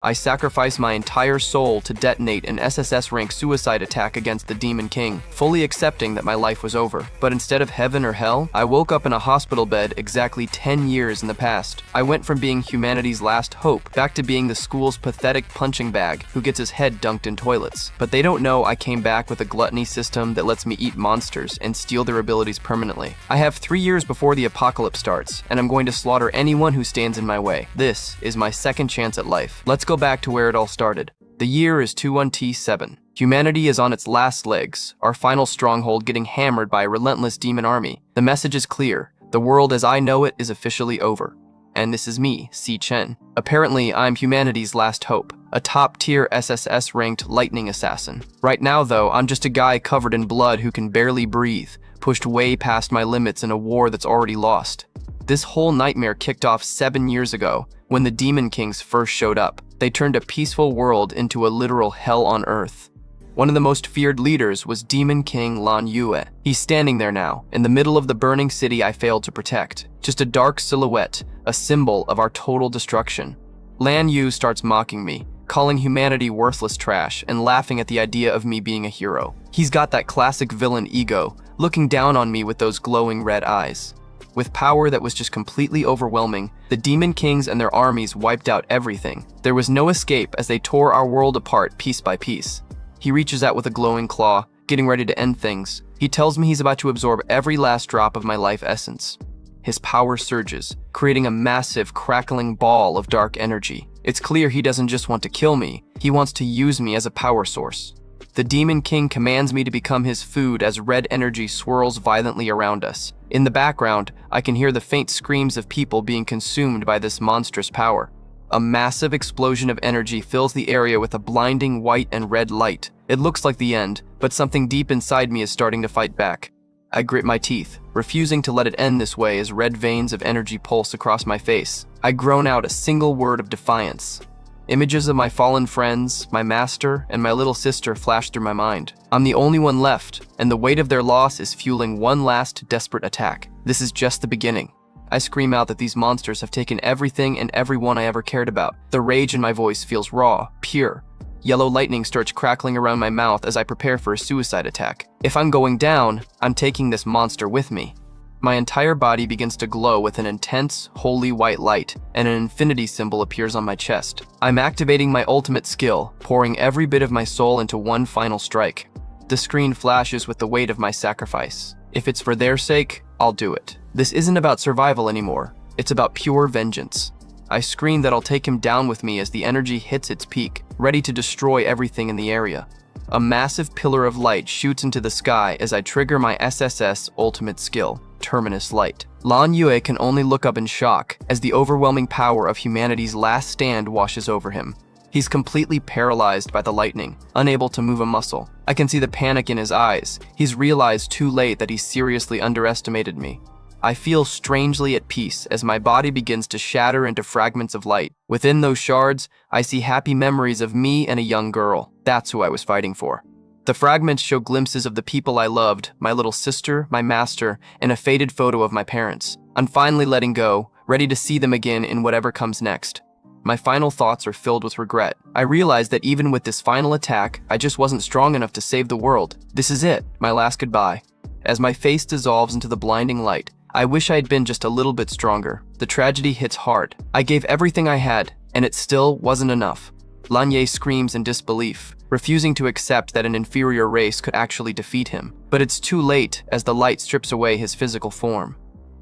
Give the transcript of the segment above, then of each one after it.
I sacrificed my entire soul to detonate an SSS-rank suicide attack against the Demon King, fully accepting that my life was over. But instead of heaven or hell, I woke up in a hospital bed exactly 10 years in the past. I went from being humanity's last hope back to being the school's pathetic punching bag who gets his head dunked in toilets. But they don't know I came back with a gluttony system that lets me eat monsters and steal their abilities permanently. I have 3 years before the apocalypse starts, and I'm going to slaughter anyone who stands in my way. This is my second chance at life. Let's go back to where it all started. The year is 21T7. Humanity is on its last legs, our final stronghold getting hammered by a relentless demon army. The message is clear. The world as I know it is officially over. And this is me, Si Chen. Apparently, I'm humanity's last hope, a top-tier SSS-ranked lightning assassin. Right now, though, I'm just a guy covered in blood who can barely breathe, pushed way past my limits in a war that's already lost. This whole nightmare kicked off 7 years ago, when the Demon Kings first showed up. They turned a peaceful world into a literal hell on earth. One of the most feared leaders was Demon King Lan Yue. He's standing there now, in the middle of the burning city I failed to protect. Just a dark silhouette, a symbol of our total destruction. Lan Yu starts mocking me, calling humanity worthless trash and laughing at the idea of me being a hero. He's got that classic villain ego, looking down on me with those glowing red eyes. With power that was just completely overwhelming, the Demon Kings and their armies wiped out everything. There was no escape as they tore our world apart piece by piece. He reaches out with a glowing claw, getting ready to end things. He tells me he's about to absorb every last drop of my life essence. His power surges, creating a massive, crackling ball of dark energy. It's clear he doesn't just want to kill me, he wants to use me as a power source. The Demon King commands me to become his food as red energy swirls violently around us. In the background, I can hear the faint screams of people being consumed by this monstrous power. A massive explosion of energy fills the area with a blinding white and red light. It looks like the end, but something deep inside me is starting to fight back. I grit my teeth, refusing to let it end this way as red veins of energy pulse across my face. I groan out a single word of defiance. Images of my fallen friends, my master, and my little sister flash through my mind. I'm the only one left, and the weight of their loss is fueling one last desperate attack. This is just the beginning. I scream out that these monsters have taken everything and everyone I ever cared about. The rage in my voice feels raw, pure. Yellow lightning starts crackling around my mouth as I prepare for a suicide attack. If I'm going down, I'm taking this monster with me. My entire body begins to glow with an intense, holy white light, and an infinity symbol appears on my chest. I'm activating my ultimate skill, pouring every bit of my soul into one final strike. The screen flashes with the weight of my sacrifice. If it's for their sake, I'll do it. This isn't about survival anymore. It's about pure vengeance. I scream that I'll take him down with me as the energy hits its peak, ready to destroy everything in the area. A massive pillar of light shoots into the sky as I trigger my SSS ultimate skill, Terminus Light. Lan Yue can only look up in shock as the overwhelming power of humanity's last stand washes over him. He's completely paralyzed by the lightning, unable to move a muscle. I can see the panic in his eyes. He's realized too late that he seriously underestimated me. I feel strangely at peace as my body begins to shatter into fragments of light. Within those shards, I see happy memories of me and a young girl. That's who I was fighting for. The fragments show glimpses of the people I loved, my little sister, my master, and a faded photo of my parents. I'm finally letting go, ready to see them again in whatever comes next. My final thoughts are filled with regret. I realize that even with this final attack, I just wasn't strong enough to save the world. This is it, my last goodbye. As my face dissolves into the blinding light, I wish I had been just a little bit stronger. The tragedy hits hard. I gave everything I had, and it still wasn't enough. Lan Yue screams in disbelief, refusing to accept that an inferior race could actually defeat him. But it's too late as the light strips away his physical form.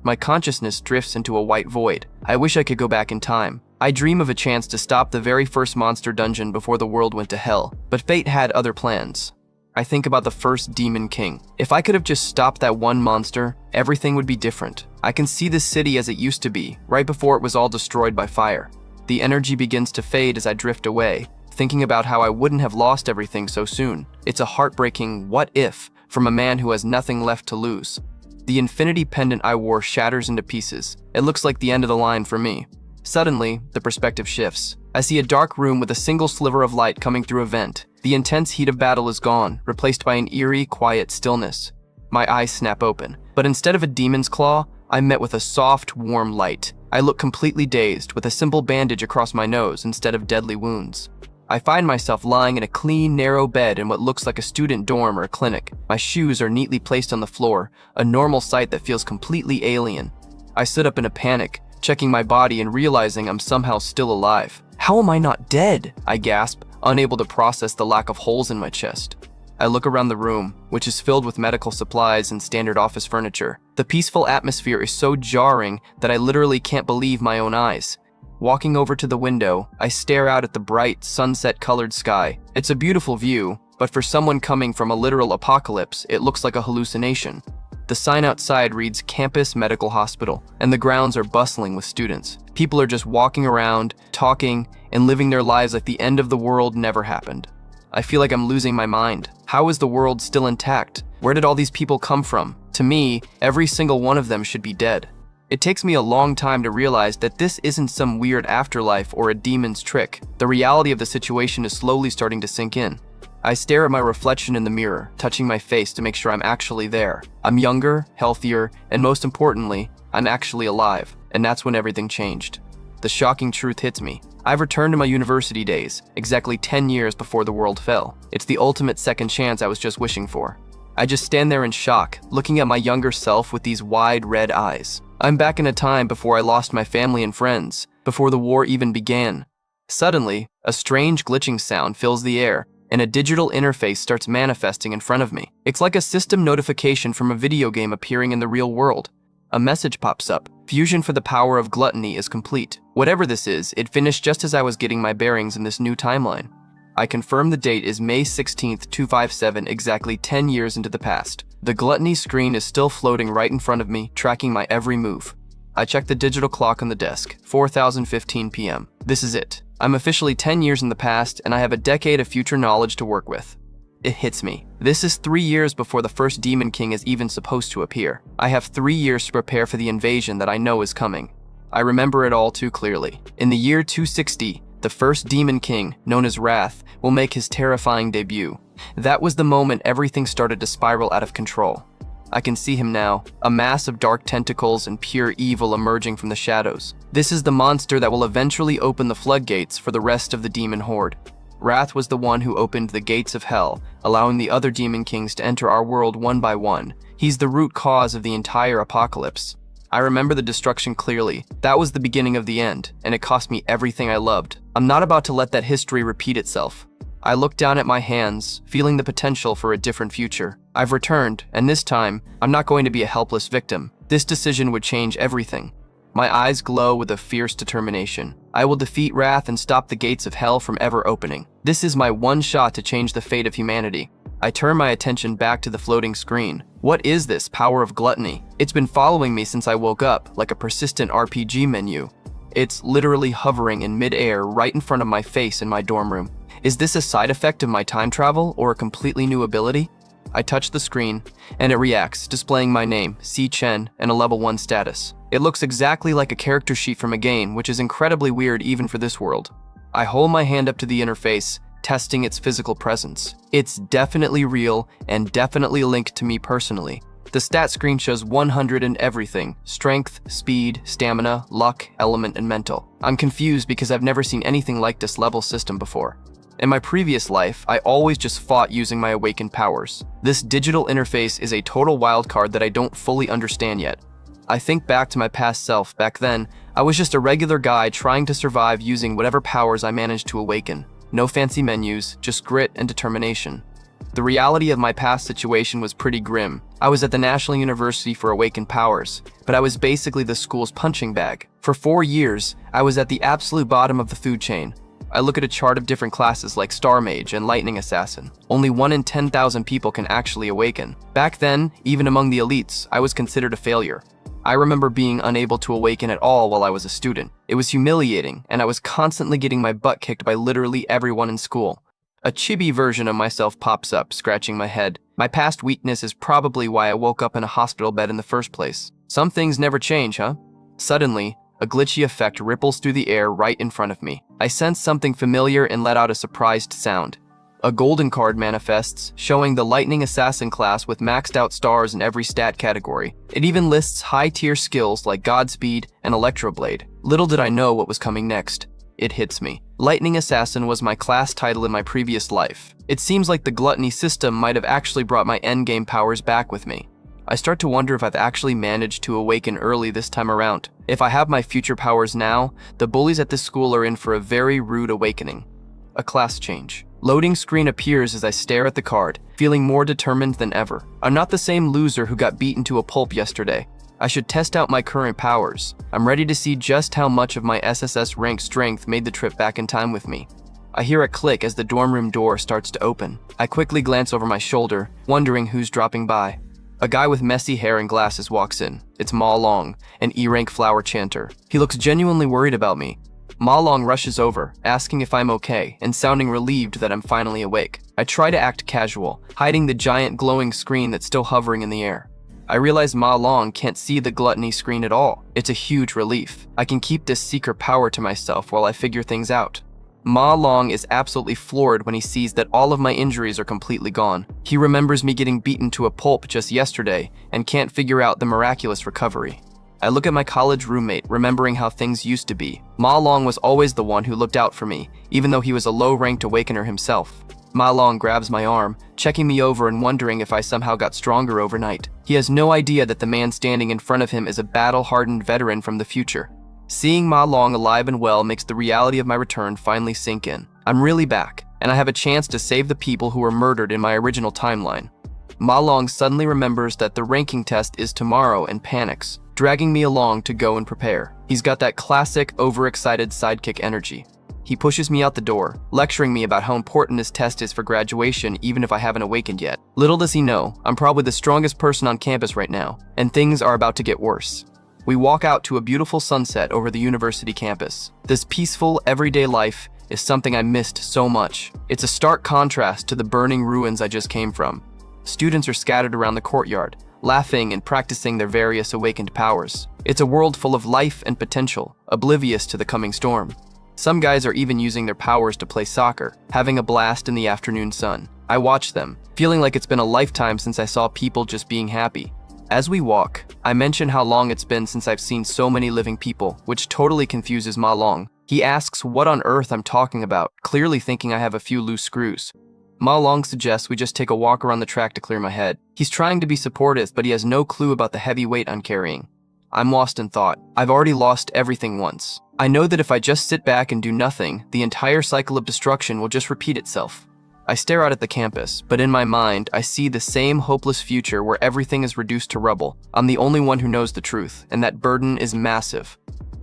My consciousness drifts into a white void. I wish I could go back in time. I dream of a chance to stop the very first monster dungeon before the world went to hell, but fate had other plans. I think about the first Demon King. If I could have just stopped that one monster, everything would be different. I can see the city as it used to be, right before it was all destroyed by fire. The energy begins to fade as I drift away, thinking about how I wouldn't have lost everything so soon. It's a heartbreaking what if from a man who has nothing left to lose. The infinity pendant I wore shatters into pieces. It looks like the end of the line for me. Suddenly, the perspective shifts. I see a dark room with a single sliver of light coming through a vent. The intense heat of battle is gone, replaced by an eerie, quiet stillness. My eyes snap open, but instead of a demon's claw, I'm met with a soft, warm light. I look completely dazed, with a simple bandage across my nose instead of deadly wounds. I find myself lying in a clean, narrow bed in what looks like a student dorm or a clinic. My shoes are neatly placed on the floor, a normal sight that feels completely alien. I sit up in a panic, checking my body and realizing I'm somehow still alive. How am I not dead? I gasp, unable to process the lack of holes in my chest. I look around the room, which is filled with medical supplies and standard office furniture. The peaceful atmosphere is so jarring that I literally can't believe my own eyes. Walking over to the window, I stare out at the bright, sunset-colored sky. It's a beautiful view, but for someone coming from a literal apocalypse, it looks like a hallucination. The sign outside reads Campus Medical Hospital, and the grounds are bustling with students. People are just walking around, talking, and living their lives like the end of the world never happened. I feel like I'm losing my mind. How is the world still intact? Where did all these people come from? To me, every single one of them should be dead. It takes me a long time to realize that this isn't some weird afterlife or a demon's trick. The reality of the situation is slowly starting to sink in. I stare at my reflection in the mirror, touching my face to make sure I'm actually there. I'm younger, healthier, and most importantly, I'm actually alive. And that's when everything changed. The shocking truth hits me. I've returned to my university days, exactly 10 years before the world fell. It's the ultimate second chance I was just wishing for. I just stand there in shock, looking at my younger self with these wide red eyes. I'm back in a time before I lost my family and friends, before the war even began. Suddenly, a strange glitching sound fills the air, and a digital interface starts manifesting in front of me. It's like a system notification from a video game appearing in the real world. A message pops up. Fusion for the power of gluttony is complete. Whatever this is, it finished just as I was getting my bearings in this new timeline. I confirm the date is May 16th, 257, exactly 10 years into the past. The gluttony screen is still floating right in front of me, tracking my every move. I check the digital clock on the desk, 4015 p.m. This is it. I'm officially 10 years in the past, and I have a decade of future knowledge to work with. It hits me. This is 3 years before the first Demon King is even supposed to appear. I have 3 years to prepare for the invasion that I know is coming. I remember it all too clearly. In the year 260, the first Demon King, known as Wrath, will make his terrifying debut. That was the moment everything started to spiral out of control. I can see him now, a mass of dark tentacles and pure evil emerging from the shadows. This is the monster that will eventually open the floodgates for the rest of the demon horde. Wrath was the one who opened the gates of hell, allowing the other demon kings to enter our world one by one. He's the root cause of the entire apocalypse. I remember the destruction clearly. That was the beginning of the end, and it cost me everything I loved. I'm not about to let that history repeat itself. I look down at my hands, feeling the potential for a different future. I've returned, and this time, I'm not going to be a helpless victim. This decision would change everything. My eyes glow with a fierce determination. I will defeat Wrath and stop the gates of hell from ever opening. This is my one shot to change the fate of humanity. I turn my attention back to the floating screen. What is this power of gluttony? It's been following me since I woke up, like a persistent RPG menu. It's literally hovering in mid-air right in front of my face in my dorm room. Is this a side effect of my time travel or a completely new ability? I touch the screen, and it reacts, displaying my name, C. Chen, and a level 1 status. It looks exactly like a character sheet from a game, which is incredibly weird even for this world. I hold my hand up to the interface, testing its physical presence. It's definitely real and definitely linked to me personally. The stat screen shows 100 in everything: strength, speed, stamina, luck, element, and mental. I'm confused because I've never seen anything like this level system before. In my previous life, I always just fought using my awakened powers. This digital interface is a total wildcard that I don't fully understand yet. I think back to my past self. Back then, I was just a regular guy trying to survive using whatever powers I managed to awaken. No fancy menus, just grit and determination. The reality of my past situation was pretty grim. I was at the National University for Awakened Powers, but I was basically the school's punching bag. For 4 years, I was at the absolute bottom of the food chain. I look at a chart of different classes like Star Mage and Lightning Assassin. Only 1 in 10,000 people can actually awaken. Back then, even among the elites, I was considered a failure. I remember being unable to awaken at all while I was a student. It was humiliating, and I was constantly getting my butt kicked by literally everyone in school. A chibi version of myself pops up, scratching my head. My past weakness is probably why I woke up in a hospital bed in the first place. Some things never change, huh? Suddenly, a glitchy effect ripples through the air right in front of me. I sense something familiar and let out a surprised sound. A golden card manifests, showing the Lightning Assassin class with maxed out stars in every stat category. It even lists high-tier skills like Godspeed and Electroblade. Little did I know what was coming next. It hits me. Lightning Assassin was my class title in my previous life. It seems like the gluttony system might have actually brought my endgame powers back with me. I start to wonder if I've actually managed to awaken early this time around. If I have my future powers now, the bullies at this school are in for a very rude awakening. A class change. Loading screen appears as I stare at the card, feeling more determined than ever. I'm not the same loser who got beaten to a pulp yesterday. I should test out my current powers. I'm ready to see just how much of my SSS rank strength made the trip back in time with me. I hear a click as the dorm room door starts to open. I quickly glance over my shoulder, wondering who's dropping by. A guy with messy hair and glasses walks in. It's Ma Long, an E-rank flower chanter. He looks genuinely worried about me. Ma Long rushes over, asking if I'm okay, and sounding relieved that I'm finally awake. I try to act casual, hiding the giant glowing screen that's still hovering in the air. I realize Ma Long can't see the gluttony screen at all. It's a huge relief. I can keep this secret power to myself while I figure things out. Ma Long is absolutely floored when he sees that all of my injuries are completely gone. He remembers me getting beaten to a pulp just yesterday and can't figure out the miraculous recovery. I look at my college roommate, remembering how things used to be. Ma Long was always the one who looked out for me, even though he was a low-ranked awakener himself. Ma Long grabs my arm, checking me over and wondering if I somehow got stronger overnight. He has no idea that the man standing in front of him is a battle-hardened veteran from the future. Seeing Ma Long alive and well makes the reality of my return finally sink in. I'm really back, and I have a chance to save the people who were murdered in my original timeline. Ma Long suddenly remembers that the ranking test is tomorrow and panics, dragging me along to go and prepare. He's got that classic, overexcited sidekick energy. He pushes me out the door, lecturing me about how important this test is for graduation even if I haven't awakened yet. Little does he know, I'm probably the strongest person on campus right now, and things are about to get worse. We walk out to a beautiful sunset over the university campus. This peaceful, everyday life is something I missed so much. It's a stark contrast to the burning ruins I just came from. Students are scattered around the courtyard, laughing and practicing their various awakened powers. It's a world full of life and potential, oblivious to the coming storm. Some guys are even using their powers to play soccer, having a blast in the afternoon sun. I watch them, feeling like it's been a lifetime since I saw people just being happy. As we walk, I mention how long it's been since I've seen so many living people, which totally confuses Ma Long. He asks what on earth I'm talking about, clearly thinking I have a few loose screws. Ma Long suggests we just take a walk around the track to clear my head. He's trying to be supportive, but he has no clue about the heavy weight I'm carrying. I'm lost in thought. I've already lost everything once. I know that if I just sit back and do nothing, the entire cycle of destruction will just repeat itself. I stare out at the campus, but in my mind, I see the same hopeless future where everything is reduced to rubble. I'm the only one who knows the truth, and that burden is massive.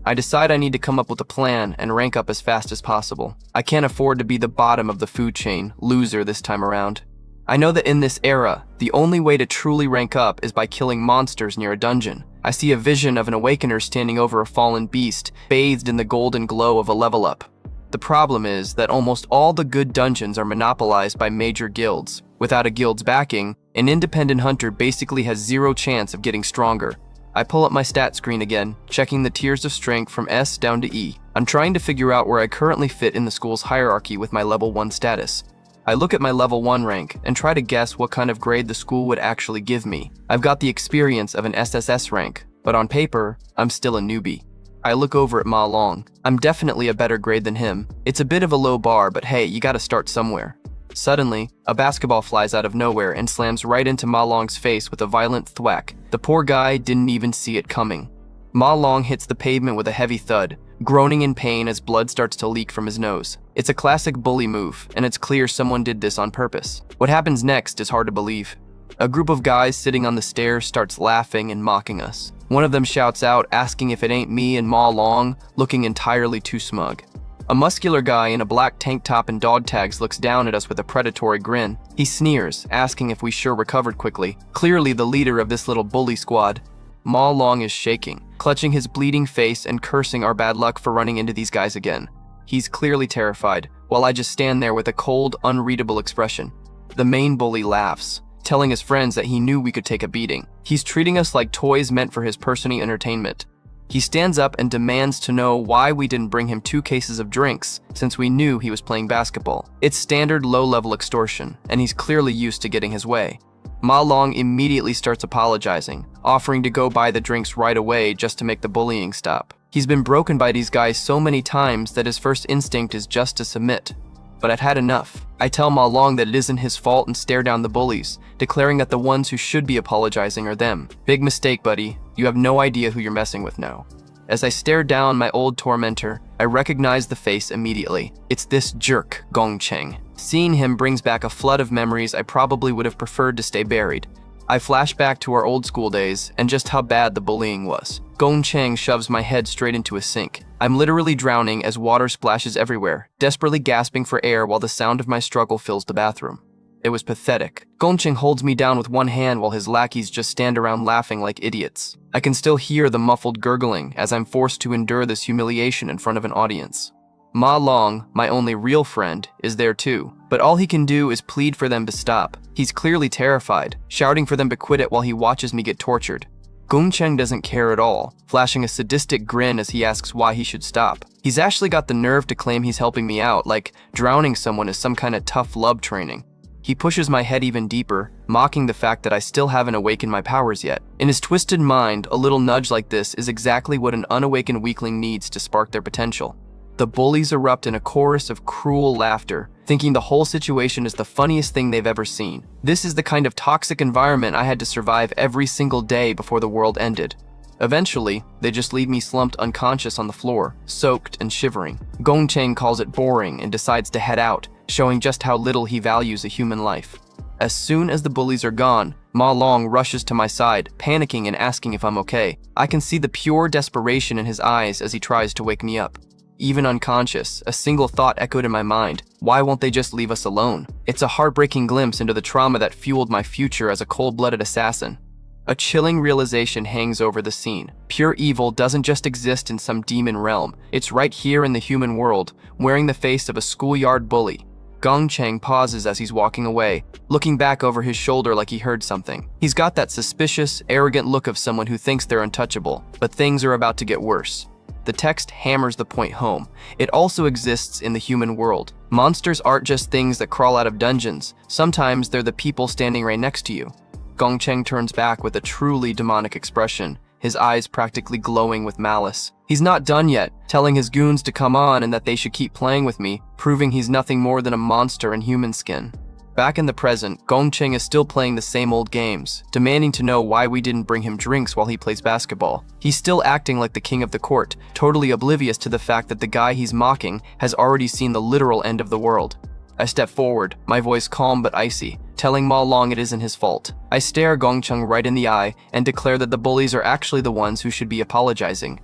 I decide I need to come up with a plan and rank up as fast as possible. I can't afford to be the bottom of the food chain, loser this time around. I know that in this era, the only way to truly rank up is by killing monsters near a dungeon. I see a vision of an awakener standing over a fallen beast, bathed in the golden glow of a level up. The problem is that almost all the good dungeons are monopolized by major guilds. Without a guild's backing, an independent hunter basically has zero chance of getting stronger. I pull up my stat screen again, checking the tiers of strength from S down to E. I'm trying to figure out where I currently fit in the school's hierarchy with my level 1 status. I look at my level 1 rank and try to guess what kind of grade the school would actually give me. I've got the experience of an SSS rank, but on paper, I'm still a newbie. I look over at Ma Long. I'm definitely a better grade than him. It's a bit of a low bar, but hey, you gotta start somewhere. Suddenly, a basketball flies out of nowhere and slams right into Ma Long's face with a violent thwack. The poor guy didn't even see it coming. Ma Long hits the pavement with a heavy thud, groaning in pain as blood starts to leak from his nose. It's a classic bully move, and it's clear someone did this on purpose. What happens next is hard to believe. A group of guys sitting on the stairs starts laughing and mocking us. One of them shouts out, asking if it ain't me and Ma Long, looking entirely too smug. A muscular guy in a black tank top and dog tags looks down at us with a predatory grin. He sneers, asking if we sure recovered quickly, clearly the leader of this little bully squad. Ma Long is shaking, clutching his bleeding face and cursing our bad luck for running into these guys again. He's clearly terrified, while I just stand there with a cold, unreadable expression. The main bully laughs, telling his friends that he knew we could take a beating. He's treating us like toys meant for his personal entertainment. He stands up and demands to know why we didn't bring him 2 cases of drinks since we knew he was playing basketball. It's standard low-level extortion, and he's clearly used to getting his way. Ma Long immediately starts apologizing, offering to go buy the drinks right away just to make the bullying stop. He's been broken by these guys so many times that his first instinct is just to submit. But I've had enough. I tell Ma Long that it isn't his fault and stare down the bullies, declaring that the ones who should be apologizing are them. Big mistake, buddy. You have no idea who you're messing with now. As I stare down my old tormentor, I recognize the face immediately. It's this jerk, Gong Cheng. Seeing him brings back a flood of memories I probably would have preferred to stay buried. I flash back to our old school days and just how bad the bullying was. Gong Cheng shoves my head straight into a sink. I'm literally drowning as water splashes everywhere, desperately gasping for air while the sound of my struggle fills the bathroom. It was pathetic. Gong Cheng holds me down with one hand while his lackeys just stand around laughing like idiots. I can still hear the muffled gurgling as I'm forced to endure this humiliation in front of an audience. Ma Long, my only real friend, is there too, but all he can do is plead for them to stop. He's clearly terrified, shouting for them to quit it while he watches me get tortured. Gong Cheng doesn't care at all, flashing a sadistic grin as he asks why he should stop. He's actually got the nerve to claim he's helping me out, like drowning someone is some kind of tough love training. He pushes my head even deeper, mocking the fact that I still haven't awakened my powers yet. In his twisted mind, a little nudge like this is exactly what an unawakened weakling needs to spark their potential. The bullies erupt in a chorus of cruel laughter, thinking the whole situation is the funniest thing they've ever seen. This is the kind of toxic environment I had to survive every single day before the world ended. Eventually, they just leave me slumped unconscious on the floor, soaked and shivering. Gong Cheng calls it boring and decides to head out, showing just how little he values a human life. As soon as the bullies are gone, Ma Long rushes to my side, panicking and asking if I'm okay. I can see the pure desperation in his eyes as he tries to wake me up. Even unconscious, a single thought echoed in my mind: why won't they just leave us alone? It's a heartbreaking glimpse into the trauma that fueled my future as a cold-blooded assassin. A chilling realization hangs over the scene. Pure evil doesn't just exist in some demon realm. It's right here in the human world, wearing the face of a schoolyard bully. Gong Cheng pauses as he's walking away, looking back over his shoulder like he heard something. He's got that suspicious, arrogant look of someone who thinks they're untouchable, but things are about to get worse. The text hammers the point home. It also exists in the human world. Monsters aren't just things that crawl out of dungeons. Sometimes they're the people standing right next to you. Gong Cheng turns back with a truly demonic expression, his eyes practically glowing with malice. He's not done yet, telling his goons to come on and that they should keep playing with me, proving he's nothing more than a monster in human skin. Back in the present, Gong Cheng is still playing the same old games, demanding to know why we didn't bring him drinks while he plays basketball. He's still acting like the king of the court, totally oblivious to the fact that the guy he's mocking has already seen the literal end of the world. I step forward, my voice calm but icy, telling Ma Long it isn't his fault. I stare Gong Cheng right in the eye and declare that the bullies are actually the ones who should be apologizing.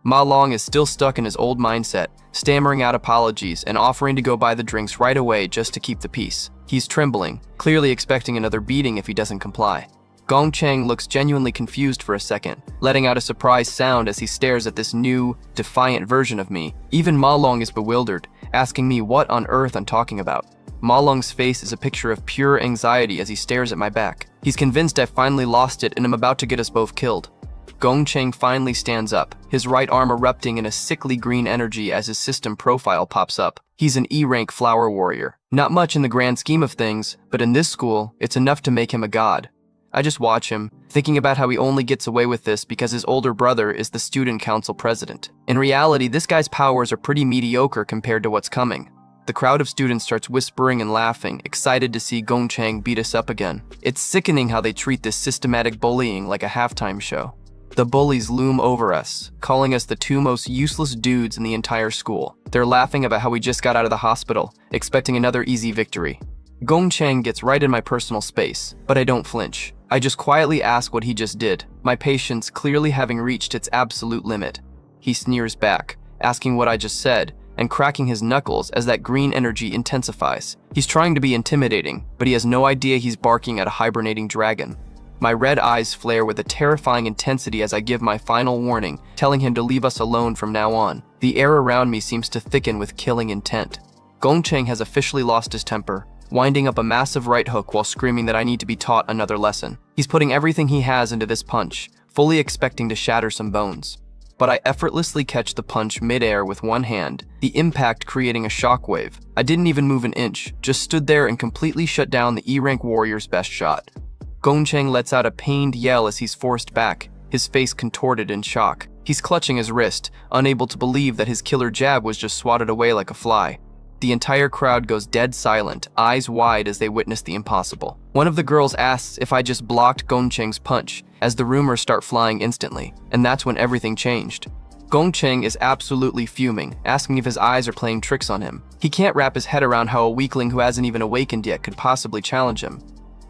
Ma Long is still stuck in his old mindset, stammering out apologies and offering to go buy the drinks right away just to keep the peace. He's trembling, clearly expecting another beating if he doesn't comply. Gong Cheng looks genuinely confused for a second, letting out a surprised sound as he stares at this new, defiant version of me. Even Ma Long is bewildered, asking me what on earth I'm talking about. Ma Long's face is a picture of pure anxiety as he stares at my back. He's convinced I've finally lost it and am about to get us both killed. Gong Cheng finally stands up, his right arm erupting in a sickly green energy as his system profile pops up. He's an E-rank flower warrior. Not much in the grand scheme of things, but in this school, it's enough to make him a god. I just watch him, thinking about how he only gets away with this because his older brother is the student council president. In reality, this guy's powers are pretty mediocre compared to what's coming. The crowd of students starts whispering and laughing, excited to see Gong Cheng beat us up again. It's sickening how they treat this systematic bullying like a halftime show. The bullies loom over us, calling us the 2 most useless dudes in the entire school. They're laughing about how we just got out of the hospital, expecting another easy victory. Gong Cheng gets right in my personal space, but I don't flinch. I just quietly ask what he just did, my patience clearly having reached its absolute limit. He sneers back, asking what I just said, and cracking his knuckles as that green energy intensifies. He's trying to be intimidating, but he has no idea he's barking at a hibernating dragon. My red eyes flare with a terrifying intensity as I give my final warning, telling him to leave us alone from now on. The air around me seems to thicken with killing intent. Gong Cheng has officially lost his temper, winding up a massive right hook while screaming that I need to be taught another lesson. He's putting everything he has into this punch, fully expecting to shatter some bones. but I effortlessly catch the punch mid-air with one hand, the impact creating a shockwave. I didn't even move an inch, just stood there and completely shut down the E-rank warrior's best shot. Gongcheng lets out a pained yell as he's forced back, his face contorted in shock. He's clutching his wrist, unable to believe that his killer jab was just swatted away like a fly. The entire crowd goes dead silent, eyes wide as they witness the impossible. One of the girls asks if I just blocked Gongcheng's punch, as the rumors start flying instantly, and that's when everything changed. Gongcheng is absolutely fuming, asking if his eyes are playing tricks on him. He can't wrap his head around how a weakling who hasn't even awakened yet could possibly challenge him.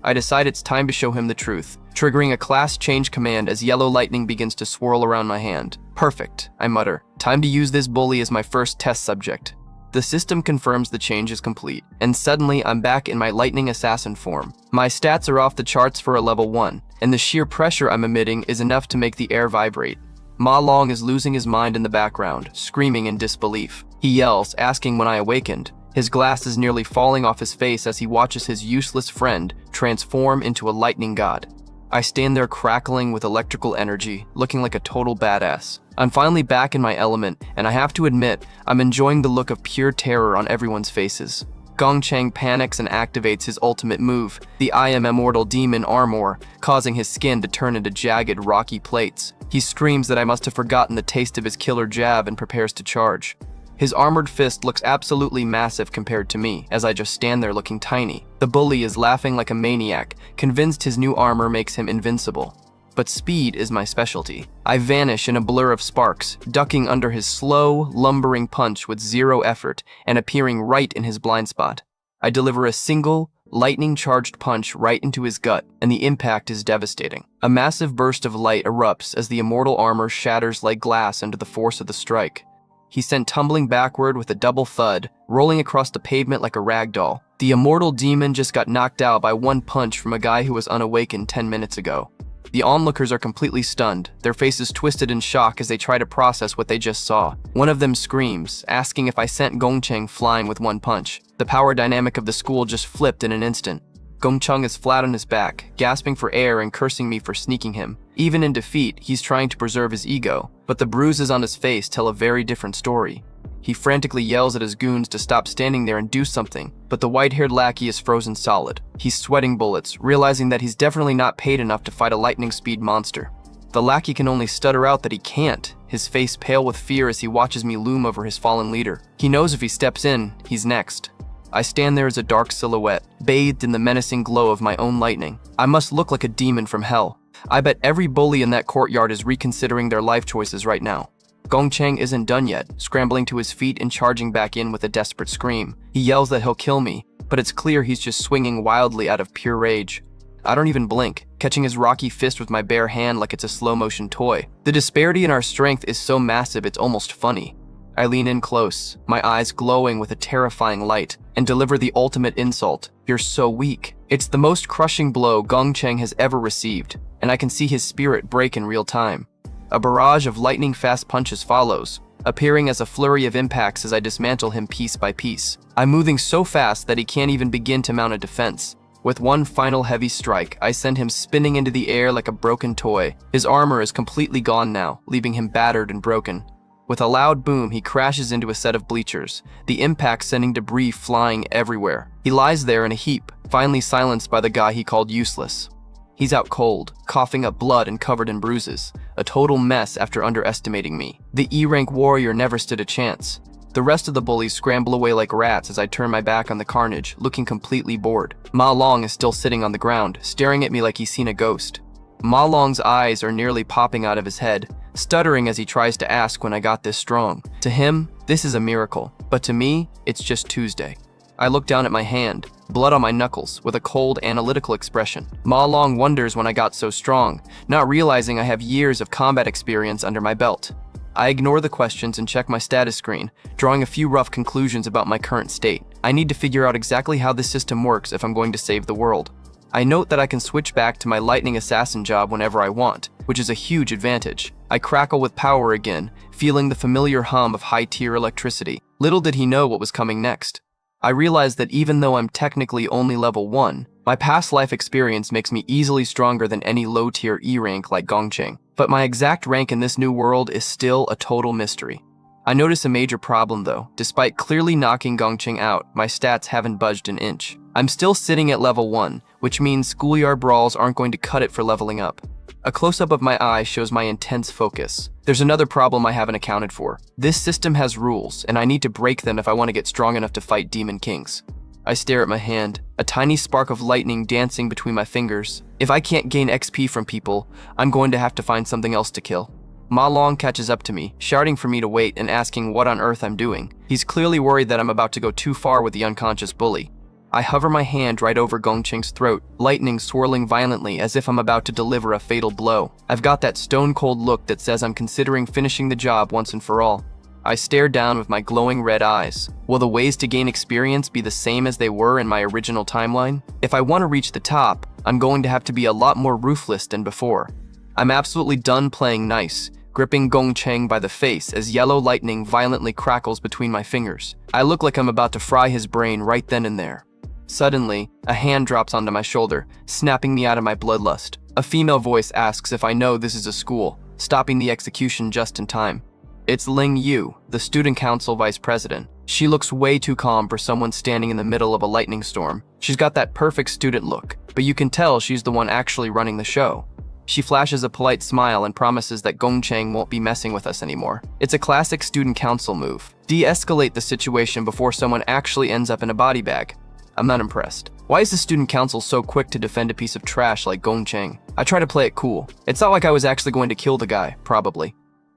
I decide it's time to show him the truth, triggering a class change command as yellow lightning begins to swirl around my hand. Perfect, I mutter. Time to use this bully as my first test subject. The system confirms the change is complete, and suddenly I'm back in my lightning assassin form. My stats are off the charts for a level 1, and the sheer pressure I'm emitting is enough to make the air vibrate. Ma Long is losing his mind in the background, screaming in disbelief. He yells, asking when I awakened. His glasses nearly falling off his face as he watches his useless friend transform into a lightning god. I stand there crackling with electrical energy, looking like a total badass. I'm finally back in my element, and I have to admit, I'm enjoying the look of pure terror on everyone's faces. Gongcheng panics and activates his ultimate move, the I Am Immortal Demon Armor, causing his skin to turn into jagged, rocky plates. He screams that I must have forgotten the taste of his killer jab and prepares to charge. His armored fist looks absolutely massive compared to me, as I just stand there looking tiny. The bully is laughing like a maniac, convinced his new armor makes him invincible. But speed is my specialty. I vanish in a blur of sparks, ducking under his slow, lumbering punch with zero effort and appearing right in his blind spot. I deliver a single, lightning-charged punch right into his gut, and the impact is devastating. A massive burst of light erupts as the immortal armor shatters like glass under the force of the strike. He's sent tumbling backward with a double thud, rolling across the pavement like a rag doll. The immortal demon just got knocked out by one punch from a guy who was unawakened 10 minutes ago. The onlookers are completely stunned, their faces twisted in shock as they try to process what they just saw. One of them screams, asking if I sent Gongcheng flying with one punch. The power dynamic of the school just flipped in an instant. Gongcheng is flat on his back, gasping for air and cursing me for sneaking him. Even in defeat, he's trying to preserve his ego, but the bruises on his face tell a very different story. He frantically yells at his goons to stop standing there and do something, but the white-haired lackey is frozen solid. He's sweating bullets, realizing that he's definitely not paid enough to fight a lightning-speed monster. The lackey can only stutter out that he can't, his face pale with fear as he watches me loom over his fallen leader. He knows if he steps in, he's next. I stand there as a dark silhouette, bathed in the menacing glow of my own lightning. I must look like a demon from hell. I bet every bully in that courtyard is reconsidering their life choices right now. Gongcheng isn't done yet, scrambling to his feet and charging back in with a desperate scream. He yells that he'll kill me, but it's clear he's just swinging wildly out of pure rage. I don't even blink, catching his rocky fist with my bare hand like it's a slow-motion toy. The disparity in our strength is so massive it's almost funny. I lean in close, my eyes glowing with a terrifying light, and deliver the ultimate insult. You're so weak. It's the most crushing blow Gongcheng has ever received, and I can see his spirit break in real time. A barrage of lightning-fast punches follows, appearing as a flurry of impacts as I dismantle him piece by piece. I'm moving so fast that he can't even begin to mount a defense. With one final heavy strike, I send him spinning into the air like a broken toy. His armor is completely gone now, leaving him battered and broken. With a loud boom, he crashes into a set of bleachers, the impact sending debris flying everywhere. He lies there in a heap, finally silenced by the guy he called useless. He's out cold, coughing up blood and covered in bruises, a total mess after underestimating me. The E-rank warrior never stood a chance. The rest of the bullies scramble away like rats as I turn my back on the carnage, looking completely bored. Ma Long is still sitting on the ground, staring at me like he's seen a ghost. Ma Long's eyes are nearly popping out of his head, stuttering as he tries to ask when I got this strong. To him, this is a miracle, but to me, it's just Tuesday. I look down at my hand, blood on my knuckles, with a cold, analytical expression. Ma Long wonders when I got so strong, not realizing I have years of combat experience under my belt. I ignore the questions and check my status screen, drawing a few rough conclusions about my current state. I need to figure out exactly how this system works if I'm going to save the world. I note that I can switch back to my lightning assassin job whenever I want, which is a huge advantage. I crackle with power again, feeling the familiar hum of high-tier electricity. Little did he know what was coming next. I realized that even though I'm technically only level 1, My past life experience makes me easily stronger than any low-tier E rank like Gongcheng, but my exact rank in this new world is still a total mystery. I notice a major problem though. Despite clearly knocking Gongcheng out, my stats haven't budged an inch. I'm still sitting at level 1, which means schoolyard brawls aren't going to cut it for leveling up. A close-up of my eye shows my intense focus. There's another problem I haven't accounted for. This system has rules, and I need to break them if I want to get strong enough to fight demon kings. I stare at my hand, a tiny spark of lightning dancing between my fingers. If I can't gain XP from people, I'm going to have to find something else to kill. Ma Long catches up to me, shouting for me to wait and asking what on earth I'm doing. He's clearly worried that I'm about to go too far with the unconscious bully. I hover my hand right over Gongcheng's throat, lightning swirling violently as if I'm about to deliver a fatal blow. I've got that stone-cold look that says I'm considering finishing the job once and for all. I stare down with my glowing red eyes. Will the ways to gain experience be the same as they were in my original timeline? If I want to reach the top, I'm going to have to be a lot more ruthless than before. I'm absolutely done playing nice, gripping Gongcheng by the face as yellow lightning violently crackles between my fingers. I look like I'm about to fry his brain right then and there. Suddenly, a hand drops onto my shoulder, snapping me out of my bloodlust. A female voice asks if I know this is a school, stopping the execution just in time. It's Ling Yu, the student council vice president. She looks way too calm for someone standing in the middle of a lightning storm. She's got that perfect student look, but you can tell she's the one actually running the show. She flashes a polite smile and promises that Gongcheng won't be messing with us anymore. It's a classic student council move. De-escalate the situation before someone actually ends up in a body bag. I'm not impressed. Why is the student council so quick to defend a piece of trash like Gongcheng? I try to play it cool. It's not like I was actually going to kill the guy, probably.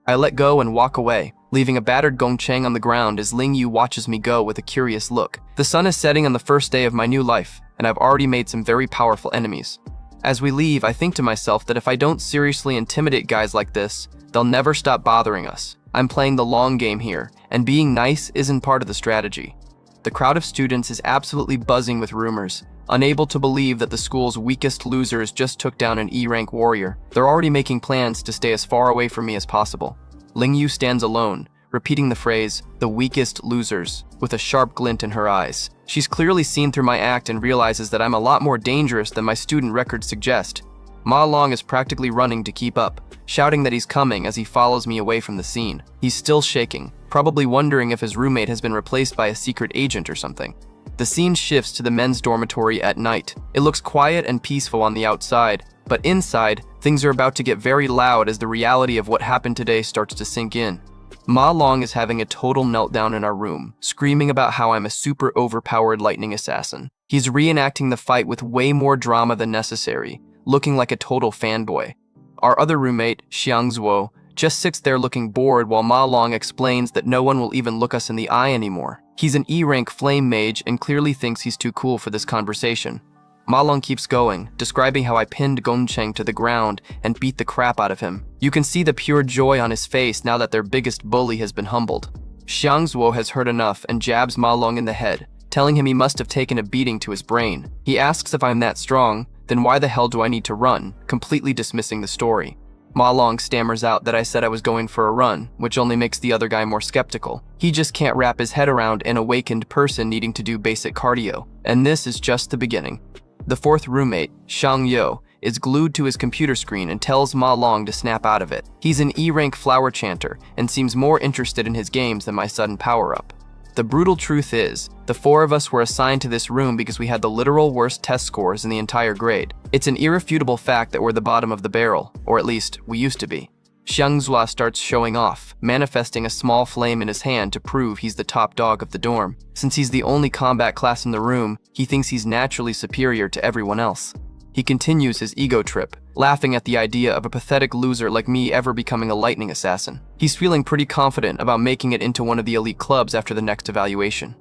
I let go and walk away, leaving a battered Gongcheng on the ground as Ling Yu watches me go with a curious look. The sun is setting on the first day of my new life, and I've already made some very powerful enemies. As we leave, I think to myself that if I don't seriously intimidate guys like this, they'll never stop bothering us. I'm playing the long game here, and being nice isn't part of the strategy. The crowd of students is absolutely buzzing with rumors, unable to believe that the school's weakest losers just took down an E-rank warrior. They're already making plans to stay as far away from me as possible. Ling Yu stands alone, repeating the phrase, "the weakest losers," with a sharp glint in her eyes. She's clearly seen through my act and realizes that I'm a lot more dangerous than my student records suggest. Ma Long is practically running to keep up, shouting that he's coming as he follows me away from the scene. He's still shaking, probably wondering if his roommate has been replaced by a secret agent or something. The scene shifts to the men's dormitory at night. It looks quiet and peaceful on the outside, but inside, things are about to get very loud as the reality of what happened today starts to sink in. Ma Long is having a total meltdown in our room, screaming about how I'm a super overpowered lightning assassin. He's reenacting the fight with way more drama than necessary, looking like a total fanboy. Our other roommate, Xiang Zuo, just sits there looking bored while Ma Long explains that no one will even look us in the eye anymore. He's an E-rank flame mage and clearly thinks he's too cool for this conversation. Ma Long keeps going, describing how I pinned Gongcheng to the ground and beat the crap out of him. You can see the pure joy on his face now that their biggest bully has been humbled. Xiang Zuo has heard enough and jabs Ma Long in the head, telling him he must have taken a beating to his brain. He asks if I'm that strong, then why the hell do I need to run, completely dismissing the story. Ma Long stammers out that I said I was going for a run, which only makes the other guy more skeptical. He just can't wrap his head around an awakened person needing to do basic cardio, and this is just the beginning. The fourth roommate, Shang Yo, is glued to his computer screen and tells Ma Long to snap out of it. He's an E-rank flower chanter and seems more interested in his games than my sudden power-up. The brutal truth is, the four of us were assigned to this room because we had the literal worst test scores in the entire grade. It's an irrefutable fact that we're the bottom of the barrel, or at least, we used to be. Xiang Zua starts showing off, manifesting a small flame in his hand to prove he's the top dog of the dorm. Since he's the only combat class in the room, he thinks he's naturally superior to everyone else. He continues his ego trip, laughing at the idea of a pathetic loser like me ever becoming a lightning assassin. He's feeling pretty confident about making it into one of the elite clubs after the next evaluation.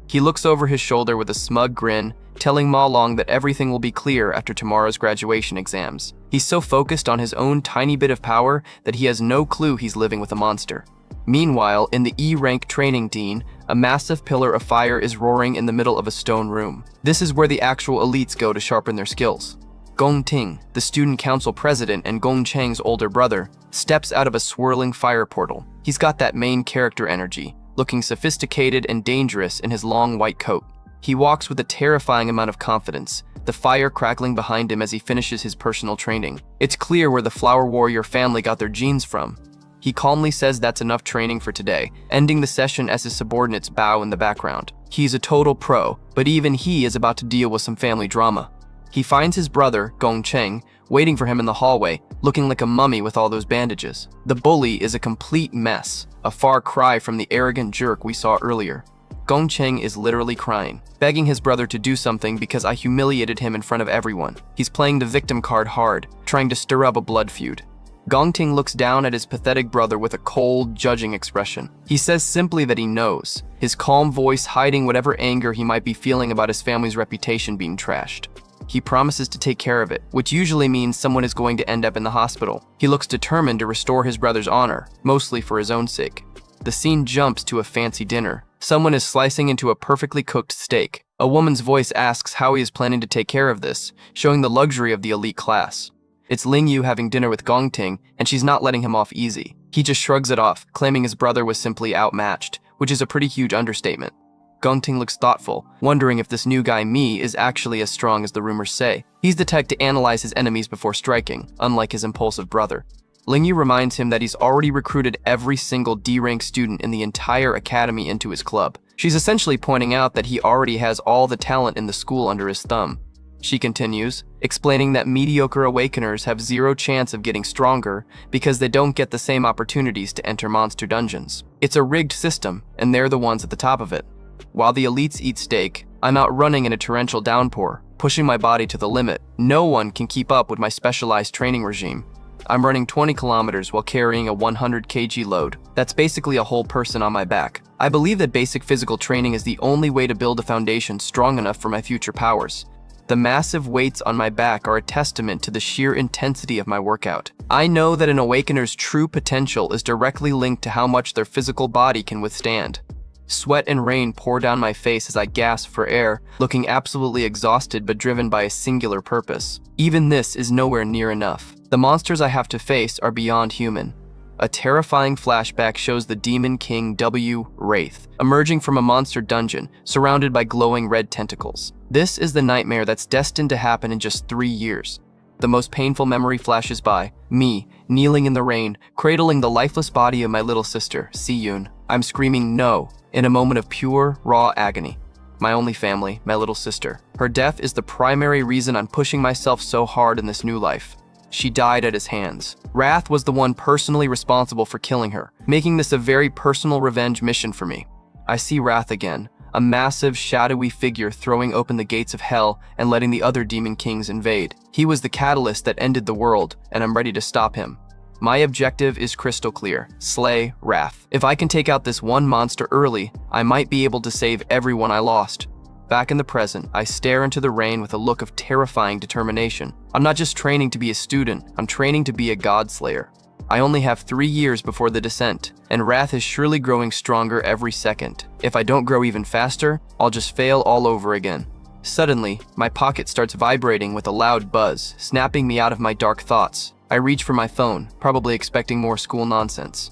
He looks over his shoulder with a smug grin, telling Ma Long that everything will be clear after tomorrow's graduation exams. He's so focused on his own tiny bit of power that he has no clue he's living with a monster. Meanwhile, in the E-rank training dean, a massive pillar of fire is roaring in the middle of a stone room. This is where the actual elites go to sharpen their skills. Gong Ting, the student council president and Gong Cheng's older brother, steps out of a swirling fire portal. He's got that main character energy, looking sophisticated and dangerous in his long white coat. He walks with a terrifying amount of confidence, the fire crackling behind him as he finishes his personal training. It's clear where the flower warrior family got their genes from. He calmly says that's enough training for today, ending the session as his subordinates bow in the background. He's a total pro, but even he is about to deal with some family drama. He finds his brother, Gong Cheng, waiting for him in the hallway, looking like a mummy with all those bandages. The bully is a complete mess, a far cry from the arrogant jerk we saw earlier. Gong Cheng is literally crying, begging his brother to do something because I humiliated him in front of everyone. He's playing the victim card hard, trying to stir up a blood feud. Gong Ting looks down at his pathetic brother with a cold, judging expression. He says simply that he knows, his calm voice hiding whatever anger he might be feeling about his family's reputation being trashed. He promises to take care of it, which usually means someone is going to end up in the hospital. He looks determined to restore his brother's honor, mostly for his own sake. The scene jumps to a fancy dinner. Someone is slicing into a perfectly cooked steak. A woman's voice asks how he is planning to take care of this, showing the luxury of the elite class. It's Ling Yu having dinner with Gong Ting, and she's not letting him off easy. He just shrugs it off, claiming his brother was simply outmatched, which is a pretty huge understatement. Gong Ting looks thoughtful, wondering if this new guy Mi is actually as strong as the rumors say. He's the type to analyze his enemies before striking, unlike his impulsive brother. Ling Yu reminds him that he's already recruited every single D-rank student in the entire academy into his club. She's essentially pointing out that he already has all the talent in the school under his thumb. She continues, explaining that mediocre awakeners have zero chance of getting stronger because they don't get the same opportunities to enter monster dungeons. It's a rigged system, and they're the ones at the top of it. While the elites eat steak, I'm out running in a torrential downpour, pushing my body to the limit. No one can keep up with my specialized training regime. I'm running 20 kilometers while carrying a 100 kg load. That's basically a whole person on my back. I believe that basic physical training is the only way to build a foundation strong enough for my future powers. The massive weights on my back are a testament to the sheer intensity of my workout. I know that an awakener's true potential is directly linked to how much their physical body can withstand. Sweat and rain pour down my face as I gasp for air, looking absolutely exhausted but driven by a singular purpose. Even this is nowhere near enough. The monsters I have to face are beyond human. A terrifying flashback shows the Demon King W. Wraith emerging from a monster dungeon, surrounded by glowing red tentacles. This is the nightmare that's destined to happen in just 3 years. The most painful memory flashes by, me, kneeling in the rain, cradling the lifeless body of my little sister, Si-yoon. I'm screaming no, in a moment of pure, raw agony. My only family, my little sister. Her death is the primary reason I'm pushing myself so hard in this new life. She died at his hands. Wrath was the one personally responsible for killing her, making this a very personal revenge mission for me. I see Wrath again, a massive, shadowy figure throwing open the gates of hell and letting the other demon kings invade. He was the catalyst that ended the world, and I'm ready to stop him. My objective is crystal clear: slay Wrath. If I can take out this one monster early, I might be able to save everyone I lost. Back in the present, I stare into the rain with a look of terrifying determination. I'm not just training to be a student, I'm training to be a god slayer. I only have 3 years before the descent, and Wrath is surely growing stronger every second. If I don't grow even faster, I'll just fail all over again. Suddenly, my pocket starts vibrating with a loud buzz, snapping me out of my dark thoughts. I reach for my phone, probably expecting more school nonsense.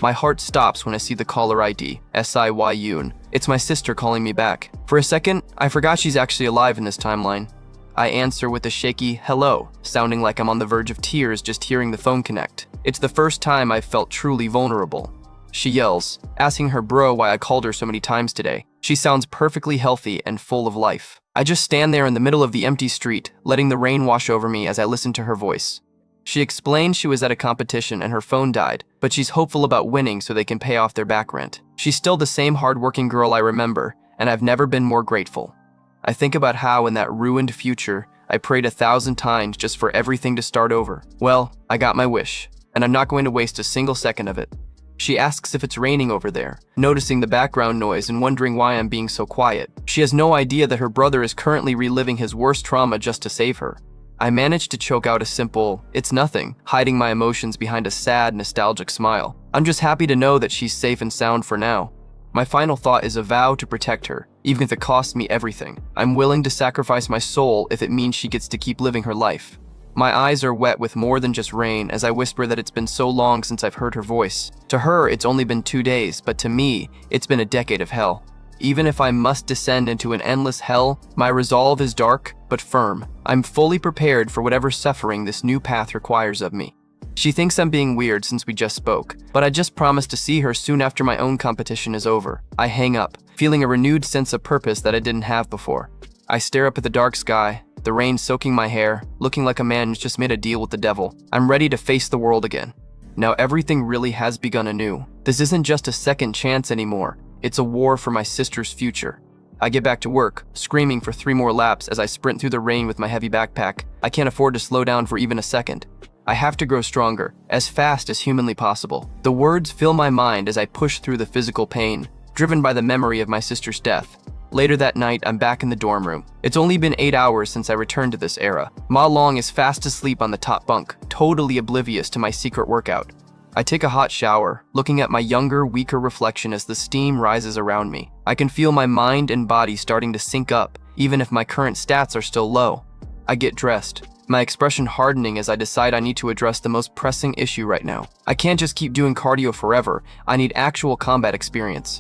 My heart stops when I see the caller ID, Si-Yoon. It's my sister calling me back. For a second, I forgot she's actually alive in this timeline. I answer with a shaky hello, sounding like I'm on the verge of tears just hearing the phone connect. It's the first time I've felt truly vulnerable. She yells, asking her bro why I called her so many times today. She sounds perfectly healthy and full of life. I just stand there in the middle of the empty street, letting the rain wash over me as I listen to her voice. She explained she was at a competition and her phone died, but she's hopeful about winning so they can pay off their back rent. She's still the same hardworking girl I remember, and I've never been more grateful. I think about how in that ruined future, I prayed 1,000 times just for everything to start over. Well, I got my wish, and I'm not going to waste a single second of it. She asks if it's raining over there, noticing the background noise and wondering why I'm being so quiet. She has no idea that her brother is currently reliving his worst trauma just to save her. I managed to choke out a simple, "It's nothing," hiding my emotions behind a sad, nostalgic smile. I'm just happy to know that she's safe and sound for now. My final thought is a vow to protect her, even if it costs me everything. I'm willing to sacrifice my soul if it means she gets to keep living her life. My eyes are wet with more than just rain as I whisper that it's been so long since I've heard her voice. To her, it's only been 2 days, but to me, it's been a decade of hell. Even if I must descend into an endless hell, my resolve is dark but firm. I'm fully prepared for whatever suffering this new path requires of me. She thinks I'm being weird since we just spoke, but I just promised to see her soon after my own competition is over. I hang up, feeling a renewed sense of purpose that I didn't have before. I stare up at the dark sky, the rain soaking my hair, looking like a man who's just made a deal with the devil. I'm ready to face the world again. Now everything really has begun anew. This isn't just a second chance anymore. It's a war for my sister's future. I get back to work, screaming for 3 more laps as I sprint through the rain with my heavy backpack. I can't afford to slow down for even a second. I have to grow stronger, as fast as humanly possible. The words fill my mind as I push through the physical pain, driven by the memory of my sister's death. Later that night, I'm back in the dorm room. It's only been 8 hours since I returned to this era. Ma Long is fast asleep on the top bunk, totally oblivious to my secret workout. I take a hot shower, looking at my younger, weaker reflection as the steam rises around me. I can feel my mind and body starting to sync up, even if my current stats are still low. I get dressed, my expression hardening as I decide I need to address the most pressing issue right now. I can't just keep doing cardio forever. I need actual combat experience.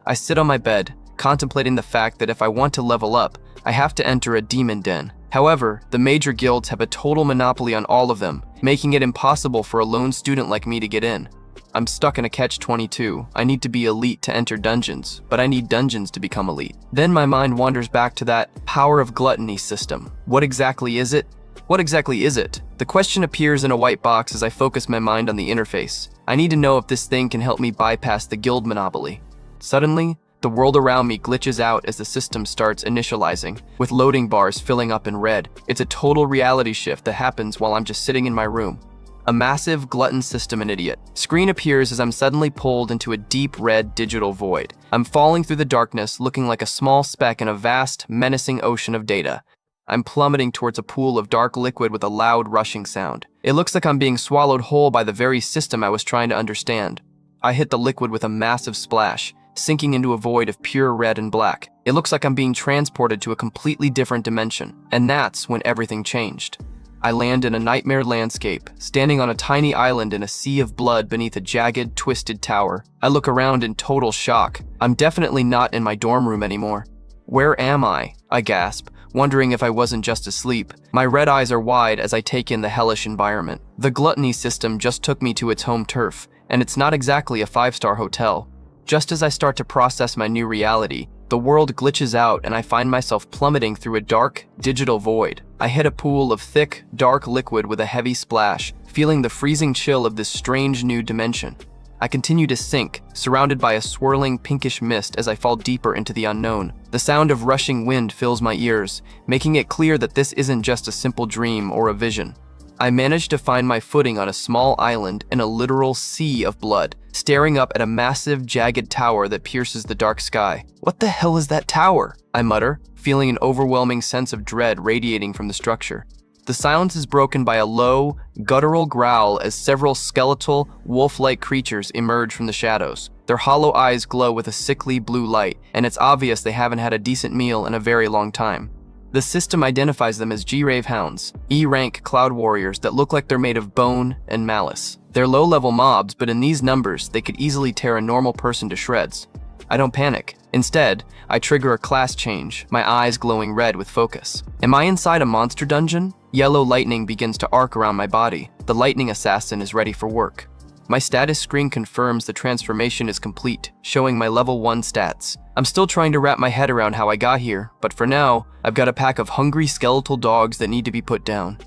I sit on my bed, contemplating the fact that if I want to level up, I have to enter a demon den. However, the major guilds have a total monopoly on all of them, making it impossible for a lone student like me to get in. I'm stuck in a catch-22. I need to be elite to enter dungeons, but I need dungeons to become elite. Then my mind wanders back to that power of gluttony system. What exactly is it? What exactly is it? The question appears in a white box as I focus my mind on the interface. I need to know if this thing can help me bypass the guild monopoly. Suddenly, the world around me glitches out as the system starts initializing, with loading bars filling up in red. It's a total reality shift that happens while I'm just sitting in my room. A massive glutton system and idiot. Screen appears as I'm suddenly pulled into a deep red digital void. I'm falling through the darkness, looking like a small speck in a vast, menacing ocean of data. I'm plummeting towards a pool of dark liquid with a loud rushing sound. It looks like I'm being swallowed whole by the very system I was trying to understand. I hit the liquid with a massive splash, sinking into a void of pure red and black. It looks like I'm being transported to a completely different dimension, and that's when everything changed. I land in a nightmare landscape, standing on a tiny island in a sea of blood beneath a jagged, twisted tower. I look around in total shock. I'm definitely not in my dorm room anymore. Where am I? I gasp, wondering if I wasn't just asleep. My red eyes are wide as I take in the hellish environment. The gluttony system just took me to its home turf, and it's not exactly a 5-star hotel. Just as I start to process my new reality, the world glitches out and I find myself plummeting through a dark, digital void. I hit a pool of thick, dark liquid with a heavy splash, feeling the freezing chill of this strange new dimension. I continue to sink, surrounded by a swirling pinkish mist as I fall deeper into the unknown. The sound of rushing wind fills my ears, making it clear that this isn't just a simple dream or a vision. I manage to find my footing on a small island in a literal sea of blood, staring up at a massive, jagged tower that pierces the dark sky. What the hell is that tower? I mutter, feeling an overwhelming sense of dread radiating from the structure. The silence is broken by a low, guttural growl as several skeletal, wolf-like creatures emerge from the shadows. Their hollow eyes glow with a sickly blue light, and it's obvious they haven't had a decent meal in a very long time. The system identifies them as G-Rave Hounds, E-rank cloud warriors that look like they're made of bone and malice. They're low-level mobs, but in these numbers, they could easily tear a normal person to shreds. I don't panic. Instead, I trigger a class change, my eyes glowing red with focus. Am I inside a monster dungeon? Yellow lightning begins to arc around my body. The lightning assassin is ready for work. My status screen confirms the transformation is complete, showing my level 1 stats. I'm still trying to wrap my head around how I got here, but for now, I've got a pack of hungry skeletal dogs that need to be put down.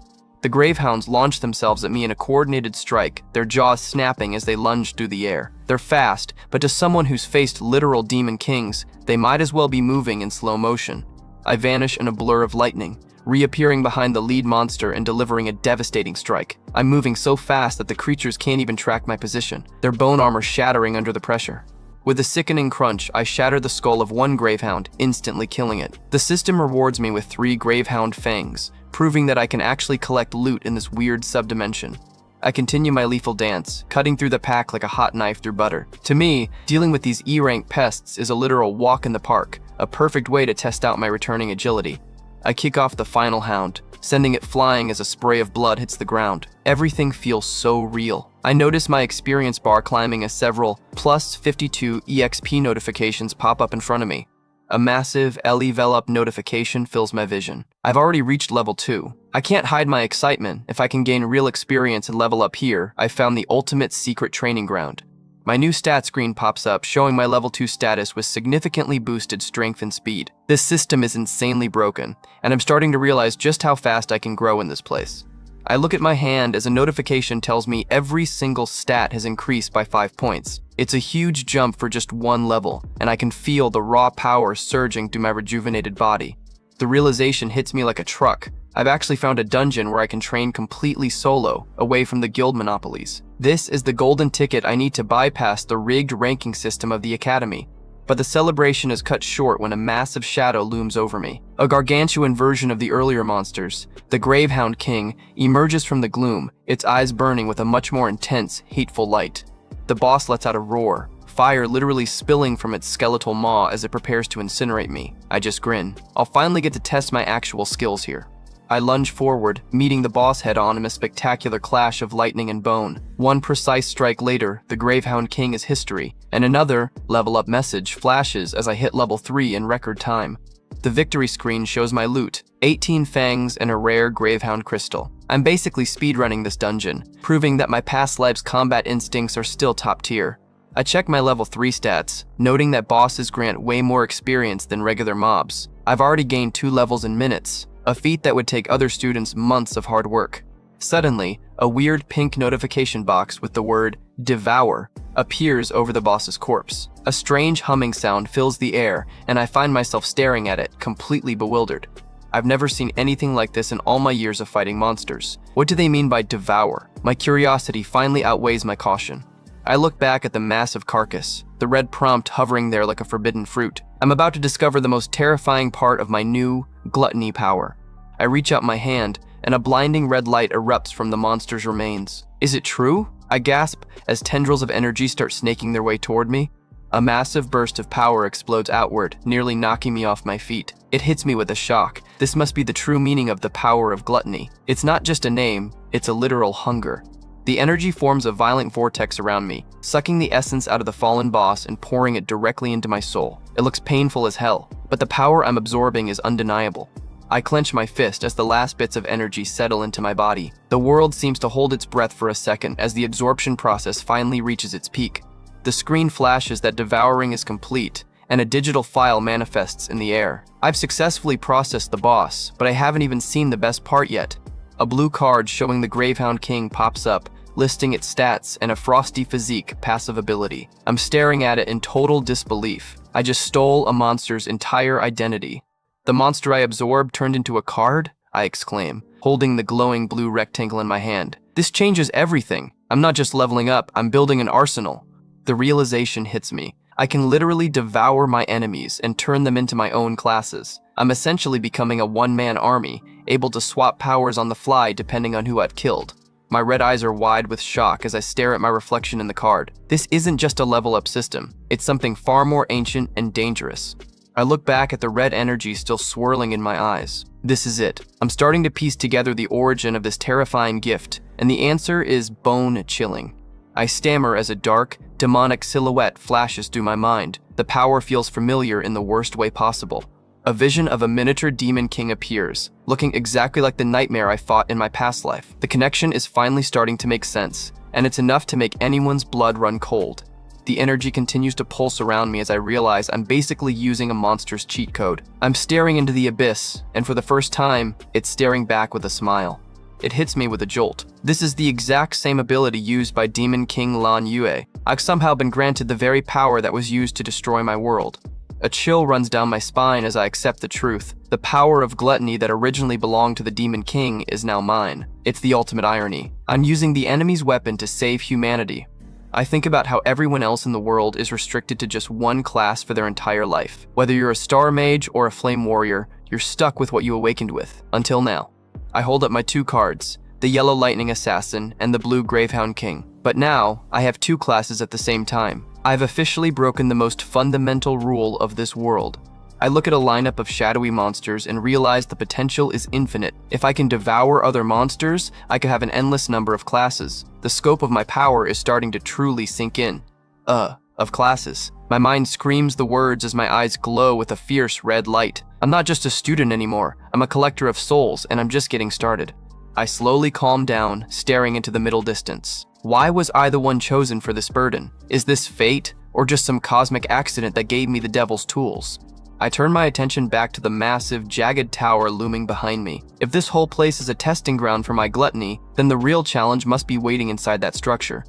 The Gravehounds launch themselves at me in a coordinated strike, their jaws snapping as they lunge through the air. They're fast, but to someone who's faced literal demon kings, they might as well be moving in slow motion. I vanish in a blur of lightning, reappearing behind the lead monster and delivering a devastating strike. I'm moving so fast that the creatures can't even track my position, their bone armor shattering under the pressure. With a sickening crunch, I shatter the skull of one Gravehound, instantly killing it. The system rewards me with 3 Gravehound fangs, proving that I can actually collect loot in this weird subdimension. I continue my lethal dance, cutting through the pack like a hot knife through butter. To me, dealing with these E-rank pests is a literal walk in the park, a perfect way to test out my returning agility. I kick off the final hound, sending it flying as a spray of blood hits the ground. Everything feels so real. I notice my experience bar climbing as several plus 52 EXP notifications pop up in front of me. A massive level up notification fills my vision. I've already reached level 2. I can't hide my excitement. If I can gain real experience and level up here, I've found the ultimate secret training ground. My new stat screen pops up showing my level 2 status with significantly boosted strength and speed. This system is insanely broken, and I'm starting to realize just how fast I can grow in this place. I look at my hand as a notification tells me every single stat has increased by 5 points. It's a huge jump for just one level, and I can feel the raw power surging through my rejuvenated body. The realization hits me like a truck. I've actually found a dungeon where I can train completely solo, away from the guild monopolies. This is the golden ticket I need to bypass the rigged ranking system of the academy. But the celebration is cut short when a massive shadow looms over me. A gargantuan version of the earlier monsters, the Gravehound King, emerges from the gloom, its eyes burning with a much more intense, hateful light. The boss lets out a roar, fire literally spilling from its skeletal maw as it prepares to incinerate me. I just grin. I'll finally get to test my actual skills here. I lunge forward, meeting the boss head-on in a spectacular clash of lightning and bone. One precise strike later, the Gravehound King is history, and another level-up message flashes as I hit level 3 in record time. The victory screen shows my loot, 18 fangs and a rare Gravehound crystal. I'm basically speedrunning this dungeon, proving that my past life's combat instincts are still top tier. I check my level 3 stats, noting that bosses grant way more experience than regular mobs. I've already gained 2 levels in minutes, a feat that would take other students months of hard work. Suddenly, a weird pink notification box with the word "Devour" appears over the boss's corpse. A strange humming sound fills the air, and I find myself staring at it, completely bewildered. I've never seen anything like this in all my years of fighting monsters. What do they mean by devour? My curiosity finally outweighs my caution. I look back at the massive carcass, the red prompt hovering there like a forbidden fruit. I'm about to discover the most terrifying part of my new gluttony power. I reach out my hand, and a blinding red light erupts from the monster's remains. Is it true? I gasp as tendrils of energy start snaking their way toward me. A massive burst of power explodes outward, nearly knocking me off my feet. It hits me with a shock. This must be the true meaning of the power of gluttony. It's not just a name, it's a literal hunger. The energy forms a violent vortex around me, sucking the essence out of the fallen boss and pouring it directly into my soul. It looks painful as hell, but the power I'm absorbing is undeniable. I clench my fist as the last bits of energy settle into my body. The world seems to hold its breath for a second as the absorption process finally reaches its peak. The screen flashes that devouring is complete, and a digital file manifests in the air. I've successfully processed the boss, but I haven't even seen the best part yet. A blue card showing the Gravehound King pops up, listing its stats and a frosty physique passive ability. I'm staring at it in total disbelief. I just stole a monster's entire identity. The monster I absorbed turned into a card? I exclaim, holding the glowing blue rectangle in my hand. This changes everything. I'm not just leveling up, I'm building an arsenal. The realization hits me. I can literally devour my enemies and turn them into my own classes. I'm essentially becoming a one-man army, able to swap powers on the fly depending on who I've killed. My red eyes are wide with shock as I stare at my reflection in the card. This isn't just a level-up system. It's something far more ancient and dangerous. I look back at the red energy still swirling in my eyes. This is it. I'm starting to piece together the origin of this terrifying gift, and the answer is bone-chilling. I stammer as a dark, demonic silhouette flashes through my mind. The power feels familiar in the worst way possible. A vision of a miniature demon king appears, looking exactly like the nightmare I fought in my past life. The connection is finally starting to make sense, and it's enough to make anyone's blood run cold. The energy continues to pulse around me as I realize I'm basically using a monster's cheat code. I'm staring into the abyss, and for the first time, it's staring back with a smile. It hits me with a jolt. This is the exact same ability used by Demon King Lan Yue. I've somehow been granted the very power that was used to destroy my world. A chill runs down my spine as I accept the truth. The power of gluttony that originally belonged to the Demon King is now mine. It's the ultimate irony. I'm using the enemy's weapon to save humanity. I think about how everyone else in the world is restricted to just one class for their entire life. Whether you're a star mage or a flame warrior, you're stuck with what you awakened with, until now. I hold up my 2 cards, the yellow lightning assassin and the blue Gravehound King. But now, I have 2 classes at the same time. I've officially broken the most fundamental rule of this world. I look at a lineup of shadowy monsters and realize the potential is infinite. If I can devour other monsters, I could have an endless number of classes. The scope of my power is starting to truly sink in. Of classes. My mind screams the words as my eyes glow with a fierce red light. I'm not just a student anymore, I'm a collector of souls, and I'm just getting started. I slowly calm down, staring into the middle distance. Why was I the one chosen for this burden? Is this fate, or just some cosmic accident that gave me the devil's tools? I turn my attention back to the massive, jagged tower looming behind me. If this whole place is a testing ground for my gluttony, then the real challenge must be waiting inside that structure.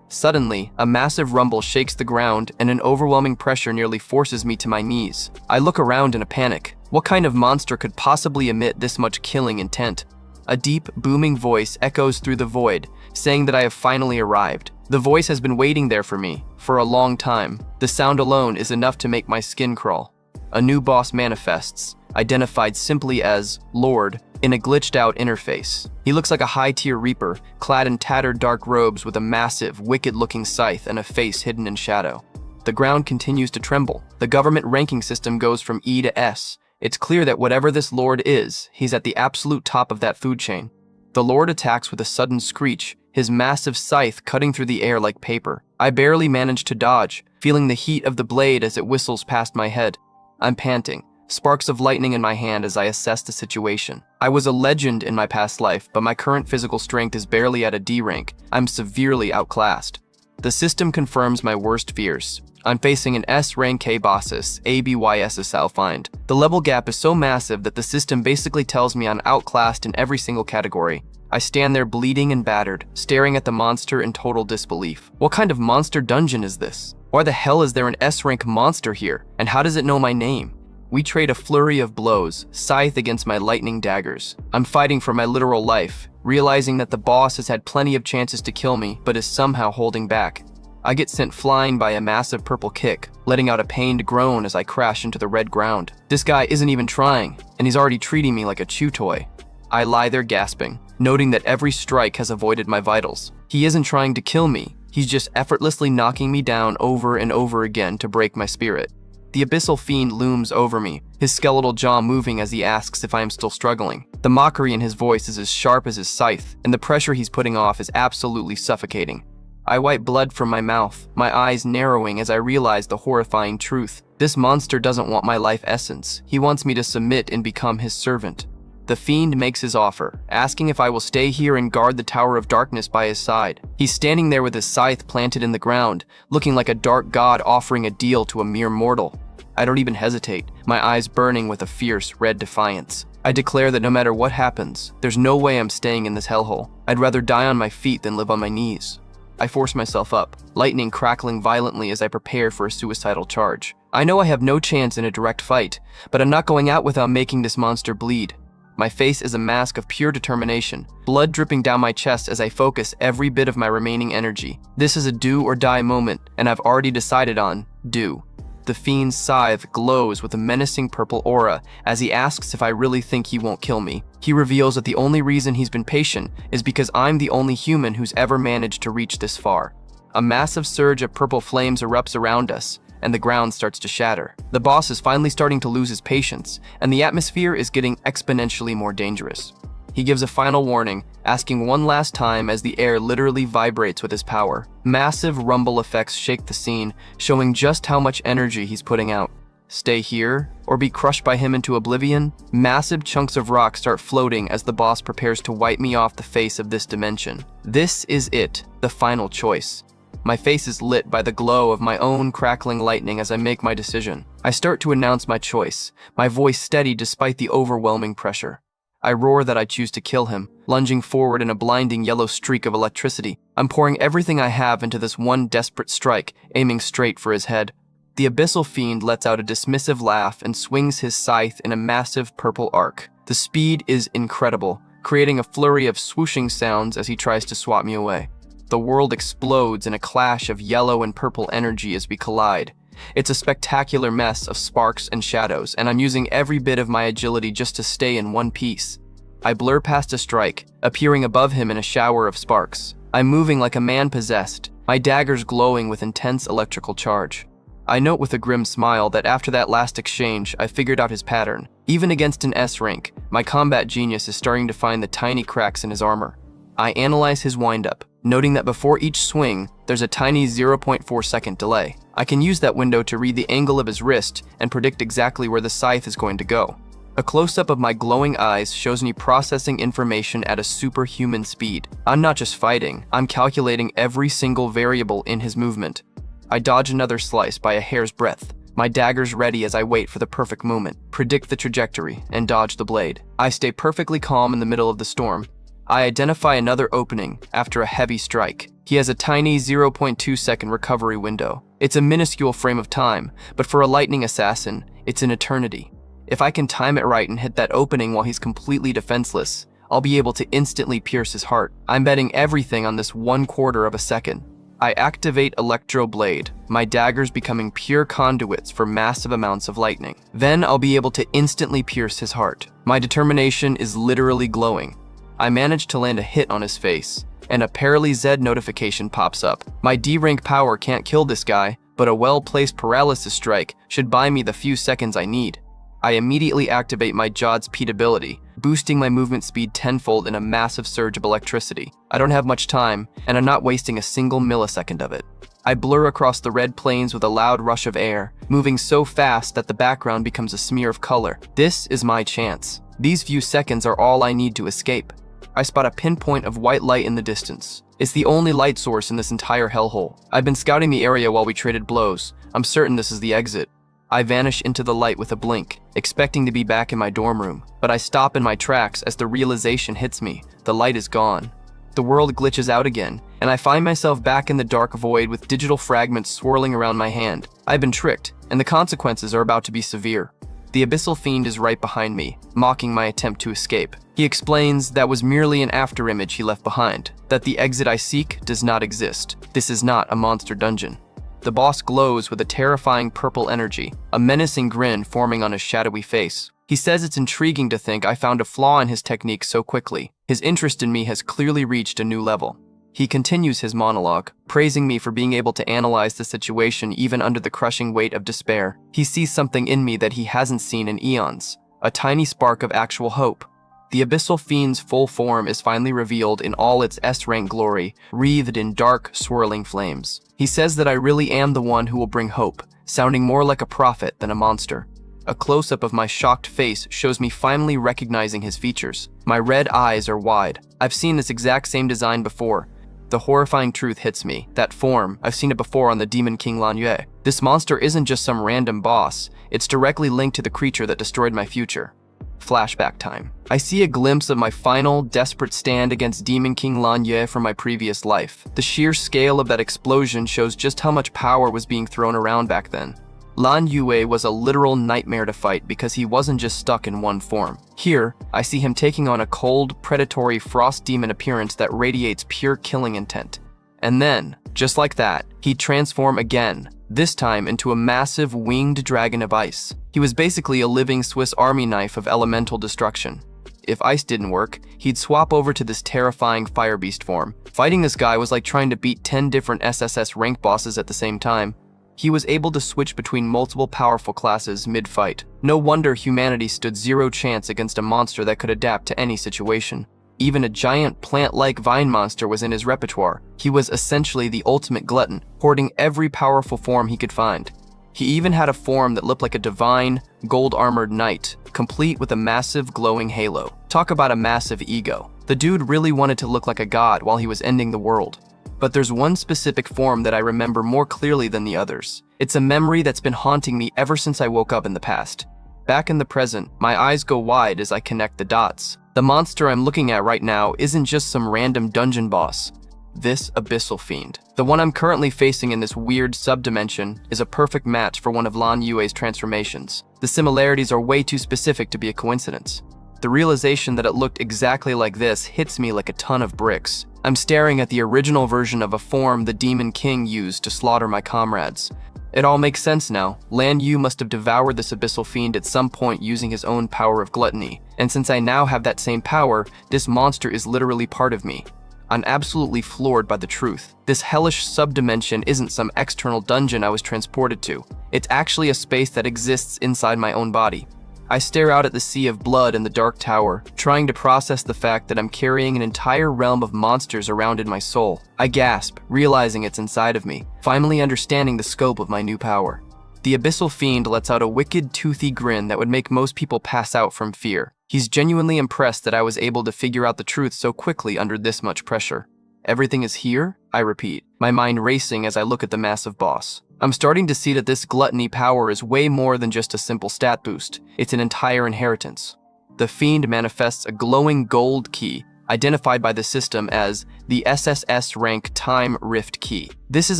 Suddenly, a massive rumble shakes the ground and an overwhelming pressure nearly forces me to my knees. I look around in a panic. What kind of monster could possibly emit this much killing intent? A deep, booming voice echoes through the void, saying that I have finally arrived. The voice has been waiting there for me, for a long time. The sound alone is enough to make my skin crawl. A new boss manifests, identified simply as Lord, in a glitched-out interface. He looks like a high-tier reaper, clad in tattered dark robes with a massive, wicked-looking scythe and a face hidden in shadow. The ground continues to tremble. The government ranking system goes from E to S. It's clear that whatever this Lord is, he's at the absolute top of that food chain. The Lord attacks with a sudden screech, his massive scythe cutting through the air like paper. I barely manage to dodge, feeling the heat of the blade as it whistles past my head. I'm panting, sparks of lightning in my hand as I assess the situation. I was a legend in my past life, but my current physical strength is barely at a D rank. I'm severely outclassed. The system confirms my worst fears. I'm facing an S rank K bosses, ABYSSL find. The level gap is so massive that the system basically tells me I'm outclassed in every single category. I stand there bleeding and battered, staring at the monster in total disbelief. What kind of monster dungeon is this? Why the hell is there an S-rank monster here? And how does it know my name? We trade a flurry of blows, scythe against my lightning daggers. I'm fighting for my literal life, realizing that the boss has had plenty of chances to kill me, but is somehow holding back. I get sent flying by a massive purple kick, letting out a pained groan as I crash into the red ground. This guy isn't even trying, and he's already treating me like a chew toy. I lie there gasping, noting that every strike has avoided my vitals. He isn't trying to kill me. He's just effortlessly knocking me down over and over again to break my spirit. The abyssal fiend looms over me, his skeletal jaw moving as he asks if I am still struggling. The mockery in his voice is as sharp as his scythe, and the pressure he's putting off is absolutely suffocating. I wipe blood from my mouth, my eyes narrowing as I realize the horrifying truth. This monster doesn't want my life essence. He wants me to submit and become his servant. The fiend makes his offer, asking if I will stay here and guard the Tower of Darkness by his side. He's standing there with his scythe planted in the ground, looking like a dark god offering a deal to a mere mortal. I don't even hesitate, my eyes burning with a fierce, red defiance. I declare that no matter what happens, there's no way I'm staying in this hellhole. I'd rather die on my feet than live on my knees. I force myself up, lightning crackling violently as I prepare for a suicidal charge. I know I have no chance in a direct fight, but I'm not going out without making this monster bleed. My face is a mask of pure determination, blood dripping down my chest as I focus every bit of my remaining energy. This is a do or die moment, and I've already decided on do. The fiend's scythe glows with a menacing purple aura as he asks if I really think he won't kill me. He reveals that the only reason he's been patient is because I'm the only human who's ever managed to reach this far. A massive surge of purple flames erupts around us, and the ground starts to shatter. The boss is finally starting to lose his patience, and the atmosphere is getting exponentially more dangerous. He gives a final warning, asking one last time as the air literally vibrates with his power. Massive rumble effects shake the scene, showing just how much energy he's putting out. Stay here, or be crushed by him into oblivion? Massive chunks of rock start floating as the boss prepares to wipe me off the face of this dimension. This is it, the final choice. My face is lit by the glow of my own crackling lightning as I make my decision. I start to announce my choice, my voice steady despite the overwhelming pressure. I roar that I choose to kill him, lunging forward in a blinding yellow streak of electricity. I'm pouring everything I have into this one desperate strike, aiming straight for his head. The abyssal fiend lets out a dismissive laugh and swings his scythe in a massive purple arc. The speed is incredible, creating a flurry of swooshing sounds as he tries to swat me away. The world explodes in a clash of yellow and purple energy as we collide. It's a spectacular mess of sparks and shadows, and I'm using every bit of my agility just to stay in one piece. I blur past a strike, appearing above him in a shower of sparks. I'm moving like a man possessed, my daggers glowing with intense electrical charge. I note with a grim smile that after that last exchange, I figured out his pattern. Even against an S rank, my combat genius is starting to find the tiny cracks in his armor. I analyze his windup. noting that before each swing, there's a tiny 0.4 second delay. I can use that window to read the angle of his wrist and predict exactly where the scythe is going to go. A close-up of my glowing eyes shows me processing information at a superhuman speed. I'm not just fighting, I'm calculating every single variable in his movement. I dodge another slice by a hair's breadth, my daggers ready as I wait for the perfect moment, predict the trajectory, and dodge the blade. I stay perfectly calm in the middle of the storm. I identify another opening after a heavy strike. He has a tiny 0.2 second recovery window. It's a minuscule frame of time, but for a lightning assassin, it's an eternity. If I can time it right and hit that opening while he's completely defenseless, I'll be able to instantly pierce his heart. I'm betting everything on this 1/4 of a second. I activate Electro Blade, my daggers becoming pure conduits for massive amounts of lightning. Then I'll be able to instantly pierce his heart. My determination is literally glowing. I manage to land a hit on his face, and a Paralyze Z notification pops up. My D-rank power can't kill this guy, but a well-placed paralysis strike should buy me the few seconds I need. I immediately activate my Jawed Speed ability, boosting my movement speed tenfold in a massive surge of electricity. I don't have much time, and I'm not wasting a single millisecond of it. I blur across the red plains with a loud rush of air, moving so fast that the background becomes a smear of color. This is my chance. These few seconds are all I need to escape. I spot a pinpoint of white light in the distance. It's the only light source in this entire hellhole. I've been scouting the area while we traded blows. I'm certain this is the exit. I vanish into the light with a blink, expecting to be back in my dorm room, but I stop in my tracks as the realization hits me. The light is gone. The world glitches out again, and I find myself back in the dark void with digital fragments swirling around my hand. I've been tricked, and the consequences are about to be severe. The Abyssal Fiend is right behind me, mocking my attempt to escape. He explains that was merely an afterimage he left behind, that the exit I seek does not exist. This is not a monster dungeon. The boss glows with a terrifying purple energy, a menacing grin forming on his shadowy face. He says it's intriguing to think I found a flaw in his technique so quickly. His interest in me has clearly reached a new level. He continues his monologue, praising me for being able to analyze the situation even under the crushing weight of despair. He sees something in me that he hasn't seen in eons, a tiny spark of actual hope. The Abyssal Fiend's full form is finally revealed in all its S-rank glory, wreathed in dark, swirling flames. He says that I really am the one who will bring hope, sounding more like a prophet than a monster. A close-up of my shocked face shows me finally recognizing his features. My red eyes are wide. I've seen this exact same design before. The horrifying truth hits me. That form, I've seen it before on the Demon King Lanhwa. This monster isn't just some random boss, it's directly linked to the creature that destroyed my future. Flashback time. I see a glimpse of my final, desperate stand against Demon King Lanhwa from my previous life. The sheer scale of that explosion shows just how much power was being thrown around back then. Lanhwa was a literal nightmare to fight because he wasn't just stuck in one form. Here, I see him taking on a cold, predatory frost demon appearance that radiates pure killing intent. And then, just like that, he'd transform again, this time into a massive winged dragon of ice. He was basically a living Swiss Army knife of elemental destruction. If ice didn't work, he'd swap over to this terrifying fire beast form. Fighting this guy was like trying to beat 10 different SSS rank bosses at the same time. He was able to switch between multiple powerful classes mid-fight. No wonder humanity stood zero chance against a monster that could adapt to any situation. Even a giant plant-like vine monster was in his repertoire. He was essentially the ultimate glutton, hoarding every powerful form he could find. He even had a form that looked like a divine, gold-armored knight, complete with a massive glowing halo. Talk about a massive ego. The dude really wanted to look like a god while he was ending the world. But there's one specific form that I remember more clearly than the others. It's a memory that's been haunting me ever since I woke up in the past. Back in the present, my eyes go wide as I connect the dots. The monster I'm looking at right now isn't just some random dungeon boss. This Abyssal Fiend, the one I'm currently facing in this weird subdimension, is a perfect match for one of Lanhwa's transformations. The similarities are way too specific to be a coincidence. The realization that it looked exactly like this hits me like a ton of bricks. I'm staring at the original version of a form the Demon King used to slaughter my comrades. It all makes sense now. Lanhwa must have devoured this Abyssal Fiend at some point using his own power of gluttony. And since I now have that same power, this monster is literally part of me. I'm absolutely floored by the truth. This hellish subdimension isn't some external dungeon I was transported to. It's actually a space that exists inside my own body. I stare out at the sea of blood in the dark tower, trying to process the fact that I'm carrying an entire realm of monsters around in my soul. I gasp, realizing it's inside of me, finally understanding the scope of my new power. The abyssal fiend lets out a wicked, toothy grin that would make most people pass out from fear. He's genuinely impressed that I was able to figure out the truth so quickly under this much pressure. Everything is here? I repeat, my mind racing as I look at the massive boss. I'm starting to see that this gluttony power is way more than just a simple stat boost. It's an entire inheritance. The fiend manifests a glowing gold key, identified by the system as the SSS rank Time Rift Key. This is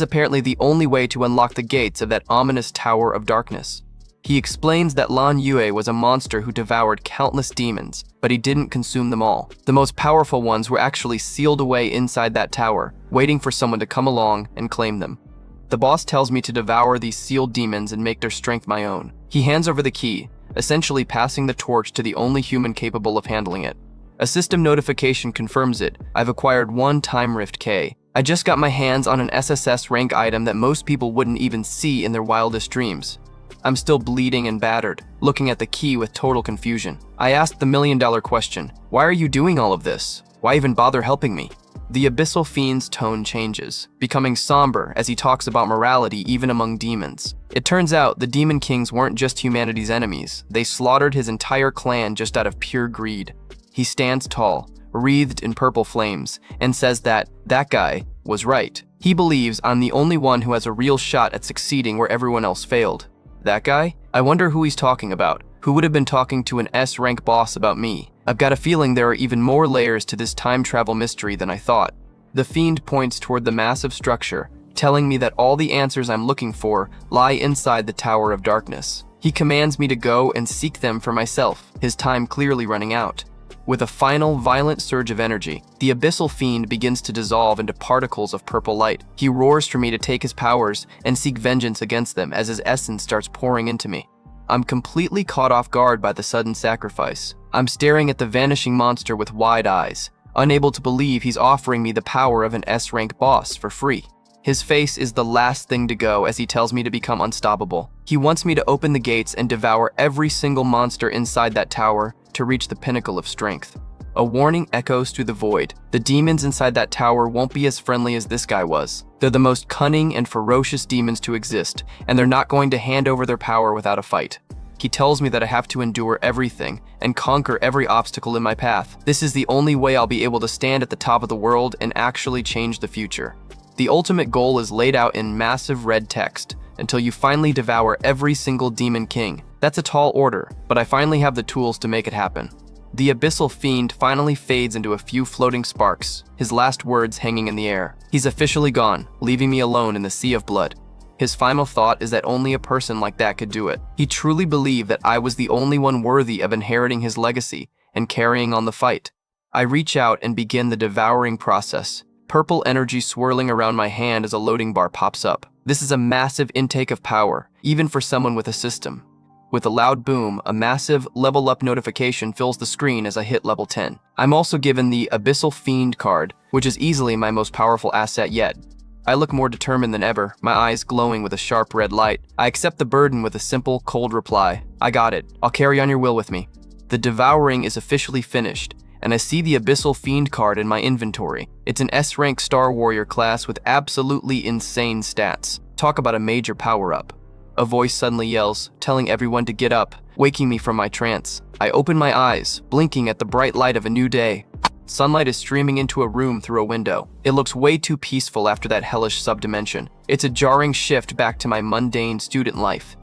apparently the only way to unlock the gates of that ominous Tower of Darkness. He explains that Lan Yue was a monster who devoured countless demons, but he didn't consume them all. The most powerful ones were actually sealed away inside that tower, waiting for someone to come along and claim them. The boss tells me to devour these sealed demons and make their strength my own. He hands over the key, essentially passing the torch to the only human capable of handling it. A system notification confirms it. I've acquired one Time Rift K. I just got my hands on an SSS rank item that most people wouldn't even see in their wildest dreams. I'm still bleeding and battered, looking at the key with total confusion. I asked the million-dollar question, why are you doing all of this? Why even bother helping me? The abyssal fiend's tone changes, becoming somber as he talks about morality even among demons. It turns out the demon kings weren't just humanity's enemies. They slaughtered his entire clan just out of pure greed. He stands tall, wreathed in purple flames, and says that guy was right. He believes I'm the only one who has a real shot at succeeding where everyone else failed. That guy? I wonder who he's talking about. Who would have been talking to an S-rank boss about me? I've got a feeling there are even more layers to this time travel mystery than I thought. The fiend points toward the massive structure, telling me that all the answers I'm looking for lie inside the Tower of Darkness. He commands me to go and seek them for myself, his time clearly running out. With a final, violent surge of energy, the abyssal fiend begins to dissolve into particles of purple light. He roars for me to take his powers and seek vengeance against them as his essence starts pouring into me. I'm completely caught off guard by the sudden sacrifice. I'm staring at the vanishing monster with wide eyes, unable to believe he's offering me the power of an S-rank boss for free. His face is the last thing to go as he tells me to become unstoppable. He wants me to open the gates and devour every single monster inside that tower to reach the pinnacle of strength. A warning echoes through the void. The demons inside that tower won't be as friendly as this guy was. They're the most cunning and ferocious demons to exist, and they're not going to hand over their power without a fight. He tells me that I have to endure everything and conquer every obstacle in my path. This is the only way I'll be able to stand at the top of the world and actually change the future. The ultimate goal is laid out in massive red text, until you finally devour every single demon king. That's a tall order, but I finally have the tools to make it happen. The abyssal fiend finally fades into a few floating sparks, his last words hanging in the air. He's officially gone, leaving me alone in the sea of blood. His final thought is that only a person like that could do it. He truly believed that I was the only one worthy of inheriting his legacy and carrying on the fight. I reach out and begin the devouring process, purple energy swirling around my hand as a loading bar pops up. This is a massive intake of power, even for someone with a system. With a loud boom, a massive level up notification fills the screen as I hit level 10. I'm also given the Abyssal Fiend card, which is easily my most powerful asset yet. I look more determined than ever, my eyes glowing with a sharp red light. I accept the burden with a simple, cold reply. I got it. I'll carry on your will with me. The devouring is officially finished, and I see the Abyssal Fiend card in my inventory. It's an S-rank Star Warrior class with absolutely insane stats. Talk about a major power-up. A voice suddenly yells, telling everyone to get up, waking me from my trance. I open my eyes, blinking at the bright light of a new day. Sunlight is streaming into a room through a window. It looks way too peaceful after that hellish subdimension. It's a jarring shift back to my mundane student life.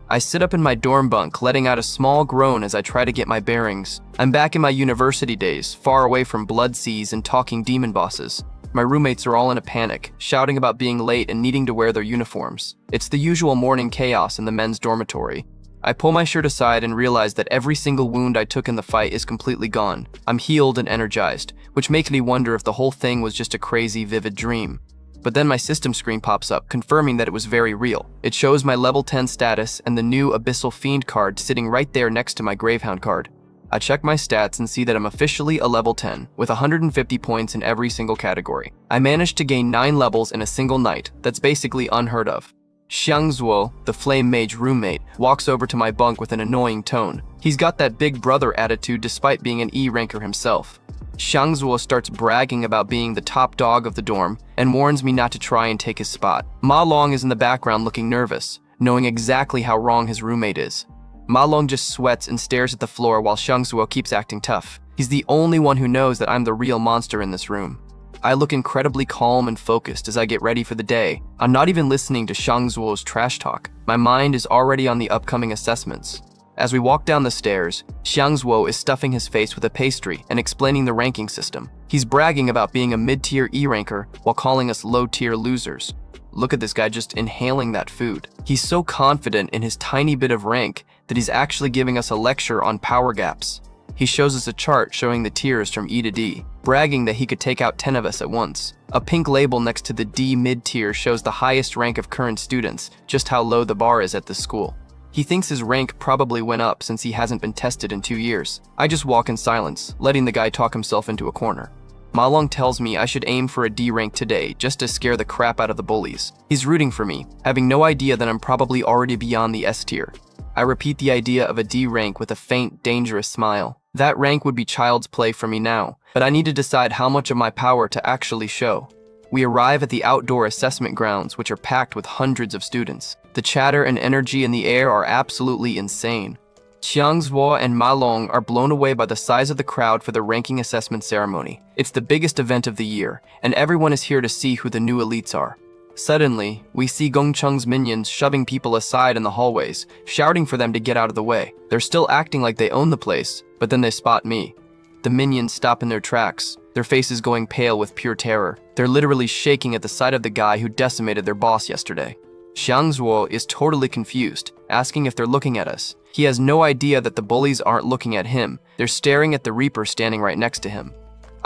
I sit up in my dorm bunk, letting out a small groan as I try to get my bearings. I'm back in my university days, far away from blood seas and talking demon bosses. My roommates are all in a panic, shouting about being late and needing to wear their uniforms. It's the usual morning chaos in the men's dormitory. I pull my shirt aside and realize that every single wound I took in the fight is completely gone. I'm healed and energized, which makes me wonder if the whole thing was just a crazy, vivid dream. But then my system screen pops up, confirming that it was very real. It shows my level 10 status and the new Abyssal Fiend card sitting right there next to my Gravehound card. I check my stats and see that I'm officially a level 10, with 150 points in every single category. I managed to gain 9 levels in a single night. That's basically unheard of. Xiangzuo, the flame mage roommate, walks over to my bunk with an annoying tone. He's got that big brother attitude despite being an E-ranker himself. Xiangzuo starts bragging about being the top dog of the dorm and warns me not to try and take his spot. Ma Long is in the background looking nervous, knowing exactly how wrong his roommate is. Ma Long just sweats and stares at the floor while Xiangzuo keeps acting tough. He's the only one who knows that I'm the real monster in this room. I look incredibly calm and focused as I get ready for the day. I'm not even listening to Xiangzuo's trash talk. My mind is already on the upcoming assessments. As we walk down the stairs, Xiangzuo is stuffing his face with a pastry and explaining the ranking system. He's bragging about being a mid-tier E-ranker while calling us low-tier losers. Look at this guy just inhaling that food. He's so confident in his tiny bit of rank that he's actually giving us a lecture on power gaps. He shows us a chart showing the tiers from E to D, bragging that he could take out 10 of us at once. A pink label next to the D mid-tier shows the highest rank of current students, just how low the bar is at this school. He thinks his rank probably went up since he hasn't been tested in 2 years. I just walk in silence, letting the guy talk himself into a corner. Ma Long tells me I should aim for a D rank today just to scare the crap out of the bullies. He's rooting for me, having no idea that I'm probably already beyond the S tier. I repeat the idea of a D rank with a faint, dangerous smile. That rank would be child's play for me now, but I need to decide how much of my power to actually show. We arrive at the outdoor assessment grounds, which are packed with hundreds of students. The chatter and energy in the air are absolutely insane. Xiangzuo and Ma Long are blown away by the size of the crowd for the ranking assessment ceremony. It's the biggest event of the year, and everyone is here to see who the new elites are. Suddenly, we see Gongcheng's minions shoving people aside in the hallways, shouting for them to get out of the way. They're still acting like they own the place, but then they spot me. The minions stop in their tracks, their faces going pale with pure terror. They're literally shaking at the sight of the guy who decimated their boss yesterday. Xiangzuo is totally confused, asking if they're looking at us. He has no idea that the bullies aren't looking at him. They're staring at the Reaper standing right next to him.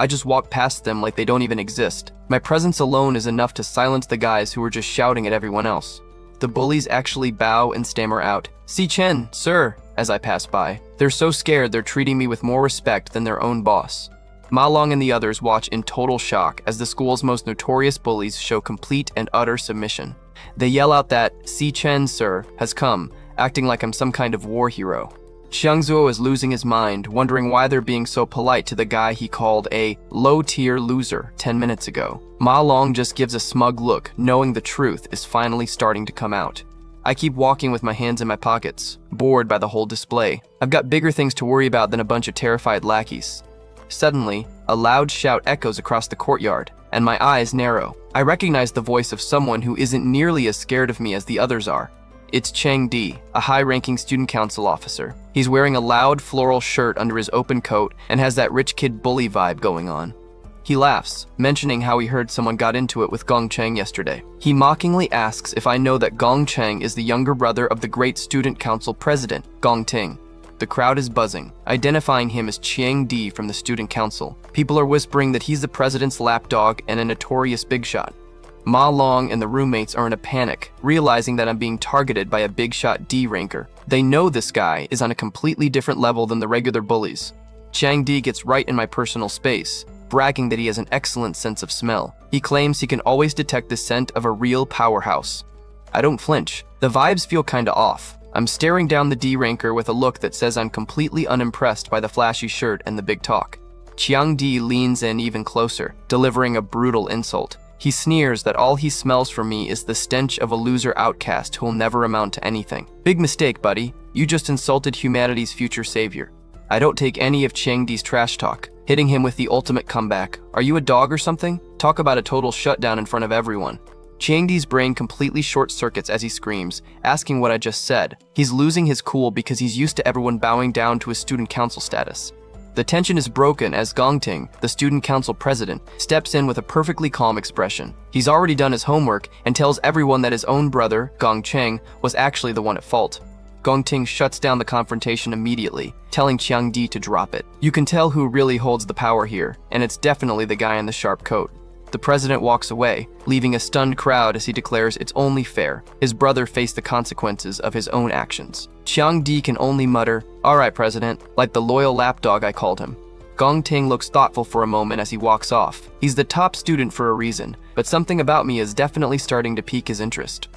I just walk past them like they don't even exist. My presence alone is enough to silence the guys who are just shouting at everyone else. The bullies actually bow and stammer out, "Si Chen, sir," as I pass by. They're so scared they're treating me with more respect than their own boss. Ma Long and the others watch in total shock as the school's most notorious bullies show complete and utter submission. They yell out that "Si Chen, sir," has come, acting like I'm some kind of war hero. Xiangzuo is losing his mind, wondering why they're being so polite to the guy he called a low-tier loser 10 minutes ago. Ma Long just gives a smug look, knowing the truth is finally starting to come out. I keep walking with my hands in my pockets, bored by the whole display. I've got bigger things to worry about than a bunch of terrified lackeys. Suddenly, a loud shout echoes across the courtyard, and my eyes narrow. I recognize the voice of someone who isn't nearly as scared of me as the others are. It's Chang Di, a high-ranking student council officer. He's wearing a loud floral shirt under his open coat and has that rich kid bully vibe going on. He laughs, mentioning how he heard someone got into it with Gong Cheng yesterday. He mockingly asks if I know that Gong Cheng is the younger brother of the great student council president, Gong Ting. The crowd is buzzing, identifying him as Chang Di from the student council. People are whispering that he's the president's lapdog and a notorious big shot. Ma Long and the roommates are in a panic, realizing that I'm being targeted by a big shot D ranker. They know this guy is on a completely different level than the regular bullies. Chang Di gets right in my personal space, bragging that he has an excellent sense of smell. He claims he can always detect the scent of a real powerhouse. I don't flinch. The vibes feel kinda off. I'm staring down the D ranker with a look that says I'm completely unimpressed by the flashy shirt and the big talk. Chang Di leans in even closer, delivering a brutal insult. He sneers that all he smells from me is the stench of a loser outcast who'll never amount to anything. Big mistake, buddy. You just insulted humanity's future savior. I don't take any of Chang Di's trash talk, hitting him with the ultimate comeback. Are you a dog or something? Talk about a total shutdown in front of everyone. Chang Di's brain completely short-circuits as he screams, asking what I just said. He's losing his cool because he's used to everyone bowing down to his student council status. The tension is broken as Gong Ting, the student council president, steps in with a perfectly calm expression. He's already done his homework and tells everyone that his own brother, Gong Cheng, was actually the one at fault. Gong Ting shuts down the confrontation immediately, telling Chang Di to drop it. You can tell who really holds the power here, and it's definitely the guy in the sharp coat. The president walks away, leaving a stunned crowd as he declares it's only fair. His brother faced the consequences of his own actions. Chang Di can only mutter, "All right, president," like the loyal lapdog I called him. Gong Ting looks thoughtful for a moment as he walks off. He's the top student for a reason, but something about me is definitely starting to pique his interest.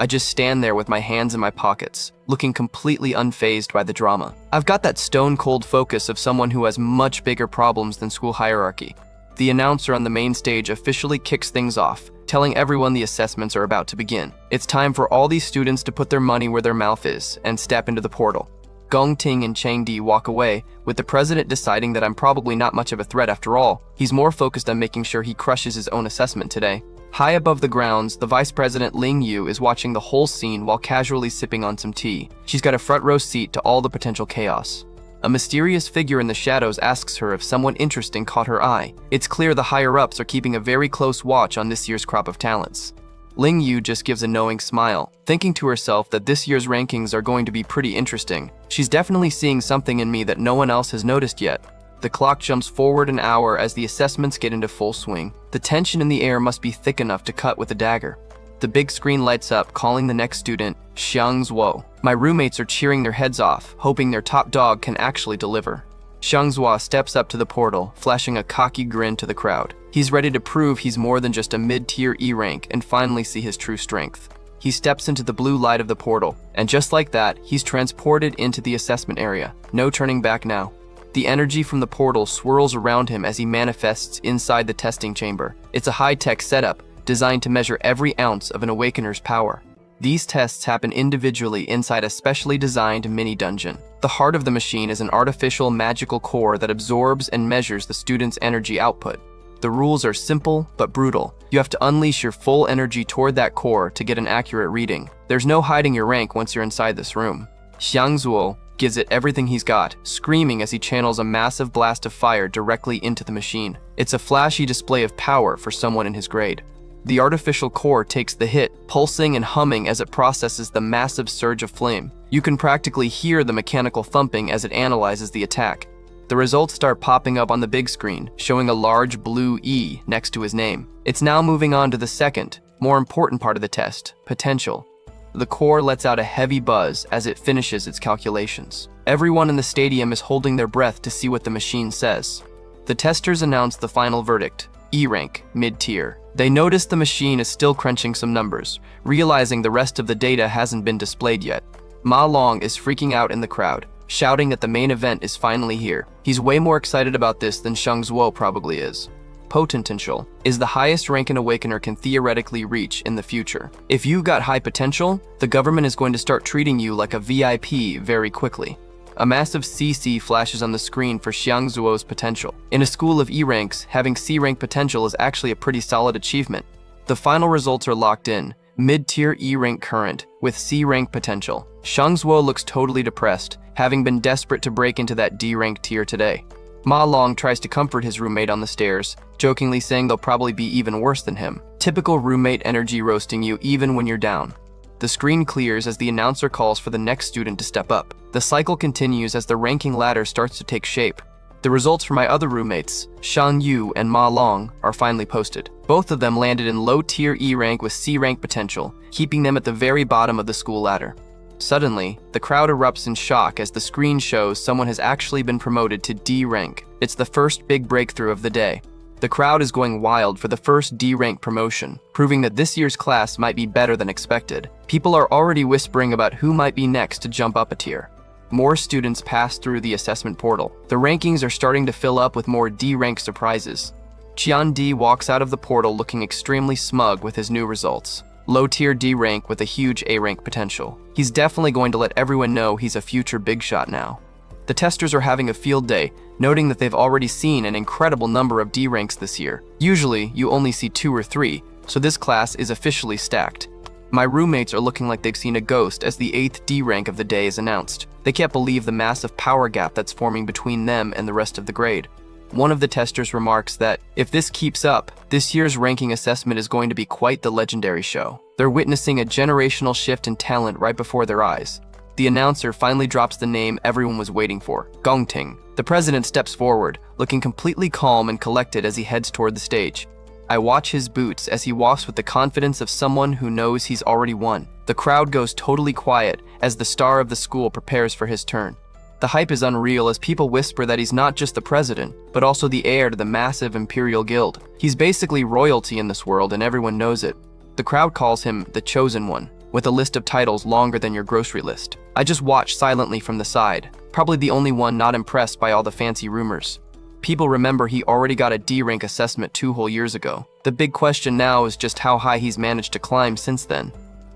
I just stand there with my hands in my pockets, looking completely unfazed by the drama. I've got that stone-cold focus of someone who has much bigger problems than school hierarchy. The announcer on the main stage officially kicks things off, telling everyone the assessments are about to begin. It's time for all these students to put their money where their mouth is and step into the portal. Gong Ting and Chang Di walk away, with the president deciding that I'm probably not much of a threat after all. He's more focused on making sure he crushes his own assessment today. High above the grounds, the vice president Ling Yu is watching the whole scene while casually sipping on some tea. She's got a front row seat to all the potential chaos. A mysterious figure in the shadows asks her if someone interesting caught her eye. It's clear the higher-ups are keeping a very close watch on this year's crop of talents. Ling Yu just gives a knowing smile, thinking to herself that this year's rankings are going to be pretty interesting. She's definitely seeing something in me that no one else has noticed yet. The clock jumps forward an hour as the assessments get into full swing. The tension in the air must be thick enough to cut with a dagger. The big screen lights up, calling the next student, Xiang Zuo. My roommates are cheering their heads off, hoping their top dog can actually deliver. Xiang Zuo steps up to the portal, flashing a cocky grin to the crowd. He's ready to prove he's more than just a mid-tier E rank and finally see his true strength. He steps into the blue light of the portal, and just like that, he's transported into the assessment area. No turning back now. The energy from the portal swirls around him as he manifests inside the testing chamber. It's a high-tech setup, designed to measure every ounce of an awakener's power. These tests happen individually inside a specially designed mini-dungeon. The heart of the machine is an artificial magical core that absorbs and measures the student's energy output. The rules are simple but brutal. You have to unleash your full energy toward that core to get an accurate reading. There's no hiding your rank once you're inside this room. Xiang Zuo gives it everything he's got, screaming as he channels a massive blast of fire directly into the machine. It's a flashy display of power for someone in his grade. The artificial core takes the hit, pulsing and humming as it processes the massive surge of flame. You can practically hear the mechanical thumping as it analyzes the attack. The results start popping up on the big screen, showing a large blue E next to his name. It's now moving on to the second, more important part of the test, potential. The core lets out a heavy buzz as it finishes its calculations. Everyone in the stadium is holding their breath to see what the machine says. The testers announce the final verdict, E rank, mid-tier. They notice the machine is still crunching some numbers, realizing the rest of the data hasn't been displayed yet. Ma Long is freaking out in the crowd, shouting that the main event is finally here. He's way more excited about this than Xiang Zuo probably is. Potential is the highest rank an awakener can theoretically reach in the future. If you got high potential, the government is going to start treating you like a VIP very quickly. A massive CC flashes on the screen for Xiang Zuo's potential. In a school of E ranks, having C rank potential is actually a pretty solid achievement. The final results are locked in. Mid-tier E rank current with C rank potential. Xiang Zuo looks totally depressed, having been desperate to break into that D rank tier today. Ma Long tries to comfort his roommate on the stairs, jokingly saying they'll probably be even worse than him. Typical roommate energy roasting you even when you're down. The screen clears as the announcer calls for the next student to step up. The cycle continues as the ranking ladder starts to take shape. The results for my other roommates, Shan Yu and Ma Long, are finally posted. Both of them landed in low-tier E rank with C rank potential, keeping them at the very bottom of the school ladder. Suddenly, the crowd erupts in shock as the screen shows someone has actually been promoted to D rank. It's the first big breakthrough of the day. The crowd is going wild for the first D rank promotion, proving that this year's class might be better than expected. People are already whispering about who might be next to jump up a tier. More students pass through the assessment portal. The rankings are starting to fill up with more D rank surprises. Qian Di walks out of the portal looking extremely smug with his new results. Low-tier D rank with a huge A rank potential. He's definitely going to let everyone know he's a future big shot now. The testers are having a field day, noting that they've already seen an incredible number of D ranks this year. Usually, you only see 2 or 3, so this class is officially stacked. My roommates are looking like they've seen a ghost as the 8th D rank of the day is announced. They can't believe the massive power gap that's forming between them and the rest of the grade. One of the testers remarks that, if this keeps up, this year's ranking assessment is going to be quite the legendary show. They're witnessing a generational shift in talent right before their eyes. The announcer finally drops the name everyone was waiting for, Gong Ting. The president steps forward, looking completely calm and collected as he heads toward the stage. I watch his boots as he walks with the confidence of someone who knows he's already won. The crowd goes totally quiet as the star of the school prepares for his turn. The hype is unreal as people whisper that he's not just the president, but also the heir to the massive imperial guild. He's basically royalty in this world and everyone knows it. The crowd calls him the chosen one. with a list of titles longer than your grocery list. I just watch silently from the side, probably the only one not impressed by all the fancy rumors. People remember he already got a D rank assessment 2 whole years ago. The big question now is just how high he's managed to climb since then.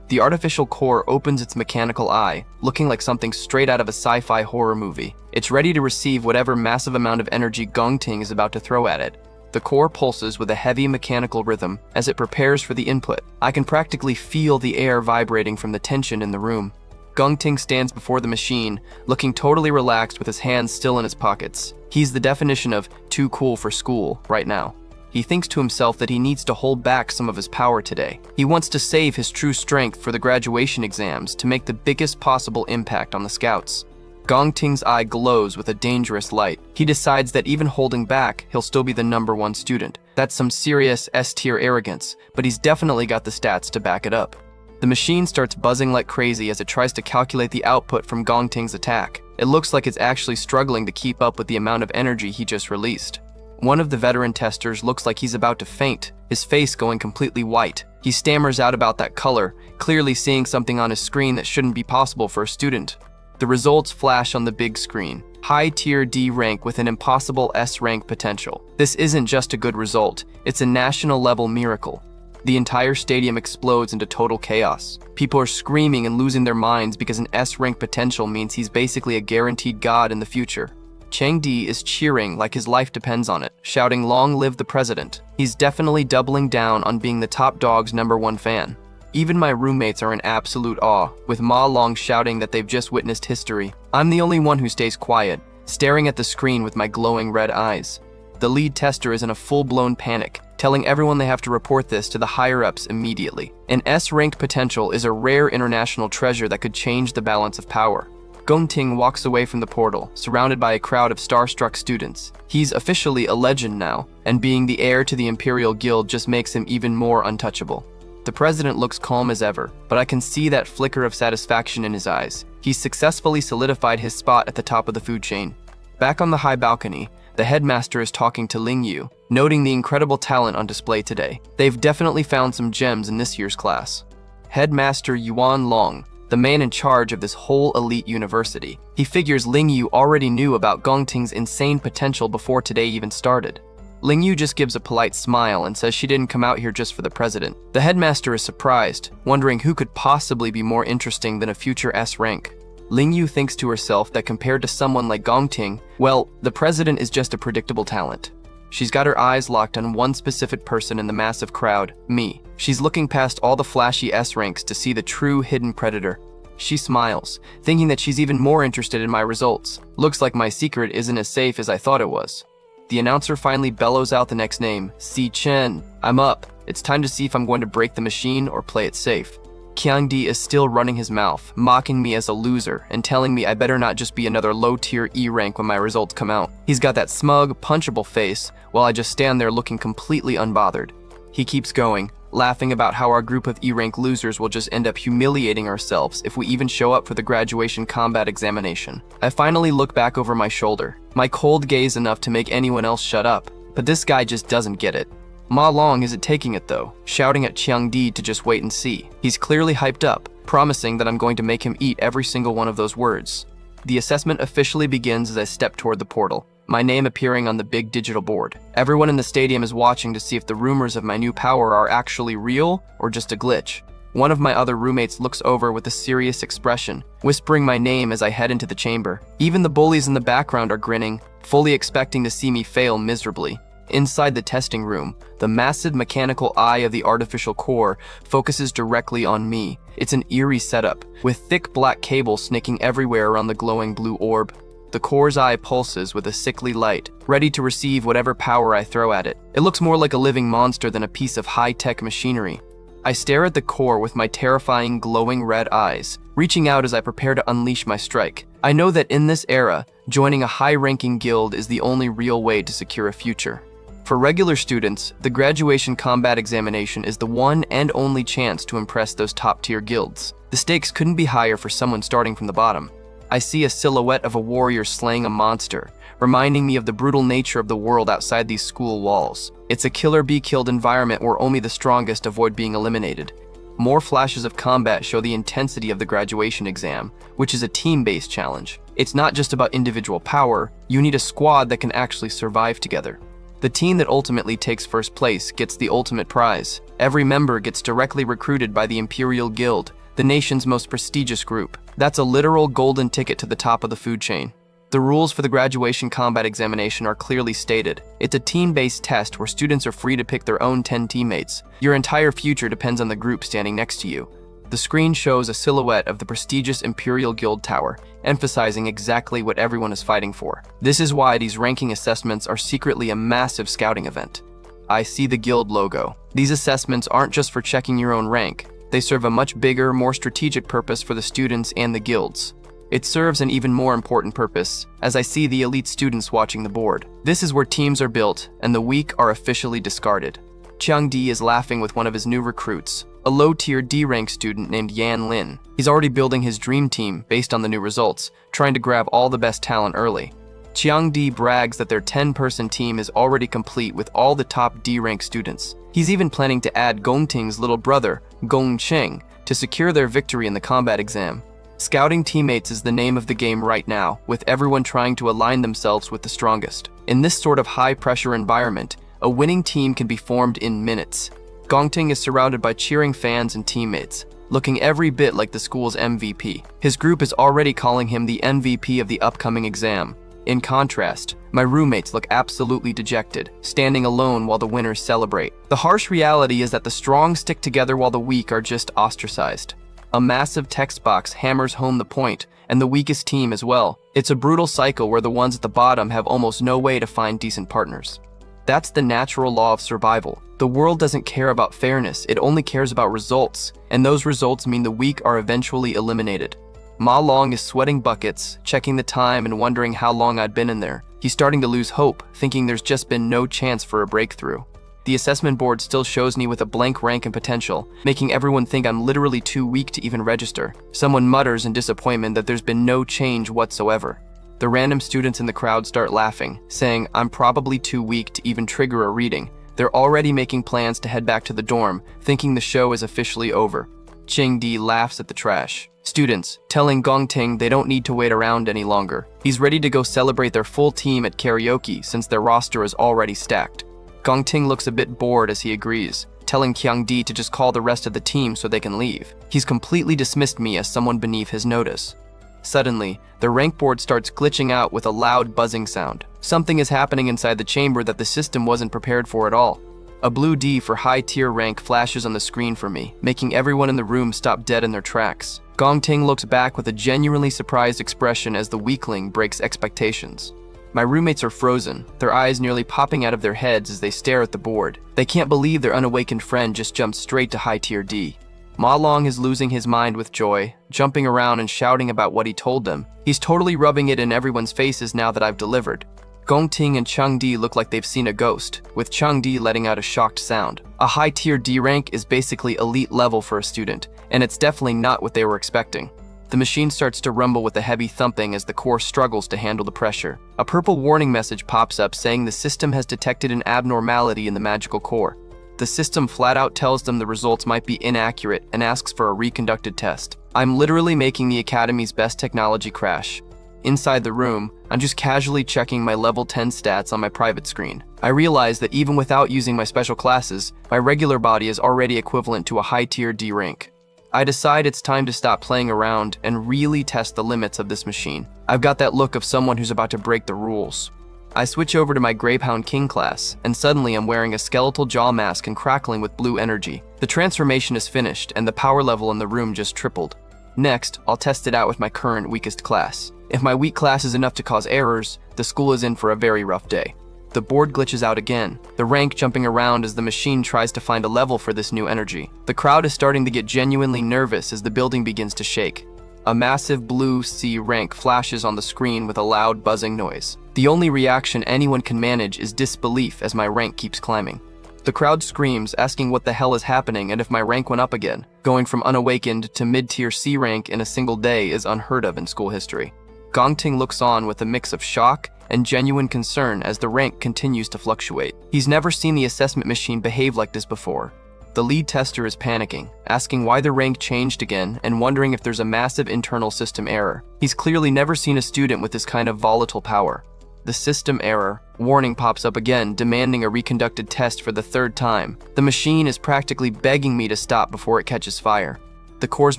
The artificial core opens its mechanical eye, looking like something straight out of a sci-fi horror movie. It's ready to receive whatever massive amount of energy Gongting is about to throw at it. The core pulses with a heavy mechanical rhythm as it prepares for the input. I can practically feel the air vibrating from the tension in the room. Gongting stands before the machine, looking totally relaxed with his hands still in his pockets. He's the definition of too cool for school right now. He thinks to himself that he needs to hold back some of his power today. He wants to save his true strength for the graduation exams to make the biggest possible impact on the scouts. Gongting's eye glows with a dangerous light. He decides that even holding back, he'll still be the #1 student. That's some serious S-tier arrogance, but he's definitely got the stats to back it up. The machine starts buzzing like crazy as it tries to calculate the output from Gongting's attack. It looks like it's actually struggling to keep up with the amount of energy he just released. One of the veteran testers looks like he's about to faint, his face going completely white. He stammers out about that color, clearly seeing something on his screen that shouldn't be possible for a student. The results flash on the big screen. High tier D rank with an impossible S rank potential. This isn't just a good result, it's a national level miracle. The entire stadium explodes into total chaos. People are screaming and losing their minds because an S rank potential means he's basically a guaranteed god in the future. Changdi is cheering like his life depends on it, shouting "Long live the president." He's definitely doubling down on being the top dog's #1 fan. Even my roommates are in absolute awe, with Ma Long shouting that they've just witnessed history. I'm the only one who stays quiet, staring at the screen with my glowing red eyes. The lead tester is in a full-blown panic, telling everyone they have to report this to the higher-ups immediately. An S-ranked potential is a rare international treasure that could change the balance of power. Gongting walks away from the portal, surrounded by a crowd of starstruck students. He's officially a legend now, and being the heir to the Imperial Guild just makes him even more untouchable. The president looks calm as ever, but I can see that flicker of satisfaction in his eyes. He's successfully solidified his spot at the top of the food chain. Back on the high balcony, the headmaster is talking to Ling Yu, noting the incredible talent on display today. They've definitely found some gems in this year's class. Headmaster Yuan Long, the man in charge of this whole elite university. He figures Ling Yu already knew about Gongting's insane potential before today even started. Ling Yu just gives a polite smile and says she didn't come out here just for the president. The headmaster is surprised, wondering who could possibly be more interesting than a future S rank. Ling Yu thinks to herself that compared to someone like Gongting, well, the president is just a predictable talent. She's got her eyes locked on one specific person in the massive crowd, me. She's looking past all the flashy S ranks to see the true hidden predator. She smiles, thinking that she's even more interested in my results. Looks like my secret isn't as safe as I thought it was. The announcer finally bellows out the next name, Si Chen. I'm up. It's time to see if I'm going to break the machine or play it safe. Qiangdi is still running his mouth, mocking me as a loser and telling me I better not just be another low-tier E rank when my results come out. He's got that smug, punchable face, while I just stand there looking completely unbothered. He keeps going, laughing about how our group of E-rank losers will just end up humiliating ourselves if we even show up for the graduation combat examination. I finally look back over my shoulder, my cold gaze enough to make anyone else shut up, but this guy just doesn't get it. Ma Long isn't taking it though, shouting at Qiangdi to just wait and see. He's clearly hyped up, promising that I'm going to make him eat every single one of those words. The assessment officially begins as I step toward the portal, my name appearing on the big digital board. Everyone in the stadium is watching to see if the rumors of my new power are actually real or just a glitch. One of my other roommates looks over with a serious expression, whispering my name as I head into the chamber. Even the bullies in the background are grinning, fully expecting to see me fail miserably. Inside the testing room, the massive mechanical eye of the artificial core focuses directly on me. It's an eerie setup, with thick black cables snaking everywhere around the glowing blue orb. The core's eye pulses with a sickly light, ready to receive whatever power I throw at it. It looks more like a living monster than a piece of high-tech machinery. I stare at the core with my terrifying glowing red eyes, reaching out as I prepare to unleash my strike. I know that in this era, joining a high-ranking guild is the only real way to secure a future. For regular students, the graduation combat examination is the one and only chance to impress those top-tier guilds. The stakes couldn't be higher for someone starting from the bottom. I see a silhouette of a warrior slaying a monster, reminding me of the brutal nature of the world outside these school walls. It's a killer-be-killed environment where only the strongest avoid being eliminated. More flashes of combat show the intensity of the graduation exam, which is a team-based challenge. It's not just about individual power, you need a squad that can actually survive together. The team that ultimately takes first place gets the ultimate prize. Every member gets directly recruited by the Imperial Guild, the nation's most prestigious group. That's a literal golden ticket to the top of the food chain. The rules for the graduation combat examination are clearly stated. It's a team-based test where students are free to pick their own 10 teammates. Your entire future depends on the group standing next to you. The screen shows a silhouette of the prestigious Imperial Guild Tower, emphasizing exactly what everyone is fighting for. This is why these ranking assessments are secretly a massive scouting event. I see the guild logo. These assessments aren't just for checking your own rank. They serve a much bigger, more strategic purpose for the students and the guilds. It serves an even more important purpose, as I see the elite students watching the board. This is where teams are built, and the weak are officially discarded. Chiang-di is laughing with one of his new recruits, a low-tier D-rank student named Yan Lin. He's already building his dream team based on the new results, trying to grab all the best talent early. Chiang-di brags that their 10-person team is already complete with all the top D-rank students. He's even planning to add Gongting's little brother, Gongcheng, to secure their victory in the combat exam. Scouting teammates is the name of the game right now, with everyone trying to align themselves with the strongest. In this sort of high-pressure environment, a winning team can be formed in minutes. Gongting is surrounded by cheering fans and teammates, looking every bit like the school's MVP. His group is already calling him the MVP of the upcoming exam. In contrast, my roommates look absolutely dejected, standing alone while the winners celebrate. The harsh reality is that the strong stick together while the weak are just ostracized. A massive text box hammers home the point, and the weakest team as well. It's a brutal cycle where the ones at the bottom have almost no way to find decent partners. That's the natural law of survival. The world doesn't care about fairness, it only cares about results, and those results mean the weak are eventually eliminated. Ma Long is sweating buckets, checking the time and wondering how long I'd been in there. He's starting to lose hope, thinking there's just been no chance for a breakthrough. The assessment board still shows me with a blank rank and potential, making everyone think I'm literally too weak to even register. Someone mutters in disappointment that there's been no change whatsoever. The random students in the crowd start laughing, saying I'm probably too weak to even trigger a reading. They're already making plans to head back to the dorm, thinking the show is officially over. Ching-di laughs at the trash. Students, telling Gongting they don't need to wait around any longer. He's ready to go celebrate their full team at karaoke since their roster is already stacked. Gongting looks a bit bored as he agrees, telling Chiang-di to just call the rest of the team so they can leave. He's completely dismissed me as someone beneath his notice. Suddenly, the rank board starts glitching out with a loud buzzing sound. Something is happening inside the chamber that the system wasn't prepared for at all. A blue D for high-tier rank flashes on the screen for me, making everyone in the room stop dead in their tracks. Gongting looks back with a genuinely surprised expression as the weakling breaks expectations. My roommates are frozen, their eyes nearly popping out of their heads as they stare at the board. They can't believe their unawakened friend just jumped straight to high-tier D. Ma Long is losing his mind with joy, jumping around and shouting about what he told them. He's totally rubbing it in everyone's faces now that I've delivered. Gongting and Chiang-di look like they've seen a ghost, with Chiang-di letting out a shocked sound. A high-tier D rank is basically elite level for a student, and it's definitely not what they were expecting. The machine starts to rumble with a heavy thumping as the core struggles to handle the pressure. A purple warning message pops up saying the system has detected an abnormality in the magical core. The system flat out tells them the results might be inaccurate and asks for a reconducted test. I'm literally making the Academy's best technology crash. Inside the room, I'm just casually checking my level 10 stats on my private screen. I realize that even without using my special classes, my regular body is already equivalent to a high-tier D rank. I decide it's time to stop playing around and really test the limits of this machine. I've got that look of someone who's about to break the rules. I switch over to my Grapehound King class, and suddenly I'm wearing a skeletal jaw mask and crackling with blue energy. The transformation is finished, and the power level in the room just tripled. Next, I'll test it out with my current weakest class. If my weak class is enough to cause errors, the school is in for a very rough day. The board glitches out again, the rank jumping around as the machine tries to find a level for this new energy. The crowd is starting to get genuinely nervous as the building begins to shake. A massive blue C rank flashes on the screen with a loud buzzing noise. The only reaction anyone can manage is disbelief as my rank keeps climbing. The crowd screams, asking what the hell is happening and if my rank went up again. Going from unawakened to mid-tier C rank in a single day is unheard of in school history. Gongting looks on with a mix of shock and genuine concern as the rank continues to fluctuate. He's never seen the assessment machine behave like this before. The lead tester is panicking, asking why the rank changed again and wondering if there's a massive internal system error. He's clearly never seen a student with this kind of volatile power. The system error warning pops up again, demanding a reconducted test for the third time. The machine is practically begging me to stop before it catches fire. The core's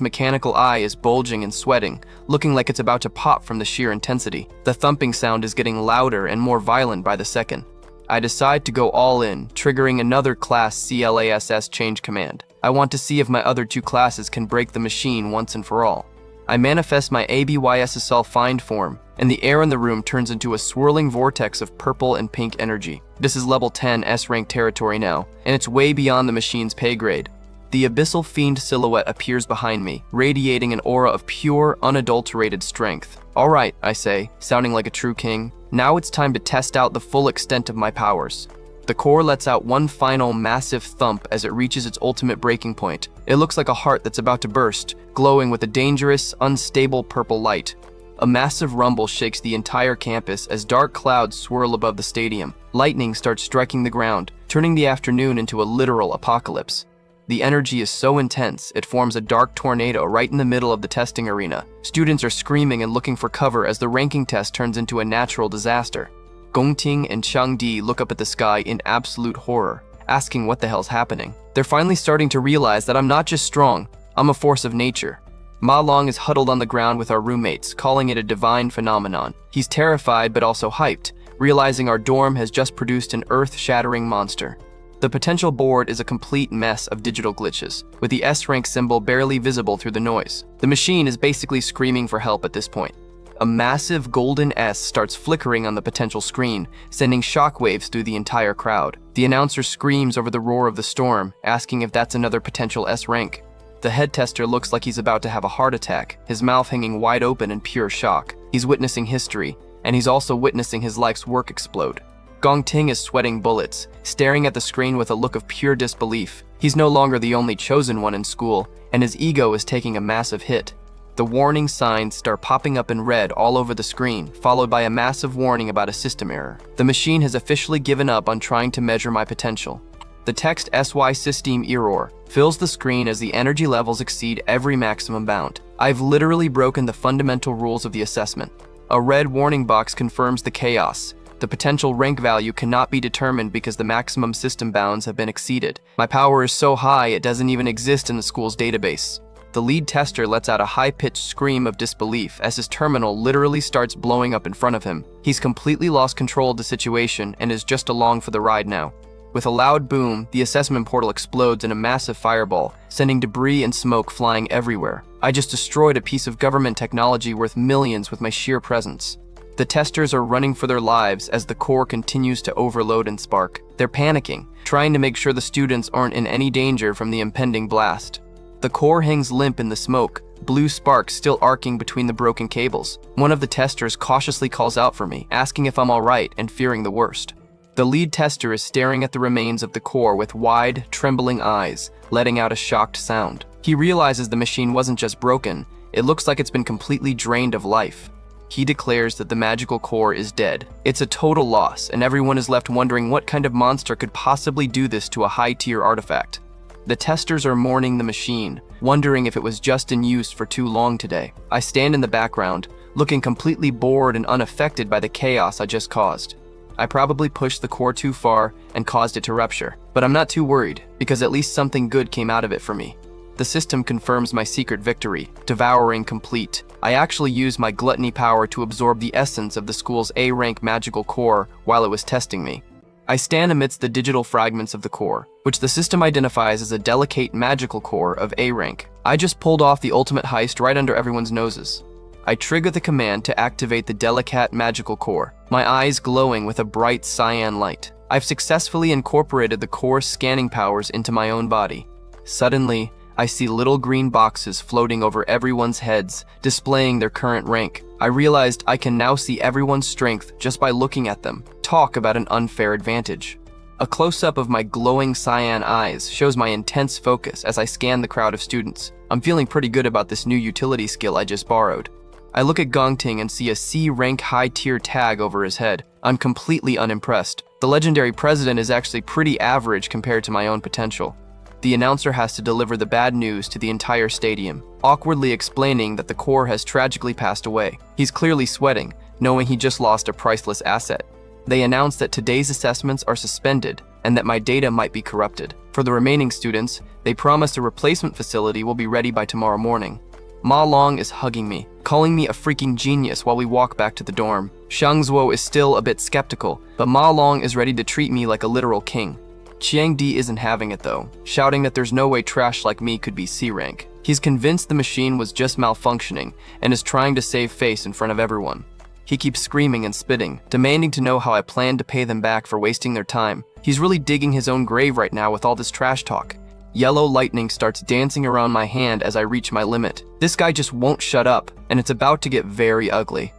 mechanical eye is bulging and sweating, looking like it's about to pop from the sheer intensity. The thumping sound is getting louder and more violent by the second. I decide to go all in, triggering another class CLASS change command. I want to see if my other two classes can break the machine once and for all. I manifest my ABYSSL find form, and the air in the room turns into a swirling vortex of purple and pink energy. This is level 10 S-rank territory now, and it's way beyond the machine's pay grade. The abyssal fiend silhouette appears behind me, radiating an aura of pure, unadulterated strength. All right, I say, sounding like a true king. Now it's time to test out the full extent of my powers. The core lets out one final massive thump as it reaches its ultimate breaking point. It looks like a heart that's about to burst, glowing with a dangerous, unstable purple light. A massive rumble shakes the entire campus as dark clouds swirl above the stadium. Lightning starts striking the ground, turning the afternoon into a literal apocalypse. The energy is so intense, it forms a dark tornado right in the middle of the testing arena. Students are screaming and looking for cover as the ranking test turns into a natural disaster. Gongting and Changdi look up at the sky in absolute horror, asking what the hell's happening. They're finally starting to realize that I'm not just strong, I'm a force of nature. Ma Long is huddled on the ground with our roommates, calling it a divine phenomenon. He's terrified but also hyped, realizing our dorm has just produced an earth-shattering monster. The potential board is a complete mess of digital glitches, with the S-rank symbol barely visible through the noise. The machine is basically screaming for help at this point. A massive golden S starts flickering on the potential screen, sending shockwaves through the entire crowd. The announcer screams over the roar of the storm, asking if that's another potential S rank. The head tester looks like he's about to have a heart attack, his mouth hanging wide open in pure shock. He's witnessing history, and he's also witnessing his life's work explode. Gong Ting is sweating bullets, staring at the screen with a look of pure disbelief. He's no longer the only chosen one in school, and his ego is taking a massive hit. The warning signs start popping up in red all over the screen, followed by a massive warning about a system error. The machine has officially given up on trying to measure my potential. The text SY System Error fills the screen as the energy levels exceed every maximum bound. I've literally broken the fundamental rules of the assessment. A red warning box confirms the chaos. The potential rank value cannot be determined because the maximum system bounds have been exceeded. My power is so high it doesn't even exist in the school's database. The lead tester lets out a high-pitched scream of disbelief as his terminal literally starts blowing up in front of him. He's completely lost control of the situation and is just along for the ride now. With a loud boom, the assessment portal explodes in a massive fireball, sending debris and smoke flying everywhere. I just destroyed a piece of government technology worth millions with my sheer presence. The testers are running for their lives as the core continues to overload and spark. They're panicking, trying to make sure the students aren't in any danger from the impending blast. The core hangs limp in the smoke, blue sparks still arcing between the broken cables. One of the testers cautiously calls out for me, asking if I'm alright and fearing the worst. The lead tester is staring at the remains of the core with wide, trembling eyes, letting out a shocked sound. He realizes the machine wasn't just broken, it looks like it's been completely drained of life. He declares that the magical core is dead. It's a total loss, and everyone is left wondering what kind of monster could possibly do this to a high-tier artifact. The testers are mourning the machine, wondering if it was just in use for too long today. I stand in the background, looking completely bored and unaffected by the chaos I just caused. I probably pushed the core too far and caused it to rupture, but I'm not too worried, because at least something good came out of it for me. The system confirms my secret victory, devouring complete. I actually used my gluttony power to absorb the essence of the school's A-rank magical core while it was testing me. I stand amidst the digital fragments of the core, which the system identifies as a delicate magical core of A rank. I just pulled off the ultimate heist right under everyone's noses. I trigger the command to activate the delicate magical core, my eyes glowing with a bright cyan light. I've successfully incorporated the core's scanning powers into my own body. Suddenly, I see little green boxes floating over everyone's heads, displaying their current rank. I realized I can now see everyone's strength just by looking at them. Talk about an unfair advantage. A close-up of my glowing cyan eyes shows my intense focus as I scan the crowd of students. I'm feeling pretty good about this new utility skill I just borrowed. I look at Gongting and see a C-rank high-tier tag over his head. I'm completely unimpressed. The legendary president is actually pretty average compared to my own potential. the announcer has to deliver the bad news to the entire stadium, awkwardly explaining that the core has tragically passed away. He's clearly sweating, knowing he just lost a priceless asset. They announce that today's assessments are suspended and that my data might be corrupted. For the remaining students, they promise a replacement facility will be ready by tomorrow morning. Ma Long is hugging me, calling me a freaking genius while we walk back to the dorm. Xiang Zuo is still a bit skeptical, but Ma Long is ready to treat me like a literal king. Chiang Di isn't having it though, shouting that there's no way trash like me could be C rank. He's convinced the machine was just malfunctioning and is trying to save face in front of everyone. He keeps screaming and spitting, demanding to know how I plan to pay them back for wasting their time. He's really digging his own grave right now with all this trash talk. Yellow lightning starts dancing around my hand as I reach my limit. This guy just won't shut up, and it's about to get very ugly.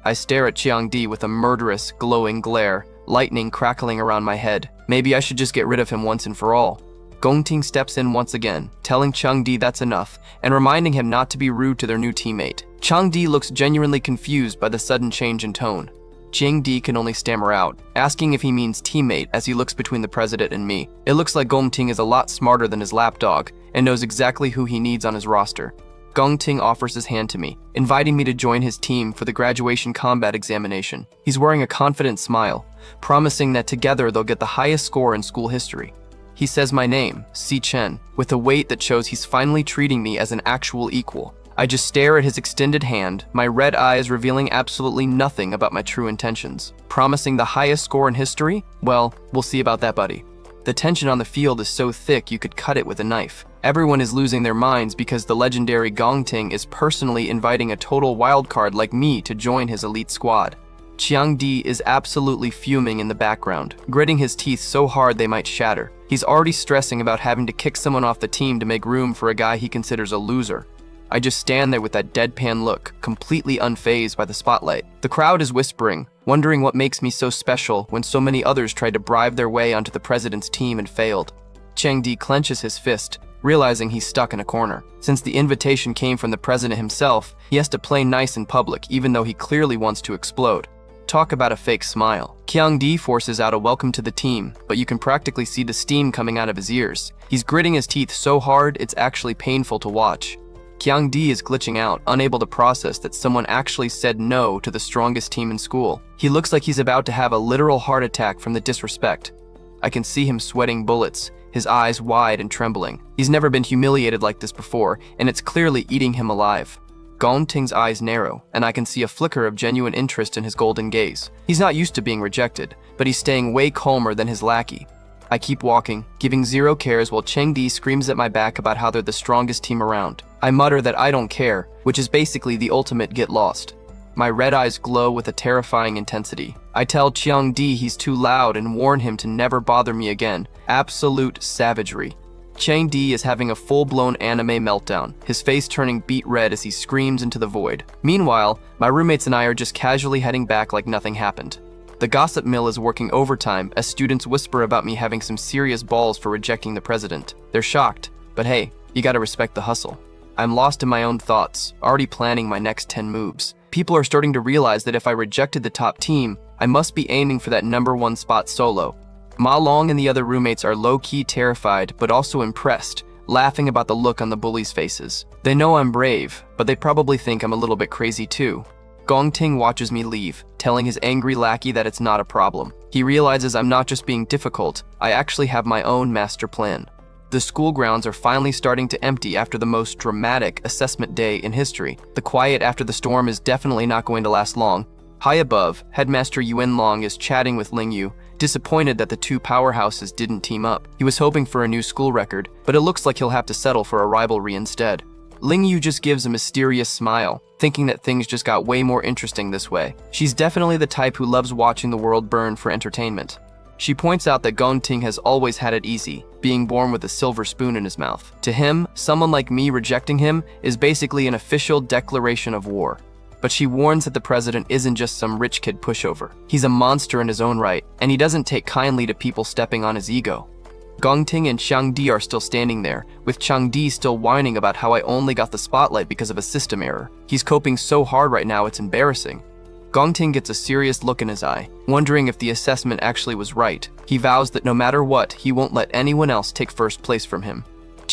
I stare at Chiang Di with a murderous, glowing glare, lightning crackling around my head. Maybe I should just get rid of him once and for all. Gongting steps in once again, telling Chiang Di that's enough, and reminding him not to be rude to their new teammate. Chiang Di looks genuinely confused by the sudden change in tone. Chiang Di can only stammer out, asking if he means teammate as he looks between the president and me. It looks like Gongting is a lot smarter than his lapdog and knows exactly who he needs on his roster. Gongting offers his hand to me, inviting me to join his team for the graduation combat examination. He's wearing a confident smile, promising that together they'll get the highest score in school history. He says my name, Si Chen, with a weight that shows he's finally treating me as an actual equal. I just stare at his extended hand, my red eyes revealing absolutely nothing about my true intentions. Promising the highest score in history? Well, we'll see about that, buddy. The tension on the field is so thick you could cut it with a knife. Everyone is losing their minds because the legendary Gongting is personally inviting a total wildcard like me to join his elite squad. Chiang Di is absolutely fuming in the background, gritting his teeth so hard they might shatter. He's already stressing about having to kick someone off the team to make room for a guy he considers a loser. I just stand there with that deadpan look, completely unfazed by the spotlight. The crowd is whispering, wondering what makes me so special when so many others tried to bribe their way onto the president's team and failed. Chiang Di clenches his fist, realizing he's stuck in a corner. Since the invitation came from the president himself, he has to play nice in public even though he clearly wants to explode. Talk about a fake smile. Chiang Di forces out a welcome to the team, but you can practically see the steam coming out of his ears. He's gritting his teeth so hard it's actually painful to watch. Chiang Di is glitching out, unable to process that someone actually said no to the strongest team in school. He looks like he's about to have a literal heart attack from the disrespect. I can see him sweating bullets, his eyes wide and trembling. He's never been humiliated like this before, and it's clearly eating him alive. Gongting's eyes narrow, and I can see a flicker of genuine interest in his golden gaze. He's not used to being rejected, but he's staying way calmer than his lackey. I keep walking, giving zero cares while Chiang Di screams at my back about how they're the strongest team around. I mutter that I don't care, which is basically the ultimate get lost. My red eyes glow with a terrifying intensity. I tell Chiang Di he's too loud and warn him to never bother me again. Absolute savagery. Chiang Di is having a full-blown anime meltdown, his face turning beet red as he screams into the void. Meanwhile, my roommates and I are just casually heading back like nothing happened. The gossip mill is working overtime as students whisper about me having some serious balls for rejecting the president. They're shocked, but hey, you gotta respect the hustle. I'm lost in my own thoughts, already planning my next 10 moves. People are starting to realize that if I rejected the top team, I must be aiming for that #1 spot solo. Ma Long and the other roommates are low-key terrified, but also impressed, laughing about the look on the bullies' faces. They know I'm brave, but they probably think I'm a little bit crazy too. Gongting watches me leave, telling his angry lackey that it's not a problem. He realizes I'm not just being difficult, I actually have my own master plan. The school grounds are finally starting to empty after the most dramatic assessment day in history. The quiet after the storm is definitely not going to last long. High above, Headmaster Yuan Long is chatting with Ling Yu, disappointed that the two powerhouses didn't team up. He was hoping for a new school record, but it looks like he'll have to settle for a rivalry instead. Ling Yu just gives a mysterious smile, thinking that things just got way more interesting this way. She's definitely the type who loves watching the world burn for entertainment. She points out that Gongting has always had it easy, being born with a silver spoon in his mouth. To him, someone like me rejecting him is basically an official declaration of war. But she warns that the president isn't just some rich kid pushover. He's a monster in his own right, and he doesn't take kindly to people stepping on his ego. Gongting and Chiang Di are still standing there, with Chiang Di still whining about how I only got the spotlight because of a system error. He's coping so hard right now it's embarrassing. Gongting gets a serious look in his eye, wondering if the assessment actually was right. He vows that no matter what, he won't let anyone else take first place from him.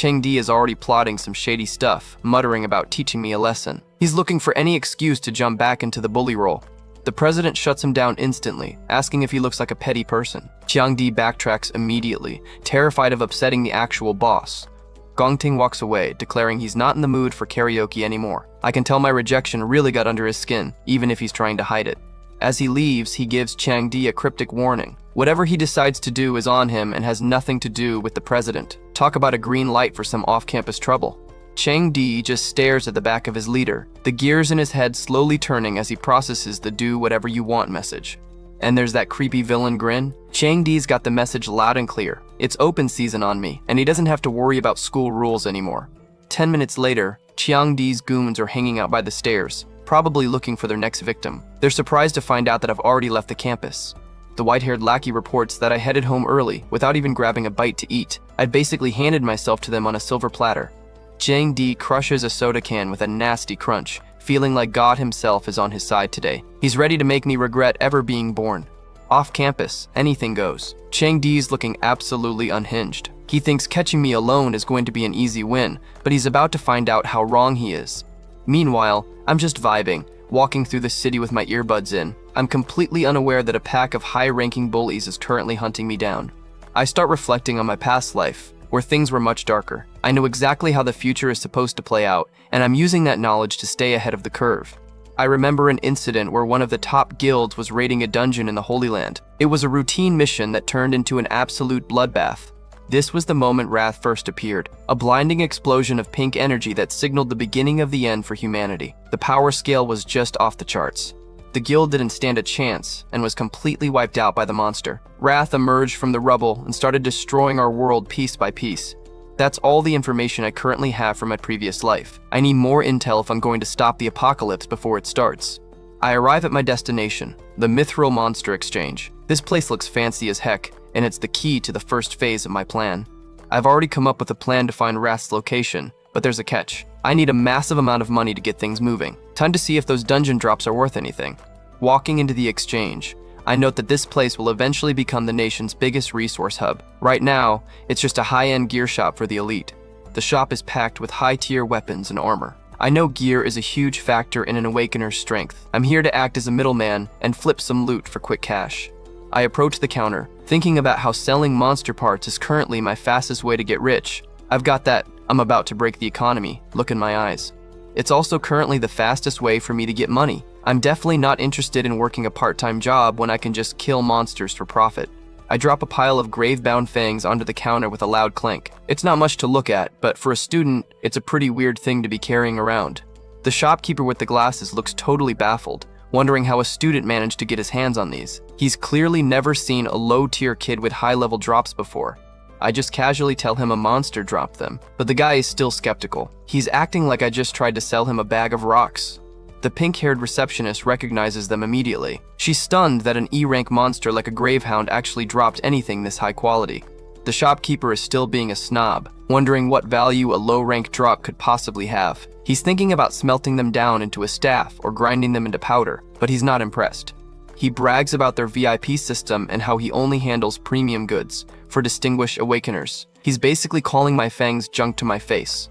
Chengdi is already plotting some shady stuff, muttering about teaching me a lesson. He's looking for any excuse to jump back into the bully role. The president shuts him down instantly, asking if he looks like a petty person. Chengdi backtracks immediately, terrified of upsetting the actual boss. Gongting walks away, declaring he's not in the mood for karaoke anymore. I can tell my rejection really got under his skin, even if he's trying to hide it. As he leaves, he gives Chengdi a cryptic warning. Whatever he decides to do is on him and has nothing to do with the president. Talk about a green light for some off-campus trouble. Chengdi just stares at the back of his leader, the gears in his head slowly turning as he processes the do whatever you want message. And there's that creepy villain grin. Chengdi's got the message loud and clear. It's open season on me, and he doesn't have to worry about school rules anymore. 10 minutes later, Chengdi's goons are hanging out by the stairs, probably looking for their next victim. They're surprised to find out that I've already left the campus. The white-haired lackey reports that I headed home early without even grabbing a bite to eat. I'd basically handed myself to them on a silver platter. Chengdi crushes a soda can with a nasty crunch, feeling like God himself is on his side today. He's ready to make me regret ever being born. Off campus, anything goes. Chengdi's looking absolutely unhinged. He thinks catching me alone is going to be an easy win, but he's about to find out how wrong he is. Meanwhile, I'm just vibing, walking through the city with my earbuds in. I'm completely unaware that a pack of high-ranking bullies is currently hunting me down. I start reflecting on my past life, where things were much darker. I know exactly how the future is supposed to play out, and I'm using that knowledge to stay ahead of the curve. I remember an incident where one of the top guilds was raiding a dungeon in the Holy Land. It was a routine mission that turned into an absolute bloodbath. This was the moment Wrath first appeared, a blinding explosion of pink energy that signaled the beginning of the end for humanity. The power scale was just off the charts. The guild didn't stand a chance and was completely wiped out by the monster. Wrath emerged from the rubble and started destroying our world piece by piece. That's all the information I currently have from my previous life. I need more intel if I'm going to stop the apocalypse before it starts. I arrive at my destination, the Mithril Monster Exchange. This place looks fancy as heck, and it's the key to the first phase of my plan. I've already come up with a plan to find Wrath's location, but there's a catch. I need a massive amount of money to get things moving. Time to see if those dungeon drops are worth anything. Walking into the exchange, I note that this place will eventually become the nation's biggest resource hub. Right now, it's just a high-end gear shop for the elite. The shop is packed with high-tier weapons and armor. I know gear is a huge factor in an Awakener's strength. I'm here to act as a middleman and flip some loot for quick cash. I approach the counter, thinking about how selling monster parts is currently my fastest way to get rich. I've got that I'm about to break the economy look in my eyes. It's also currently the fastest way for me to get money. I'm definitely not interested in working a part-time job when I can just kill monsters for profit. I drop a pile of grave-bound fangs onto the counter with a loud clank. It's not much to look at, but for a student, it's a pretty weird thing to be carrying around. The shopkeeper with the glasses looks totally baffled, wondering how a student managed to get his hands on these. He's clearly never seen a low-tier kid with high-level drops before. I just casually tell him a monster dropped them, but the guy is still skeptical. He's acting like I just tried to sell him a bag of rocks. The pink-haired receptionist recognizes them immediately. She's stunned that an E-rank monster like a gravehound actually dropped anything this high quality. The shopkeeper is still being a snob, wondering what value a low-rank drop could possibly have. He's thinking about smelting them down into a staff or grinding them into powder, but he's not impressed. He brags about their VIP system and how he only handles premium goods for distinguished awakeners. He's basically calling my fangs junk to my face.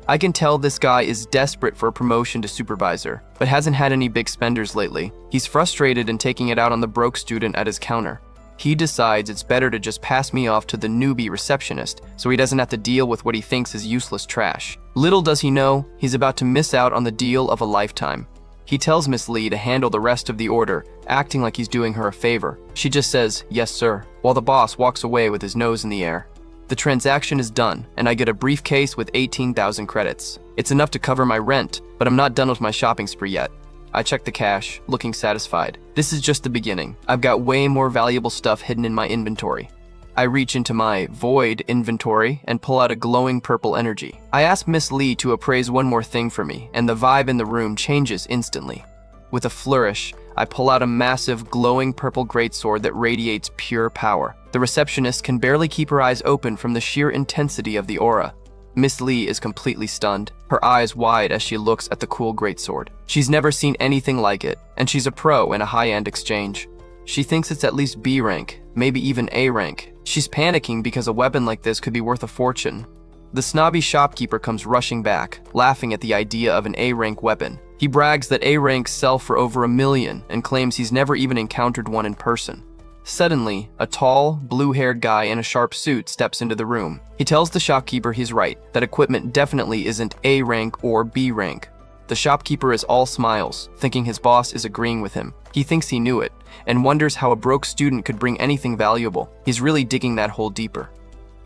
I can tell this guy is desperate for a promotion to supervisor, but hasn't had any big spenders lately. He's frustrated and taking it out on the broke student at his counter. He decides it's better to just pass me off to the newbie receptionist so he doesn't have to deal with what he thinks is useless trash. Little does he know, he's about to miss out on the deal of a lifetime. He tells Miss Lee to handle the rest of the order, acting like he's doing her a favor. She just says, "Yes, sir," while the boss walks away with his nose in the air. The transaction is done, and I get a briefcase with 18,000 credits. It's enough to cover my rent, but I'm not done with my shopping spree yet. I check the cash, looking satisfied. This is just the beginning. I've got way more valuable stuff hidden in my inventory. I reach into my void inventory and pull out a glowing purple energy. I ask Miss Lee to appraise one more thing for me, and the vibe in the room changes instantly. With a flourish, I pull out a massive glowing purple greatsword that radiates pure power. The receptionist can barely keep her eyes open from the sheer intensity of the aura. Miss Lee is completely stunned, her eyes wide as she looks at the cool greatsword. She's never seen anything like it, and she's a pro in a high-end exchange. She thinks it's at least B rank, maybe even A rank. She's panicking because a weapon like this could be worth a fortune. The snobby shopkeeper comes rushing back, laughing at the idea of an A-rank weapon. He brags that A-ranks sell for over $1 million and claims he's never even encountered one in person. Suddenly, a tall, blue-haired guy in a sharp suit steps into the room. He tells the shopkeeper he's right, that equipment definitely isn't A rank or B rank. The shopkeeper is all smiles, thinking his boss is agreeing with him. He thinks he knew it, and wonders how a broke student could bring anything valuable. He's really digging that hole deeper.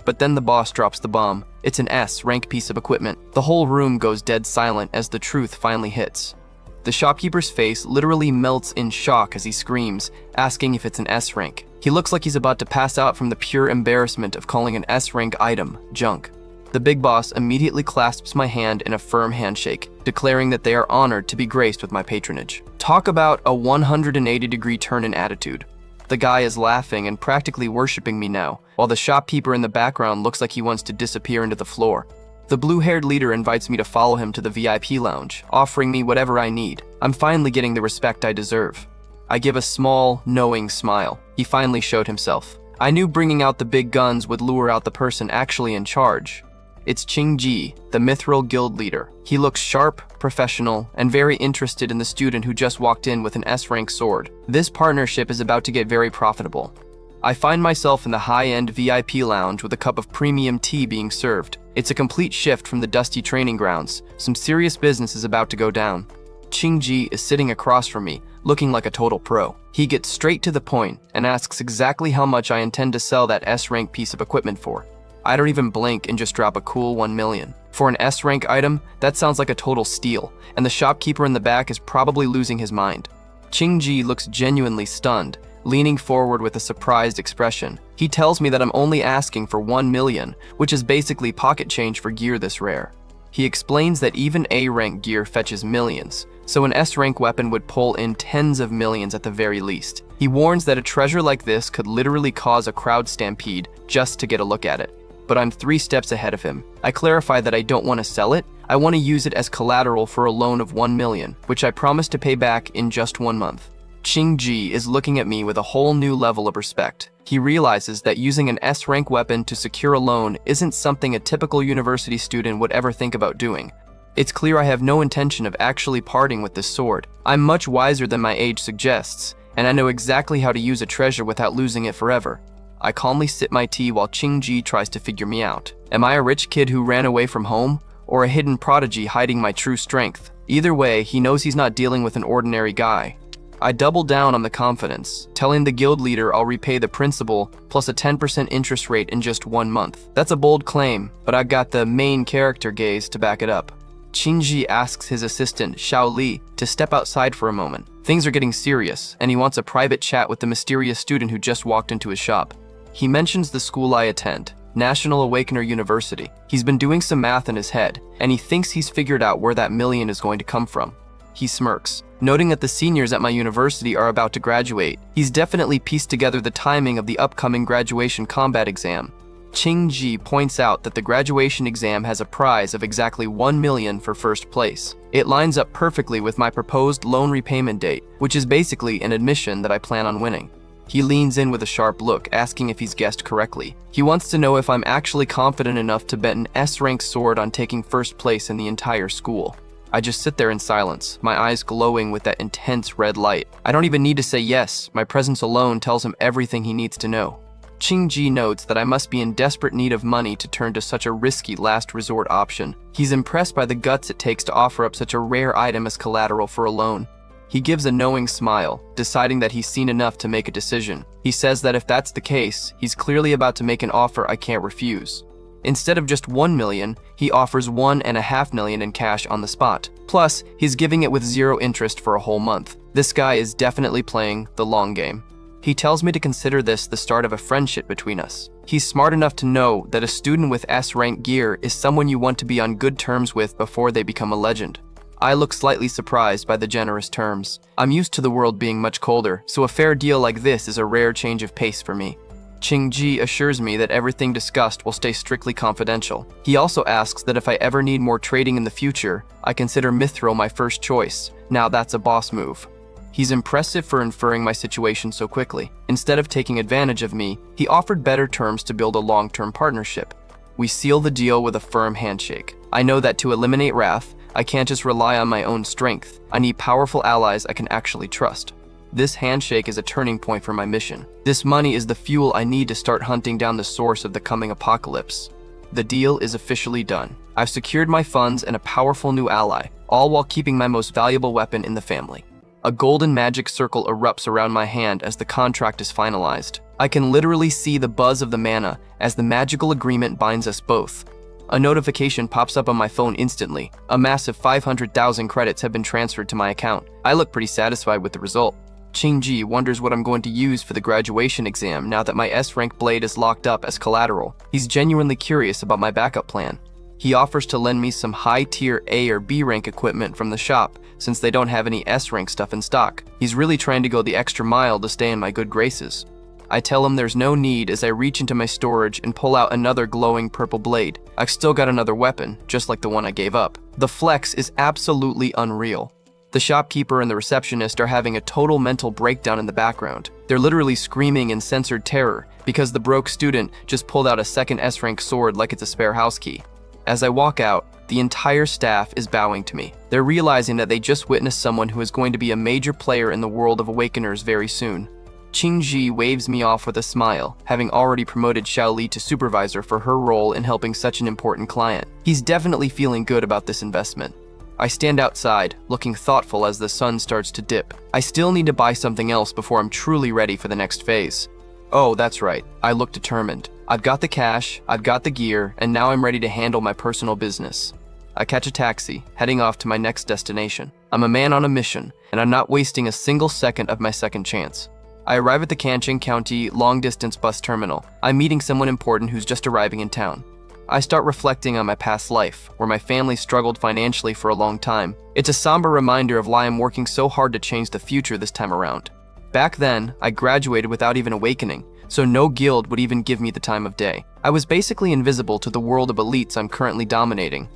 But then the boss drops the bomb. It's an S rank piece of equipment. The whole room goes dead silent as the truth finally hits. The shopkeeper's face literally melts in shock as he screams, asking if it's an S rank. He looks like he's about to pass out from the pure embarrassment of calling an S rank item junk. The big boss immediately clasps my hand in a firm handshake, declaring that they are honored to be graced with my patronage. Talk about a 180-degree turn in attitude. The guy is laughing and practically worshiping me now, while the shopkeeper in the background looks like he wants to disappear into the floor. The blue-haired leader invites me to follow him to the VIP lounge, offering me whatever I need. I'm finally getting the respect I deserve. I give a small, knowing smile. He finally showed himself. I knew bringing out the big guns would lure out the person actually in charge. It's Ching-ji, the Mithril Guild leader. He looks sharp, professional, and very interested in the student who just walked in with an S-rank sword. This partnership is about to get very profitable. I find myself in the high-end VIP lounge with a cup of premium tea being served. It's a complete shift from the dusty training grounds. Some serious business is about to go down. Ching-ji is sitting across from me, looking like a total pro. He gets straight to the point and asks exactly how much I intend to sell that S-rank piece of equipment for. I don't even blink and just drop a cool 1 million. For an S-rank item, that sounds like a total steal, and the shopkeeper in the back is probably losing his mind. Ching-ji looks genuinely stunned, leaning forward with a surprised expression. He tells me that I'm only asking for 1 million, which is basically pocket change for gear this rare. He explains that even A-rank gear fetches millions, so an S-rank weapon would pull in tens of millions at the very least. He warns that a treasure like this could literally cause a crowd stampede just to get a look at it. But I'm 3 steps ahead of him. I clarify that I don't want to sell it, I want to use it as collateral for a loan of 1 million, which I promise to pay back in just 1 month. Ching-ji is looking at me with a whole new level of respect. He realizes that using an S-rank weapon to secure a loan isn't something a typical university student would ever think about doing. It's clear I have no intention of actually parting with this sword. I'm much wiser than my age suggests, and I know exactly how to use a treasure without losing it forever. I calmly sip my tea while Ching-ji tries to figure me out. Am I a rich kid who ran away from home, or a hidden prodigy hiding my true strength? Either way, he knows he's not dealing with an ordinary guy. I double down on the confidence, telling the guild leader I'll repay the principal plus a 10% interest rate in just 1 month. That's a bold claim, but I've got the main character gaze to back it up. Ching-ji asks his assistant, Xiao Li, to step outside for a moment. Things are getting serious, and he wants a private chat with the mysterious student who just walked into his shop. He mentions the school I attend, National Awakener University. He's been doing some math in his head, and he thinks he's figured out where that million is going to come from. He smirks, noting that the seniors at my university are about to graduate. He's definitely pieced together the timing of the upcoming graduation combat exam. Ching-ji points out that the graduation exam has a prize of exactly 1 million for first place. It lines up perfectly with my proposed loan repayment date, which is basically an admission that I plan on winning. He leans in with a sharp look, asking if he's guessed correctly. He wants to know if I'm actually confident enough to bet an S-rank sword on taking first place in the entire school. I just sit there in silence, my eyes glowing with that intense red light. I don't even need to say yes, my presence alone tells him everything he needs to know. Ching-ji notes that I must be in desperate need of money to turn to such a risky last resort option. He's impressed by the guts it takes to offer up such a rare item as collateral for a loan. He gives a knowing smile, deciding that he's seen enough to make a decision. He says that if that's the case, he's clearly about to make an offer I can't refuse. Instead of just 1 million, he offers 1.5 million in cash on the spot. Plus, he's giving it with 0 interest for a whole month. This guy is definitely playing the long game. He tells me to consider this the start of a friendship between us. He's smart enough to know that a student with S-rank gear is someone you want to be on good terms with before they become a legend. I look slightly surprised by the generous terms. I'm used to the world being much colder, so a fair deal like this is a rare change of pace for me. Ching-ji assures me that everything discussed will stay strictly confidential. He also asks that if I ever need more trading in the future, I consider Mithril my first choice. Now that's a boss move. He's impressive for inferring my situation so quickly. Instead of taking advantage of me, he offered better terms to build a long-term partnership. We seal the deal with a firm handshake. I know that to eliminate wrath, I can't just rely on my own strength. I need powerful allies I can actually trust. This handshake is a turning point for my mission. This money is the fuel I need to start hunting down the source of the coming apocalypse. The deal is officially done. I've secured my funds and a powerful new ally, all while keeping my most valuable weapon in the family. A golden magic circle erupts around my hand as the contract is finalized. I can literally see the buzz of the mana as the magical agreement binds us both. A notification pops up on my phone instantly. A massive 500,000 credits have been transferred to my account. I look pretty satisfied with the result. Qingji wonders what I'm going to use for the graduation exam now that my S-rank blade is locked up as collateral. He's genuinely curious about my backup plan. He offers to lend me some high-tier A or B rank equipment from the shop since they don't have any S-rank stuff in stock. He's really trying to go the extra mile to stay in my good graces. I tell him there's no need as I reach into my storage and pull out another glowing purple blade. I've still got another weapon, just like the one I gave up. The flex is absolutely unreal. The shopkeeper and the receptionist are having a total mental breakdown in the background. They're literally screaming in censored terror because the broke student just pulled out a second S-rank sword like it's a spare house key. As I walk out, the entire staff is bowing to me. They're realizing that they just witnessed someone who is going to be a major player in the world of Awakeners very soon. Qingji waves me off with a smile, having already promoted Xiaoli to supervisor for her role in helping such an important client. He's definitely feeling good about this investment. I stand outside, looking thoughtful as the sun starts to dip. I still need to buy something else before I'm truly ready for the next phase. Oh, that's right. I look determined. I've got the cash, I've got the gear, and now I'm ready to handle my personal business. I catch a taxi, heading off to my next destination. I'm a man on a mission, and I'm not wasting a single second of my second chance. I arrive at the Kanching County long-distance bus terminal. I'm meeting someone important who's just arriving in town. I start reflecting on my past life, where my family struggled financially for a long time. It's a somber reminder of why I'm working so hard to change the future this time around. Back then, I graduated without even awakening, so no guild would even give me the time of day. I was basically invisible to the world of elites I'm currently dominating.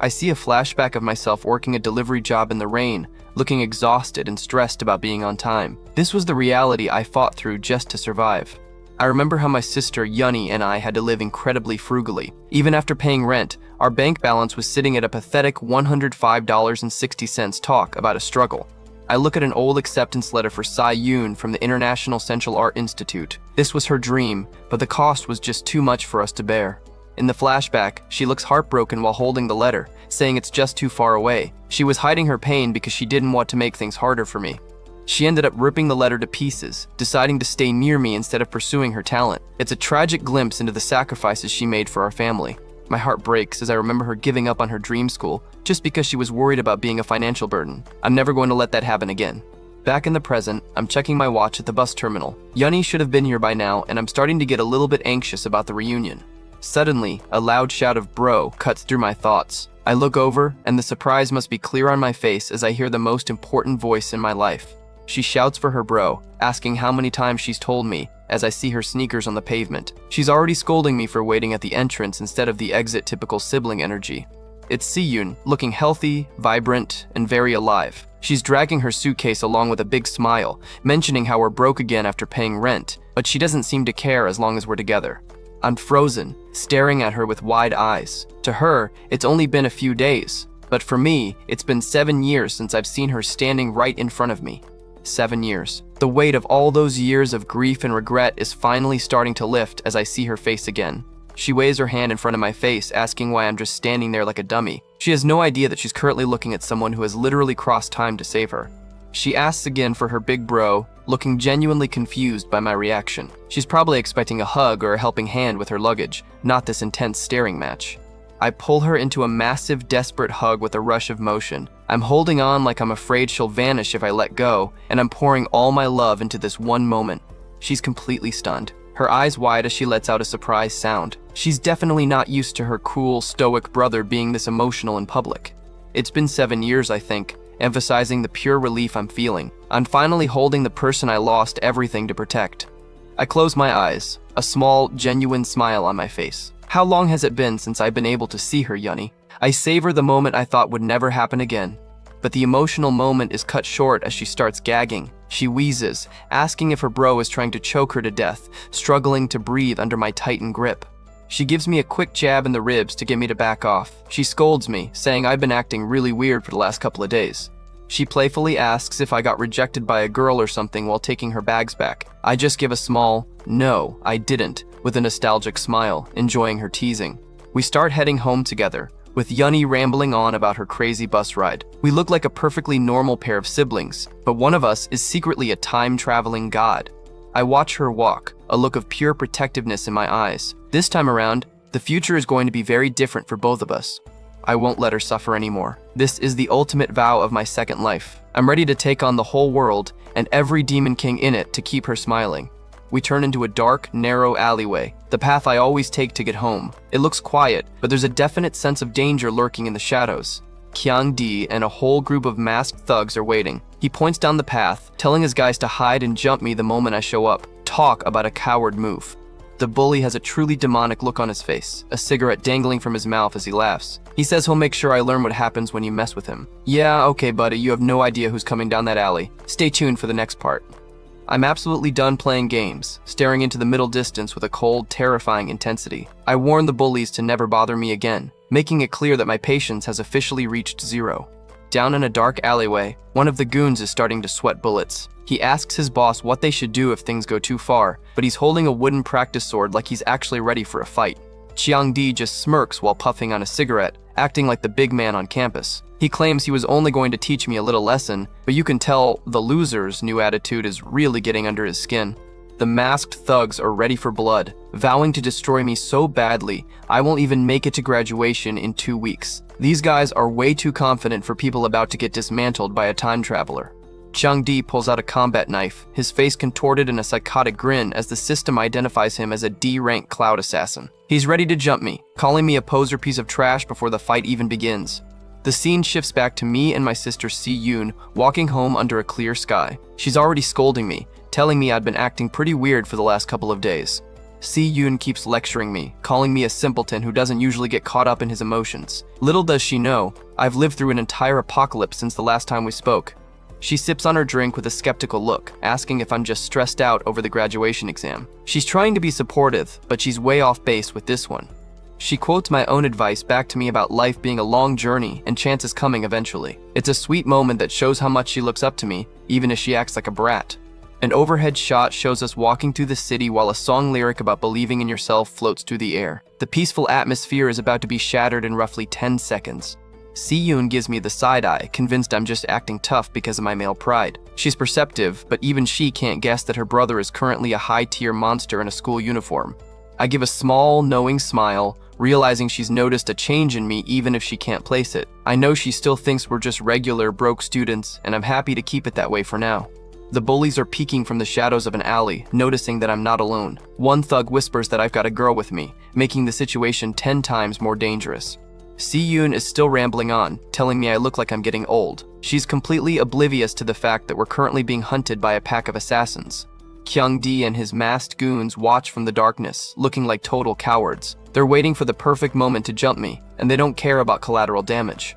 I see a flashback of myself working a delivery job in the rain, looking exhausted and stressed about being on time. This was the reality I fought through just to survive. I remember how my sister Yuni and I had to live incredibly frugally. Even after paying rent, our bank balance was sitting at a pathetic $105.60. Talk about a struggle. I look at an old acceptance letter for Sai Yoon from the International Central Art Institute. This was her dream, but the cost was just too much for us to bear. In the flashback, she looks heartbroken while holding the letter, saying it's just too far away. She was hiding her pain because she didn't want to make things harder for me. She ended up ripping the letter to pieces, deciding to stay near me instead of pursuing her talent. It's a tragic glimpse into the sacrifices she made for our family. My heart breaks as I remember her giving up on her dream school just because she was worried about being a financial burden. I'm never going to let that happen again. Back in the present, I'm checking my watch at the bus terminal. Yuni should have been here by now, and I'm starting to get a little bit anxious about the reunion. Suddenly, a loud shout of "bro" cuts through my thoughts. I look over, and the surprise must be clear on my face as I hear the most important voice in my life. She shouts for her bro, asking how many times she's told me, as I see her sneakers on the pavement. She's already scolding me for waiting at the entrance instead of the exit typical sibling energy. It's Siyun, looking healthy, vibrant, and very alive. She's dragging her suitcase along with a big smile, mentioning how we're broke again after paying rent, but she doesn't seem to care as long as we're together. I'm frozen, staring at her with wide eyes. To her, it's only been a few days, but for me, it's been 7 years since I've seen her standing right in front of me. 7 years. The weight of all those years of grief and regret is finally starting to lift as I see her face again. She waves her hand in front of my face, asking why I'm just standing there like a dummy. She has no idea that she's currently looking at someone who has literally crossed time to save her. She asks again for her big bro, looking genuinely confused by my reaction. She's probably expecting a hug or a helping hand with her luggage, not this intense staring match. I pull her into a massive, desperate hug with a rush of motion. I'm holding on like I'm afraid she'll vanish if I let go, and I'm pouring all my love into this one moment. She's completely stunned, her eyes wide as she lets out a surprise sound. She's definitely not used to her cool, stoic brother being this emotional in public. It's been 7 years, I think, emphasizing the pure relief I'm feeling. I'm finally holding the person I lost everything to protect. I close my eyes, a small, genuine smile on my face. How long has it been since I've been able to see her, Yuni? I savor the moment I thought would never happen again. But the emotional moment is cut short as she starts gagging. She wheezes, asking if her bro is trying to choke her to death, struggling to breathe under my tightened grip. She gives me a quick jab in the ribs to get me to back off. She scolds me, saying I've been acting really weird for the last couple of days. She playfully asks if I got rejected by a girl or something while taking her bags back. I just give a small, "No, I didn't," with a nostalgic smile, enjoying her teasing. We start heading home together, with Yunny rambling on about her crazy bus ride. We look like a perfectly normal pair of siblings, but one of us is secretly a time-traveling god. I watch her walk, a look of pure protectiveness in my eyes. This time around, the future is going to be very different for both of us. I won't let her suffer anymore. This is the ultimate vow of my second life. I'm ready to take on the whole world and every demon king in it to keep her smiling. We turn into a dark, narrow alleyway, the path I always take to get home. It looks quiet, but there's a definite sense of danger lurking in the shadows. Kyung-di and a whole group of masked thugs are waiting. He points down the path, telling his guys to hide and jump me the moment I show up. Talk about a coward move. The bully has a truly demonic look on his face, a cigarette dangling from his mouth as he laughs. He says he'll make sure I learn what happens when you mess with him. Yeah, okay buddy, you have no idea who's coming down that alley. Stay tuned for the next part. I'm absolutely done playing games, staring into the middle distance with a cold, terrifying intensity. I warn the bullies to never bother me again, making it clear that my patience has officially reached zero. Down in a dark alleyway, one of the goons is starting to sweat bullets. He asks his boss what they should do if things go too far, but he's holding a wooden practice sword like he's actually ready for a fight. Chiang-di just smirks while puffing on a cigarette, acting like the big man on campus. He claims he was only going to teach me a little lesson, but you can tell the loser's new attitude is really getting under his skin. The masked thugs are ready for blood, vowing to destroy me so badly I won't even make it to graduation in 2 weeks. These guys are way too confident for people about to get dismantled by a time traveler. Chang-di pulls out a combat knife, his face contorted in a psychotic grin as the system identifies him as a D-rank cloud assassin. He's ready to jump me, calling me a poser piece of trash before the fight even begins. The scene shifts back to me and my sister Si-yoon walking home under a clear sky. She's already scolding me, telling me I'd been acting pretty weird for the last couple of days. Si-yoon keeps lecturing me, calling me a simpleton who doesn't usually get caught up in his emotions. Little does she know, I've lived through an entire apocalypse since the last time we spoke. She sips on her drink with a skeptical look, asking if I'm just stressed out over the graduation exam. She's trying to be supportive, but she's way off base with this one. She quotes my own advice back to me about life being a long journey and chances coming eventually. It's a sweet moment that shows how much she looks up to me, even as she acts like a brat. An overhead shot shows us walking through the city while a song lyric about believing in yourself floats through the air. The peaceful atmosphere is about to be shattered in roughly 10 seconds. Si-yoon gives me the side eye, convinced I'm just acting tough because of my male pride. She's perceptive, but even she can't guess that her brother is currently a high-tier monster in a school uniform. I give a small, knowing smile, realizing she's noticed a change in me even if she can't place it. I know she still thinks we're just regular, broke students, and I'm happy to keep it that way for now. The bullies are peeking from the shadows of an alley, noticing that I'm not alone. One thug whispers that I've got a girl with me, making the situation 10 times more dangerous. Si-yoon is still rambling on, telling me I look like I'm getting old. She's completely oblivious to the fact that we're currently being hunted by a pack of assassins. Kyung-di and his masked goons watch from the darkness, looking like total cowards. They're waiting for the perfect moment to jump me, and they don't care about collateral damage.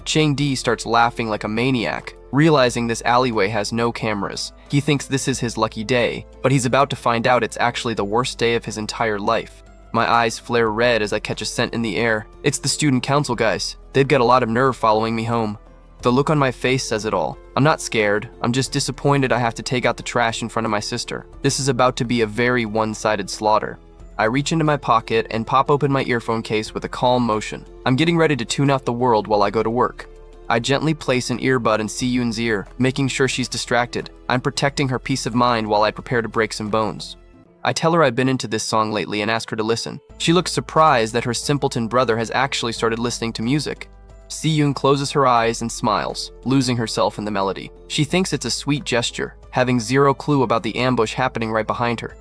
Chang-di starts laughing like a maniac, realizing this alleyway has no cameras. He thinks this is his lucky day, but he's about to find out it's actually the worst day of his entire life. My eyes flare red as I catch a scent in the air. It's the student council guys. They've got a lot of nerve following me home. The look on my face says it all. I'm not scared. I'm just disappointed I have to take out the trash in front of my sister. This is about to be a very one-sided slaughter. I reach into my pocket and pop open my earphone case with a calm motion. I'm getting ready to tune out the world while I go to work. I gently place an earbud in Si-yoon's ear, making sure she's distracted. I'm protecting her peace of mind while I prepare to break some bones. I tell her I've been into this song lately and ask her to listen. She looks surprised that her simpleton brother has actually started listening to music. Si-yoon closes her eyes and smiles, losing herself in the melody. She thinks it's a sweet gesture, having zero clue about the ambush happening right behind her.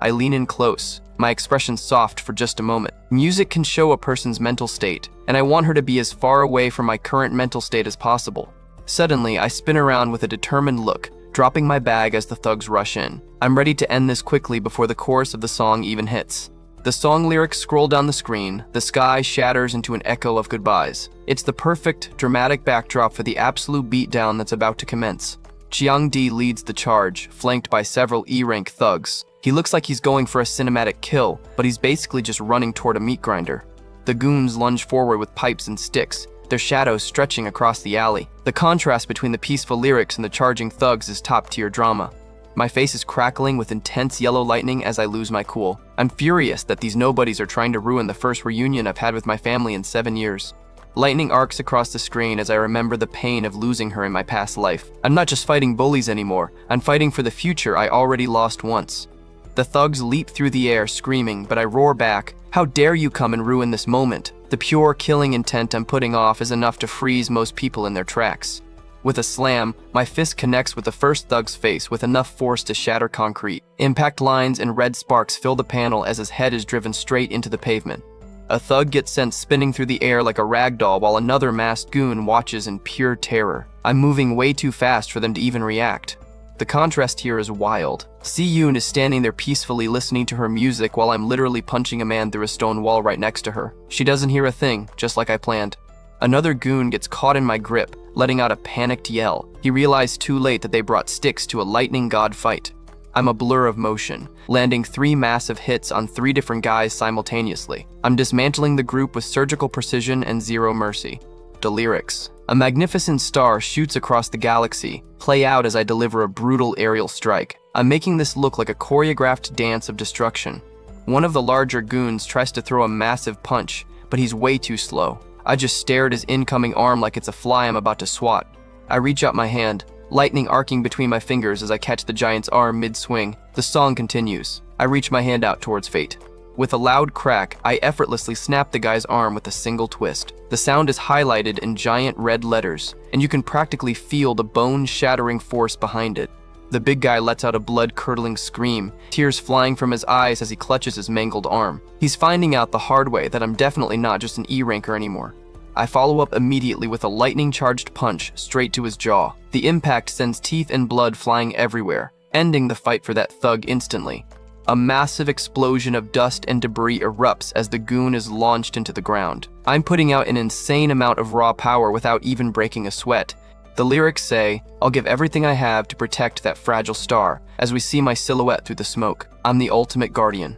I lean in close, my expression soft for just a moment. Music can show a person's mental state, and I want her to be as far away from my current mental state as possible. Suddenly, I spin around with a determined look, dropping my bag as the thugs rush in. I'm ready to end this quickly before the chorus of the song even hits. The song lyrics scroll down the screen, the sky shatters into an echo of goodbyes. It's the perfect, dramatic backdrop for the absolute beatdown that's about to commence. Chiang-di leads the charge, flanked by several E-rank thugs. He looks like he's going for a cinematic kill, but he's basically just running toward a meat grinder. The goons lunge forward with pipes and sticks, their shadows stretching across the alley. The contrast between the peaceful lyrics and the charging thugs is top-tier drama. My face is crackling with intense yellow lightning as I lose my cool. I'm furious that these nobodies are trying to ruin the first reunion I've had with my family in 7 years. Lightning arcs across the screen as I remember the pain of losing her in my past life. I'm not just fighting bullies anymore, I'm fighting for the future I already lost once. The thugs leap through the air screaming, but I roar back, "How dare you come and ruin this moment?" The pure killing intent I'm putting off is enough to freeze most people in their tracks. With a slam, my fist connects with the first thug's face with enough force to shatter concrete. Impact lines and red sparks fill the panel as his head is driven straight into the pavement. A thug gets sent spinning through the air like a rag doll while another masked goon watches in pure terror. I'm moving way too fast for them to even react. The contrast here is wild. Si-yoon is standing there peacefully listening to her music while I'm literally punching a man through a stone wall right next to her. She doesn't hear a thing, just like I planned. Another goon gets caught in my grip, letting out a panicked yell. He realized too late that they brought sticks to a lightning god fight. I'm a blur of motion, landing 3 massive hits on 3 different guys simultaneously. I'm dismantling the group with surgical precision and zero mercy. The lyrics. A magnificent star shoots across the galaxy, play out as I deliver a brutal aerial strike. I'm making this look like a choreographed dance of destruction. One of the larger goons tries to throw a massive punch, but he's way too slow. I just stare at his incoming arm like it's a fly I'm about to swat. I reach out my hand, lightning arcing between my fingers as I catch the giant's arm mid-swing. The song continues. I reach my hand out towards fate. With a loud crack, I effortlessly snap the guy's arm with a single twist. The sound is highlighted in giant red letters, and you can practically feel the bone-shattering force behind it. The big guy lets out a blood-curdling scream, tears flying from his eyes as he clutches his mangled arm. He's finding out the hard way that I'm definitely not just an E-ranker anymore. I follow up immediately with a lightning-charged punch straight to his jaw. The impact sends teeth and blood flying everywhere, ending the fight for that thug instantly. A massive explosion of dust and debris erupts as the goon is launched into the ground. I'm putting out an insane amount of raw power without even breaking a sweat. The lyrics say, "I'll give everything I have to protect that fragile star," as we see my silhouette through the smoke. I'm the ultimate guardian.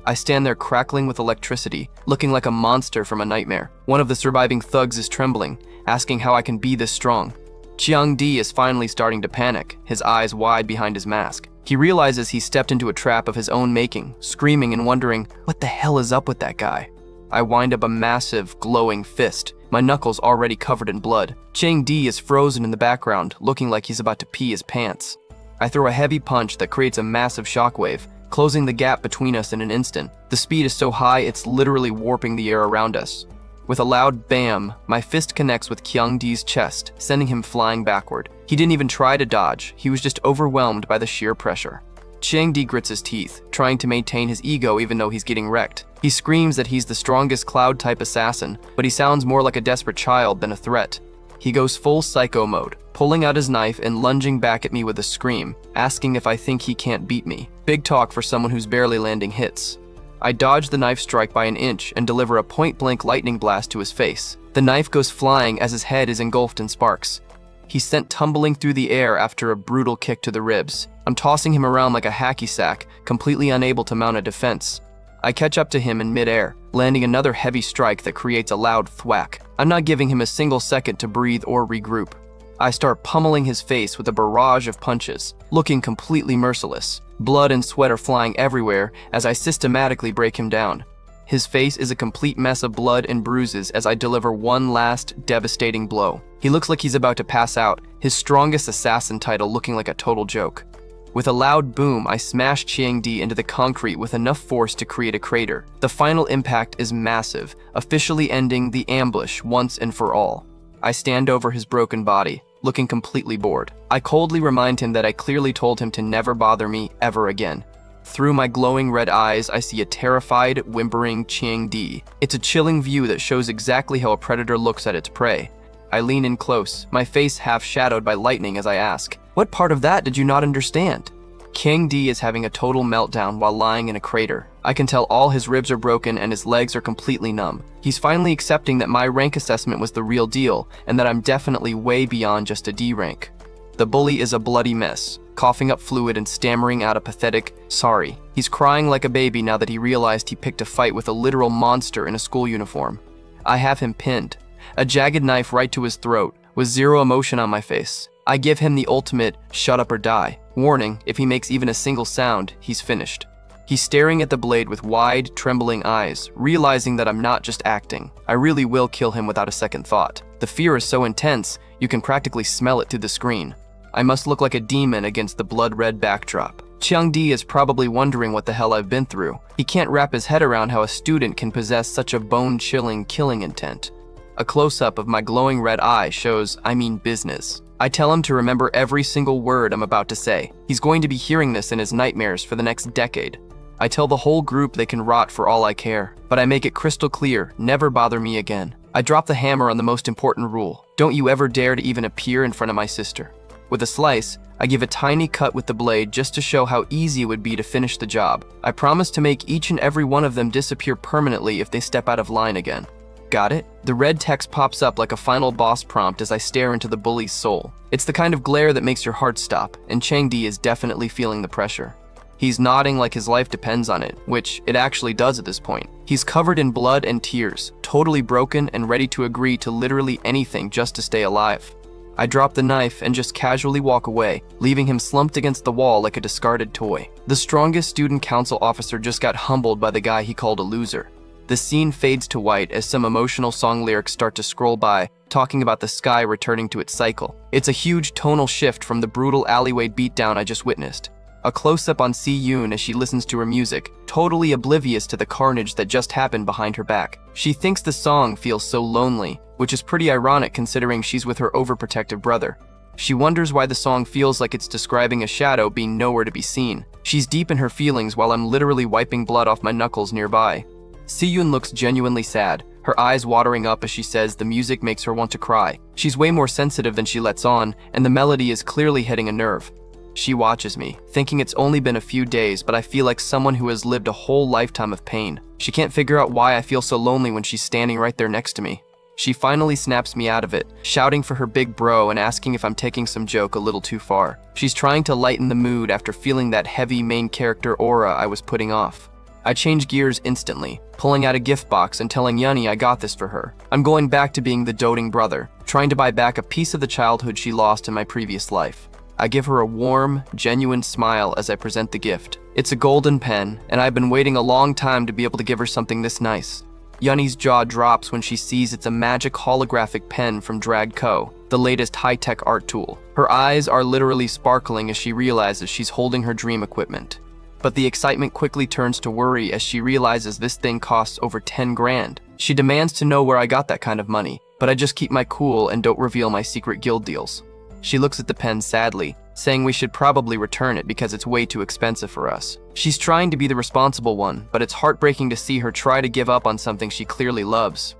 I stand there crackling with electricity, looking like a monster from a nightmare. One of the surviving thugs is trembling, asking how I can be this strong. Cheong-di is finally starting to panic, his eyes wide behind his mask. He realizes he's stepped into a trap of his own making, screaming and wondering, what the hell is up with that guy? I wind up a massive, glowing fist, my knuckles already covered in blood. Cheong-di is frozen in the background, looking like he's about to pee his pants. I throw a heavy punch that creates a massive shockwave, closing the gap between us in an instant. The speed is so high it's literally warping the air around us. With a loud bam, my fist connects with Kyung-di's chest, sending him flying backward. He didn't even try to dodge, he was just overwhelmed by the sheer pressure. Cheong-di grits his teeth, trying to maintain his ego even though he's getting wrecked. He screams that he's the strongest cloud-type assassin, but he sounds more like a desperate child than a threat. He goes full psycho mode, pulling out his knife and lunging back at me with a scream, asking if I think he can't beat me. Big talk for someone who's barely landing hits. I dodge the knife strike by an inch and deliver a point-blank lightning blast to his face. The knife goes flying as his head is engulfed in sparks. He's sent tumbling through the air after a brutal kick to the ribs. I'm tossing him around like a hacky sack, completely unable to mount a defense. I catch up to him in midair, landing another heavy strike that creates a loud thwack. I'm not giving him a single second to breathe or regroup. I start pummeling his face with a barrage of punches, looking completely merciless. Blood and sweat are flying everywhere as I systematically break him down. His face is a complete mess of blood and bruises as I deliver one last, devastating blow. He looks like he's about to pass out, his strongest assassin title looking like a total joke. With a loud boom, I smash Cheong-di into the concrete with enough force to create a crater. The final impact is massive, officially ending the ambush once and for all. I stand over his broken body, looking completely bored. I coldly remind him that I clearly told him to never bother me ever again. Through my glowing red eyes, I see a terrified, whimpering Cheong-di. It's a chilling view that shows exactly how a predator looks at its prey. I lean in close, my face half shadowed by lightning as I ask, "What part of that did you not understand?" Cheong-di is having a total meltdown while lying in a crater. I can tell all his ribs are broken and his legs are completely numb. He's finally accepting that my rank assessment was the real deal and that I'm definitely way beyond just a D rank. The bully is a bloody mess, coughing up fluid and stammering out a pathetic, "sorry." He's crying like a baby now that he realized he picked a fight with a literal monster in a school uniform. I have him pinned, a jagged knife right to his throat, with zero emotion on my face. I give him the ultimate, "shut up or die." Warning, if he makes even a single sound, he's finished. He's staring at the blade with wide, trembling eyes, realizing that I'm not just acting. I really will kill him without a second thought. The fear is so intense, you can practically smell it through the screen. I must look like a demon against the blood-red backdrop. Chang-di is probably wondering what the hell I've been through. He can't wrap his head around how a student can possess such a bone-chilling killing intent. A close-up of my glowing red eye shows I mean business. I tell him to remember every single word I'm about to say. He's going to be hearing this in his nightmares for the next decade. I tell the whole group they can rot for all I care, but I make it crystal clear, never bother me again. I drop the hammer on the most important rule. Don't you ever dare to even appear in front of my sister. With a slice, I give a tiny cut with the blade just to show how easy it would be to finish the job. I promise to make each and every one of them disappear permanently if they step out of line again. Got it? The red text pops up like a final boss prompt as I stare into the bully's soul. It's the kind of glare that makes your heart stop, and Chang-di is definitely feeling the pressure. He's nodding like his life depends on it, which it actually does at this point. He's covered in blood and tears, totally broken and ready to agree to literally anything just to stay alive. I drop the knife and just casually walk away, leaving him slumped against the wall like a discarded toy. The strongest student council officer just got humbled by the guy he called a loser. The scene fades to white as some emotional song lyrics start to scroll by, talking about the sky returning to its cycle. It's a huge tonal shift from the brutal alleyway beatdown I just witnessed. A close-up on Si-yoon as she listens to her music, totally oblivious to the carnage that just happened behind her back. She thinks the song feels so lonely, which is pretty ironic considering she's with her overprotective brother. She wonders why the song feels like it's describing a shadow being nowhere to be seen. She's deep in her feelings while I'm literally wiping blood off my knuckles nearby. Si-yoon looks genuinely sad, her eyes watering up as she says the music makes her want to cry. She's way more sensitive than she lets on, and the melody is clearly hitting a nerve. She watches me, thinking it's only been a few days, but I feel like someone who has lived a whole lifetime of pain. She can't figure out why I feel so lonely when she's standing right there next to me. She finally snaps me out of it, shouting for her big bro and asking if I'm taking some joke a little too far. She's trying to lighten the mood after feeling that heavy main character aura I was putting off. I change gears instantly, pulling out a gift box and telling Yunny I got this for her. I'm going back to being the doting brother, trying to buy back a piece of the childhood she lost in my previous life. I give her a warm, genuine smile as I present the gift. It's a golden pen, and I've been waiting a long time to be able to give her something this nice. Yunny's jaw drops when she sees it's a magic holographic pen from Drag Co., the latest high-tech art tool. Her eyes are literally sparkling as she realizes she's holding her dream equipment. But the excitement quickly turns to worry as she realizes this thing costs over 10 grand. She demands to know where I got that kind of money, but I just keep my cool and don't reveal my secret guild deals. She looks at the pen sadly, saying we should probably return it because it's way too expensive for us. She's trying to be the responsible one, but it's heartbreaking to see her try to give up on something she clearly loves.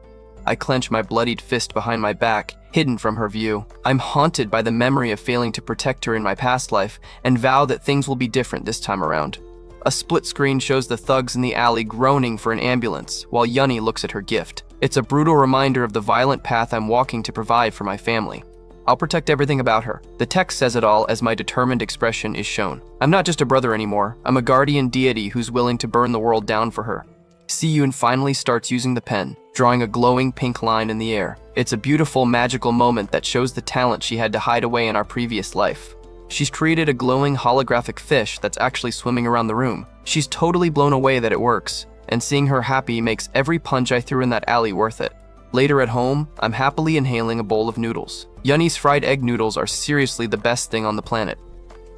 I clench my bloodied fist behind my back, hidden from her view. I'm haunted by the memory of failing to protect her in my past life and vow that things will be different this time around. A split screen shows the thugs in the alley groaning for an ambulance, while Yunny looks at her gift. It's a brutal reminder of the violent path I'm walking to provide for my family. I'll protect everything about her. The text says it all as my determined expression is shown. I'm not just a brother anymore. I'm a guardian deity who's willing to burn the world down for her. Si-yoon finally starts using the pen, drawing a glowing pink line in the air. It's a beautiful, magical moment that shows the talent she had to hide away in our previous life. She's created a glowing holographic fish that's actually swimming around the room. She's totally blown away that it works, and seeing her happy makes every punch I threw in that alley worth it. Later at home, I'm happily inhaling a bowl of noodles. Yunny's fried egg noodles are seriously the best thing on the planet.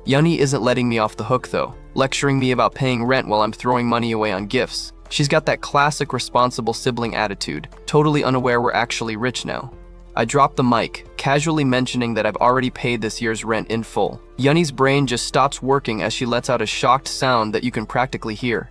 Yunny isn't letting me off the hook though, lecturing me about paying rent while I'm throwing money away on gifts. She's got that classic responsible sibling attitude, totally unaware we're actually rich now. I drop the mic, casually mentioning that I've already paid this year's rent in full. Yunny's brain just stops working as she lets out a shocked sound that you can practically hear.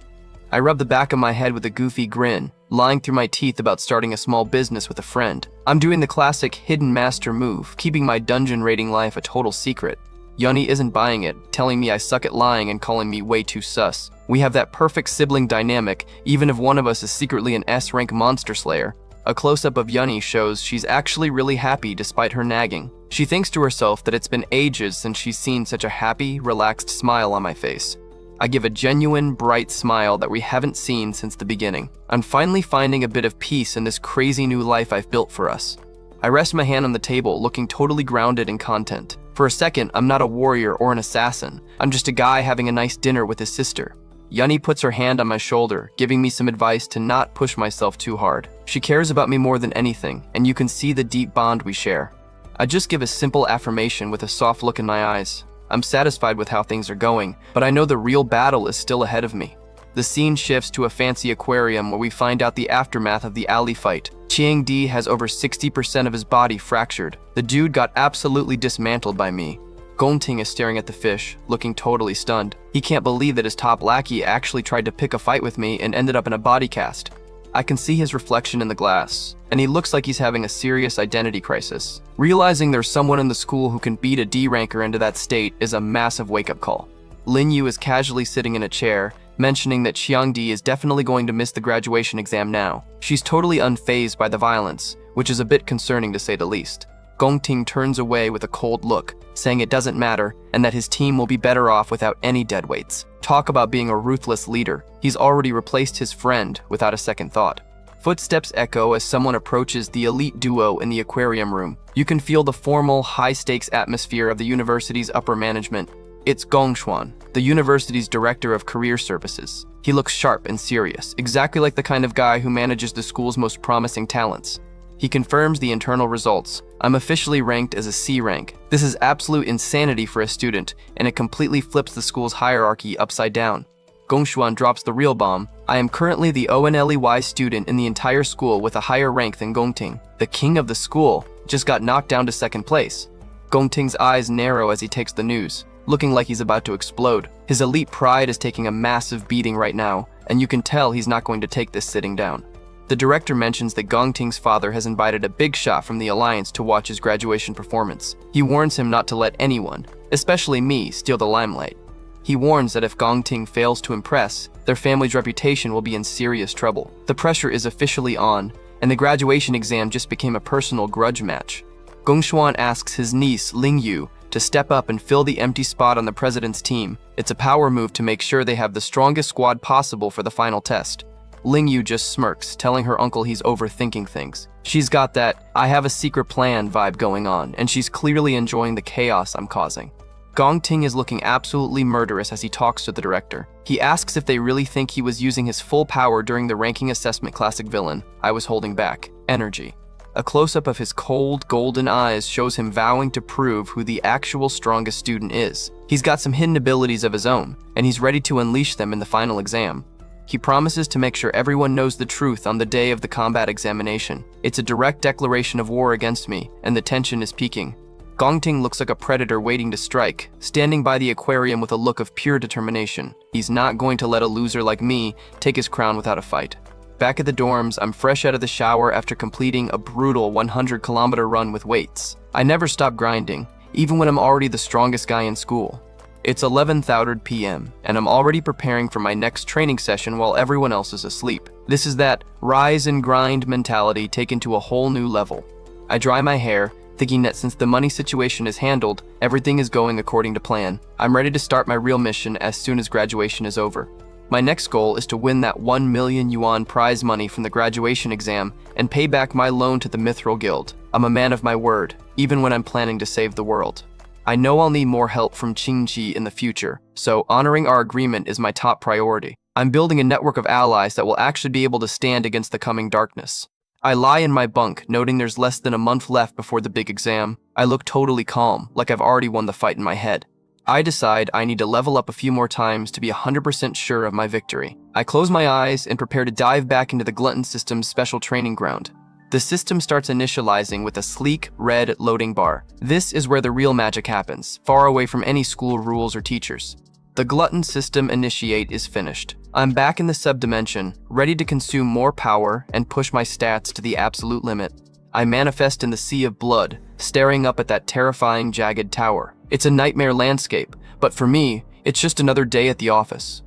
I rub the back of my head with a goofy grin, lying through my teeth about starting a small business with a friend. I'm doing the classic hidden master move, keeping my dungeon raiding life a total secret. Yunny isn't buying it, telling me I suck at lying and calling me way too sus. We have that perfect sibling dynamic, even if one of us is secretly an S-rank monster slayer. A close-up of Yuni shows she's actually really happy despite her nagging. She thinks to herself that it's been ages since she's seen such a happy, relaxed smile on my face. I give a genuine, bright smile that we haven't seen since the beginning. I'm finally finding a bit of peace in this crazy new life I've built for us. I rest my hand on the table, looking totally grounded in content. For a second, I'm not a warrior or an assassin. I'm just a guy having a nice dinner with his sister. Yuni puts her hand on my shoulder, giving me some advice to not push myself too hard. She cares about me more than anything, and you can see the deep bond we share. I just give a simple affirmation with a soft look in my eyes. I'm satisfied with how things are going, but I know the real battle is still ahead of me. The scene shifts to a fancy aquarium where we find out the aftermath of the alley fight. Chiang Di has over 60% of his body fractured. The dude got absolutely dismantled by me. Gongting is staring at the fish, looking totally stunned. He can't believe that his top lackey actually tried to pick a fight with me and ended up in a body cast. I can see his reflection in the glass, and he looks like he's having a serious identity crisis. Realizing there's someone in the school who can beat a D ranker into that state is a massive wake-up call. Lin Yu is casually sitting in a chair, mentioning that Chiang Di is definitely going to miss the graduation exam now. She's totally unfazed by the violence, which is a bit concerning to say the least. Gongting turns away with a cold look, saying it doesn't matter and that his team will be better off without any deadweights. Talk about being a ruthless leader. He's already replaced his friend without a second thought. Footsteps echo as someone approaches the elite duo in the aquarium room. You can feel the formal, high-stakes atmosphere of the university's upper management. It's Gong Xuan, the university's director of career services. He looks sharp and serious, exactly like the kind of guy who manages the school's most promising talents. He confirms the internal results. I'm officially ranked as a C rank. This is absolute insanity for a student, and it completely flips the school's hierarchy upside down. Gong Xuan drops the real bomb. I am currently the ONLEY student in the entire school with a higher rank than Gongting. The king of the school just got knocked down to second place. Gongting's eyes narrow as he takes the news, looking like he's about to explode. His elite pride is taking a massive beating right now, and you can tell he's not going to take this sitting down. The director mentions that Gongting's father has invited a big shot from the Alliance to watch his graduation performance. He warns him not to let anyone, especially me, steal the limelight. He warns that if Gongting fails to impress, their family's reputation will be in serious trouble. The pressure is officially on, and the graduation exam just became a personal grudge match. Gong Xuan asks his niece, Ling Yu, to step up and fill the empty spot on the president's team. It's a power move to make sure they have the strongest squad possible for the final test. Ling Yu just smirks, telling her uncle he's overthinking things. She's got that "I have a secret plan" vibe going on, and she's clearly enjoying the chaos I'm causing. Gongting is looking absolutely murderous as he talks to the director. He asks if they really think he was using his full power during the ranking assessment classic villain. I was holding back. Energy. A close-up of his cold, golden eyes shows him vowing to prove who the actual strongest student is. He's got some hidden abilities of his own, and he's ready to unleash them in the final exam. He promises to make sure everyone knows the truth on the day of the combat examination. It's a direct declaration of war against me, and the tension is peaking. Gongting looks like a predator waiting to strike, standing by the aquarium with a look of pure determination. He's not going to let a loser like me take his crown without a fight. Back at the dorms, I'm fresh out of the shower after completing a brutal 100-kilometer run with weights. I never stop grinding, even when I'm already the strongest guy in school. It's 11:30 p.m., and I'm already preparing for my next training session while everyone else is asleep. This is that rise and grind mentality taken to a whole new level. I dry my hair, thinking that since the money situation is handled, everything is going according to plan. I'm ready to start my real mission as soon as graduation is over. My next goal is to win that 1 million yuan prize money from the graduation exam and pay back my loan to the Mithril Guild. I'm a man of my word, even when I'm planning to save the world. I know I'll need more help from Qingji in the future, so honoring our agreement is my top priority. I'm building a network of allies that will actually be able to stand against the coming darkness. I lie in my bunk, noting there's less than a month left before the big exam. I look totally calm, like I've already won the fight in my head. I decide I need to level up a few more times to be 100% sure of my victory. I close my eyes and prepare to dive back into the Glutton System's special training ground. The system starts initializing with a sleek, red loading bar. This is where the real magic happens, far away from any school rules or teachers. The Glutton System Initiate is finished. I'm back in the subdimension, ready to consume more power and push my stats to the absolute limit. I manifest in the sea of blood, staring up at that terrifying, jagged tower. It's a nightmare landscape, but for me, it's just another day at the office.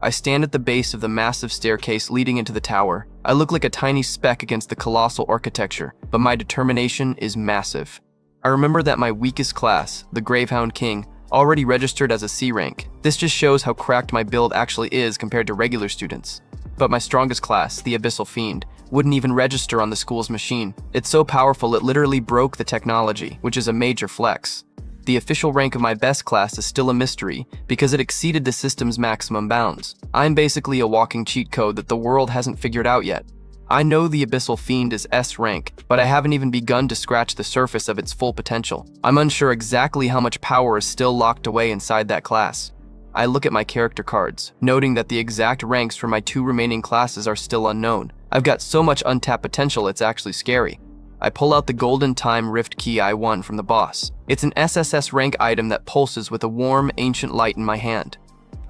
I stand at the base of the massive staircase leading into the tower. I look like a tiny speck against the colossal architecture, but my determination is massive. I remember that my weakest class, the Gravehound King, already registered as a C rank. This just shows how cracked my build actually is compared to regular students. But my strongest class, the Abyssal Fiend, wouldn't even register on the school's machine. It's so powerful it literally broke the technology, which is a major flex. The official rank of my best class is still a mystery because it exceeded the system's maximum bounds. I'm basically a walking cheat code that the world hasn't figured out yet. I know the Abyssal Fiend is S rank, but I haven't even begun to scratch the surface of its full potential. I'm unsure exactly how much power is still locked away inside that class. I look at my character cards, noting that the exact ranks for my 2 remaining classes are still unknown. I've got so much untapped potential it's actually scary. I pull out the Golden Time Rift Key I won from the boss. It's an SSS rank item that pulses with a warm, ancient light in my hand.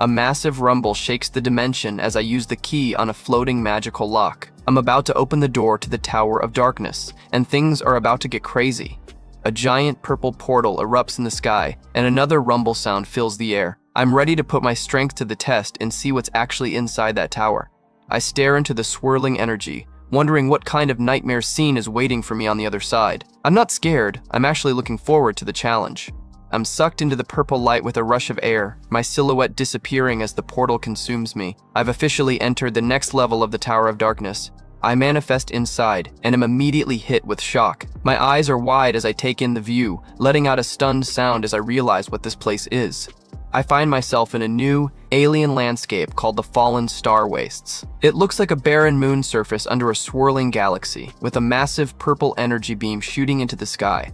A massive rumble shakes the dimension as I use the key on a floating magical lock. I'm about to open the door to the Tower of Darkness, and things are about to get crazy. A giant purple portal erupts in the sky, and another rumble sound fills the air. I'm ready to put my strength to the test and see what's actually inside that tower. I stare into the swirling energy, wondering what kind of nightmare scene is waiting for me on the other side. I'm not scared, I'm actually looking forward to the challenge. I'm sucked into the purple light with a rush of air, my silhouette disappearing as the portal consumes me. I've officially entered the next level of the Tower of Darkness. I manifest inside, and am immediately hit with shock. My eyes are wide as I take in the view, letting out a stunned sound as I realize what this place is. I find myself in a new, alien landscape called the Fallen Star Wastes. It looks like a barren moon surface under a swirling galaxy, with a massive purple energy beam shooting into the sky.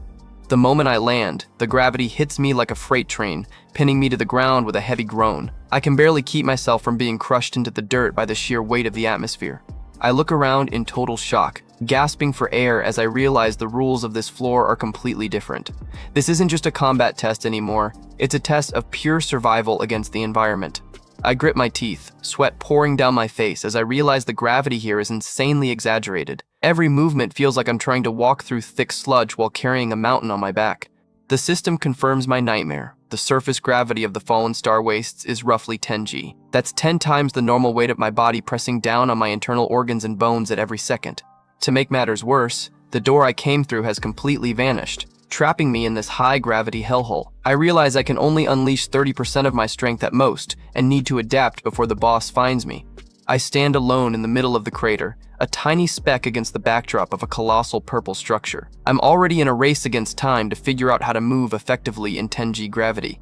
The moment I land, the gravity hits me like a freight train, pinning me to the ground with a heavy groan. I can barely keep myself from being crushed into the dirt by the sheer weight of the atmosphere. I look around in total shock, gasping for air as I realize the rules of this floor are completely different. This isn't just a combat test anymore, it's a test of pure survival against the environment. I grit my teeth, sweat pouring down my face as I realize the gravity here is insanely exaggerated. Every movement feels like I'm trying to walk through thick sludge while carrying a mountain on my back. The system confirms my nightmare. The surface gravity of the Fallen Star Wastes is roughly 10 G. That's 10 times the normal weight of my body pressing down on my internal organs and bones at every second. To make matters worse, the door I came through has completely vanished, trapping me in this high-gravity hellhole. I realize I can only unleash 30% of my strength at most, and need to adapt before the boss finds me. I stand alone in the middle of the crater, a tiny speck against the backdrop of a colossal purple structure. I'm already in a race against time to figure out how to move effectively in 10G gravity.